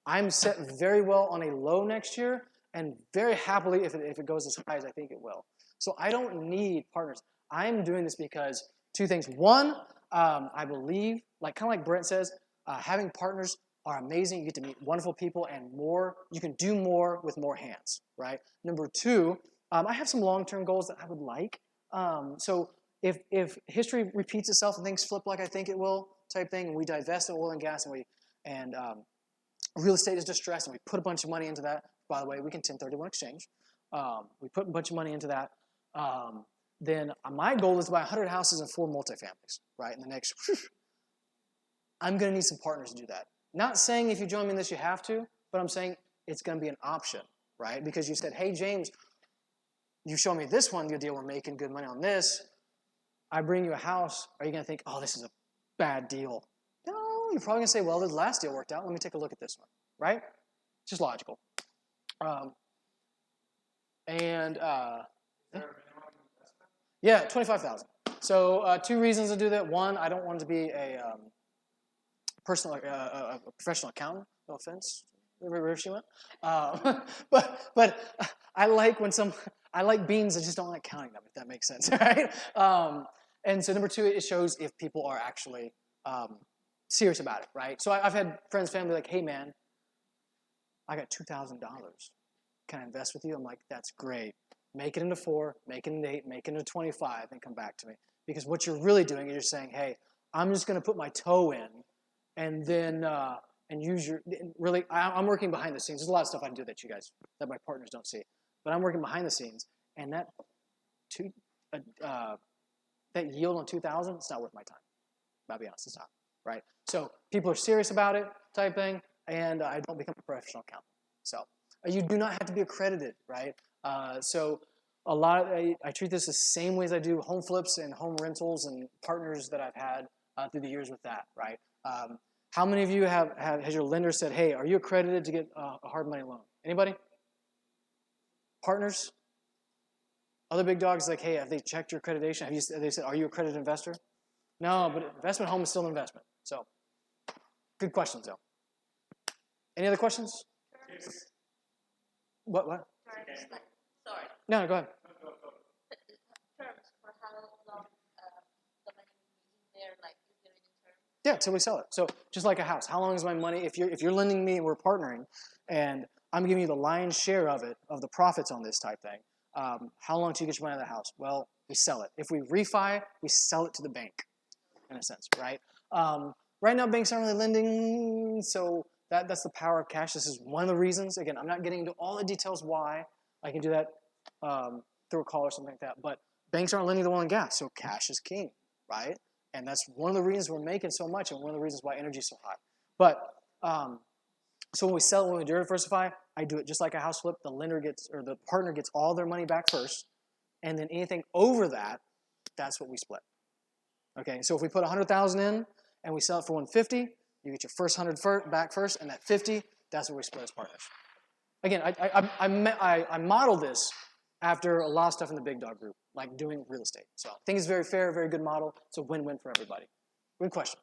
I'm set very well on a low next year and very happily if it goes as high as I think it will. So I don't need partners. I'm doing this because 2 things. One, I believe, kind of like Brent says, having partners are amazing. You get to meet wonderful people and more. You can do more with more hands, right? Number 2, I have some long-term goals that I would like. So if history repeats itself and things flip like I think it will, type thing, and we divest in oil and gas and real estate is distressed and we put a bunch of money into that. By the way, we can 1031 exchange. We put a bunch of money into that. Then my goal is to buy 100 houses and 4 multifamilies, right? In the next, I'm going to need some partners to do that. Not saying if you join me in this you have to, but I'm saying it's going to be an option, right? Because you said, hey, James, you show me this one good deal, we're making good money on this. I bring you a house. Are you going to think, oh, this is a bad deal? No, you're probably going to say, well, the last deal worked out. Let me take a look at this one, right? It's just logical. Yeah, $25,000. So 2 reasons to do that. One, I don't want it to be a professional accountant. No offense, wherever she went. But I like I like beans. I just don't like counting them. If that makes sense, right? And so number 2, it shows if people are actually serious about it, right? So I've had friends, family like, hey man, I got $2,000. Can I invest with you? I'm like, that's great. Make it into 4, make it into 8, make it into 25, and come back to me. Because what you're really doing is you're saying, hey, I'm just going to put my toe in, and then and use your really. I'm working behind the scenes. There's a lot of stuff I can do that my partners don't see, but I'm working behind the scenes, and that yield on 2,000, it's not worth my time. I'll be honest, it's not. Right? So people are serious about it, type thing, and I don't become a professional accountant. So you do not have to be accredited, right? So a lot I treat this the same way as I do home flips and home rentals and partners that I've had through the years with that, right? How many of you has your lender said, hey, are you accredited to get a hard money loan? Anybody? Partners? Other big dogs like, hey, have they checked your accreditation? Have they said, are you an accredited investor? No, but investment home is still an investment. So, good questions, though. Any other questions? What? Terms, like, sorry, No, go ahead. terms for how long the money will be in there, like, is there any term? Yeah, till we sell it. So just like a house, how long is my money? If you're lending me and we're partnering, and I'm giving you the lion's share of it, of the profits on this type thing, how long till you get your money out of the house? Well, we sell it. If we refi, we sell it to the bank, in a sense, right? Right now, banks aren't really lending, so that's the power of cash. This is one of the reasons. Again, I'm not getting into all the details why. I can do that through a call or something like that. But banks aren't lending to oil and gas, so cash is king, right? And that's one of the reasons we're making so much and one of the reasons why energy is so high. But so when we sell, when we diversify, I do it just like a house flip. The lender gets, or the partner gets all their money back first, and then anything over that, that's what we split. Okay, so if we put $100,000 in and we sell it for $150, you get your first $100 back first, and that $50, that's what we split as partners. Again, I model this after a lot of stuff in the big dog group, like doing real estate. So I think it's very fair, very good model. It's a win-win for everybody. Good question.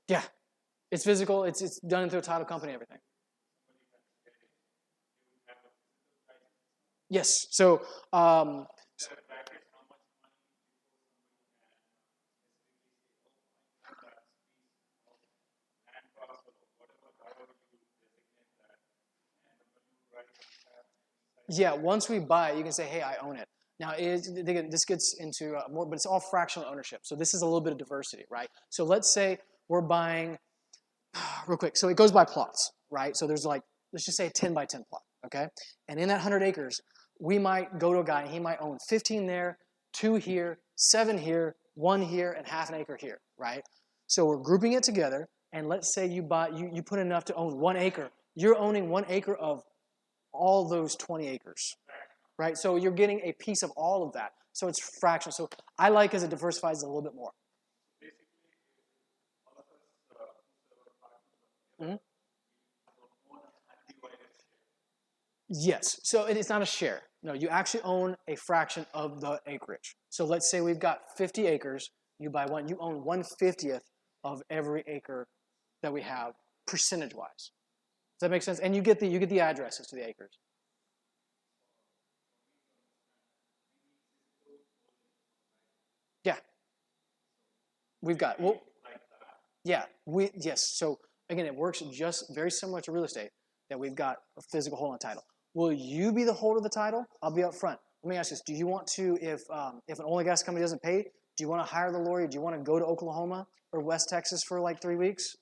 Yeah, it's physical. It's done through a title company, everything. Yes. So yeah, once we buy it, you can say, hey, I own it. Now, this gets into more, but it's all fractional ownership. So this is a little bit of diversity, right? So let's say we're buying, real quick, so it goes by plots, right? So there's like, let's just say a 10 by 10 plot, okay? And in that 100 acres, we might go to a guy, and he might own 15 there, 2 here, 7 here, 1 here, and half an acre here, right? So we're grouping it together, and let's say you put enough to own 1 acre. You're owning 1 acre of all those 20 acres, right? So you're getting a piece of all of that. So it's fractional. So I like as it diversifies a little bit more. Mm-hmm. Yes. So it's not a share. No, you actually own a fraction of the acreage. So let's say we've got 50 acres. You buy one. You own 1/50th of every acre that we have, percentage-wise. Does that make sense? And you get the addresses to the acres. Yeah. We've got, well, yeah, yes. So again, it works just very similar to real estate, that we've got a physical hold on title. Will you be the holder of the title? I'll be up front. Let me ask you this. Do you want to, if an oil and gas company doesn't pay, do you want to hire the lawyer? Do you want to go to Oklahoma or West Texas for like 3 weeks?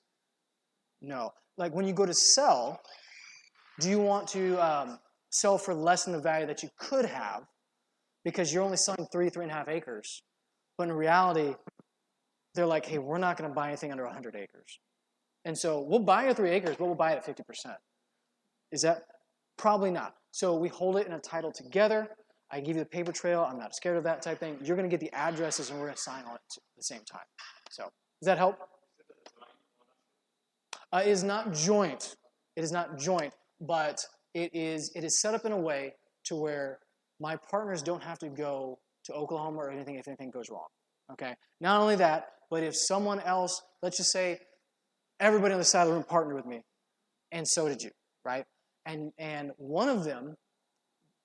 No. Like when you go to sell, do you want to sell for less than the value that you could have because you're only selling 3.5 acres? But in reality, they're like, hey, we're not going to buy anything under 100 acres. And so we'll buy your 3 acres, but we'll buy it at 50%. Is that? Probably not. So we hold it in a title together. I give you the paper trail. I'm not scared of that type thing. You're going to get the addresses, and we're going to sign on it at the same time. So does that help? It is not joint. It is not joint, but it is set up in a way to where my partners don't have to go to Oklahoma or anything if anything goes wrong. Okay? Not only that, but if someone else, let's just say everybody on the side of the room partnered with me, and so did you, right? And one of them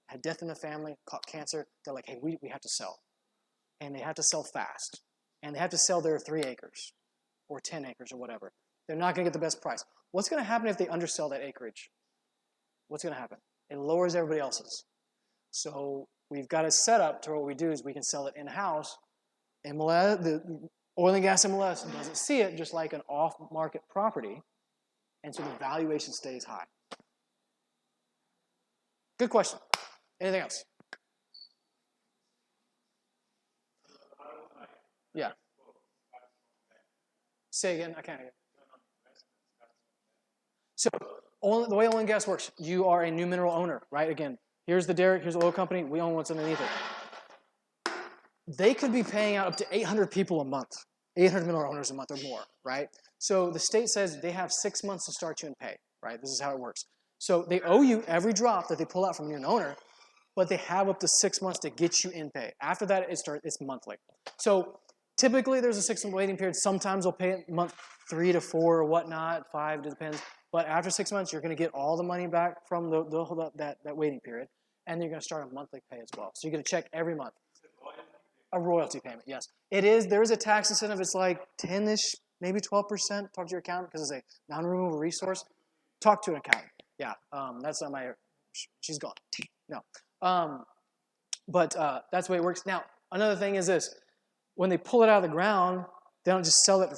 had death in the family, caught cancer. They're like, hey, we have to sell. And they have to sell fast. And they have to sell their 3 acres or 10 acres or whatever. They're not going to get the best price. What's going to happen if they undersell that acreage? What's going to happen? It lowers everybody else's. So we've got a setup to what we do is we can sell it in-house. MLS, the oil and gas MLS doesn't see it, just like an off-market property. And so the valuation stays high. Good question. Anything else? Yeah. Say again. I can't hear you. So The way oil and gas works, you are a new mineral owner, right? Again, here's the derrick, here's the oil company, we own what's underneath it. They could be paying out up to 800 people a month, 800 mineral owners a month or more, right? So the state says they have 6 months to start you and pay, right? This is how it works. So they owe you every drop that they pull out from you, an owner, but they have up to 6 months to get you in pay. After that, it's monthly. So typically, there's a 6-month waiting period. Sometimes they'll pay it month 3 to 4 or whatnot, 5, it depends. But after 6 months, you're going to get all the money back from that waiting period, and you're going to start a monthly pay as well. So you get a check every month. A royalty payment, yes. It is. There is a tax incentive. It's like 10-ish, maybe 12%. Talk to your accountant because it's a non-removable resource. Talk to an accountant. Yeah, that's not my. She's gone. No, but that's the way it works. Now, another thing is this: when they pull it out of the ground, they don't just sell it,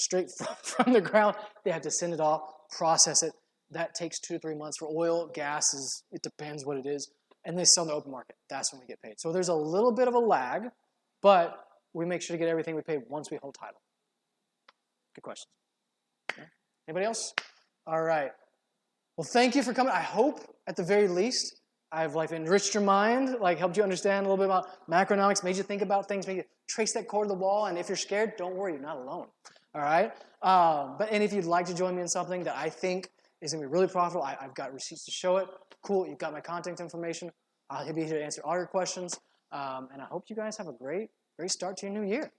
straight from the ground. They have to send it off, process it. That takes 2 to 3 months. For oil, gas it depends what it is, and they sell in the open market. That's when we get paid. So there's a little bit of a lag, but we make sure to get everything we pay once we hold title. Good question. Okay. Anybody else? All right. Well, thank you for coming. I hope, at the very least, I've enriched your mind, helped you understand a little bit about macroeconomics, made you think about things, made you trace that core to the wall. And if you're scared, don't worry, you're not alone. All right. And if you'd like to join me in something that I think is going to be really profitable, I've got receipts to show it. Cool. You've got my contact information. I'll be here to answer all your questions. And I hope you guys have a great start to your new year.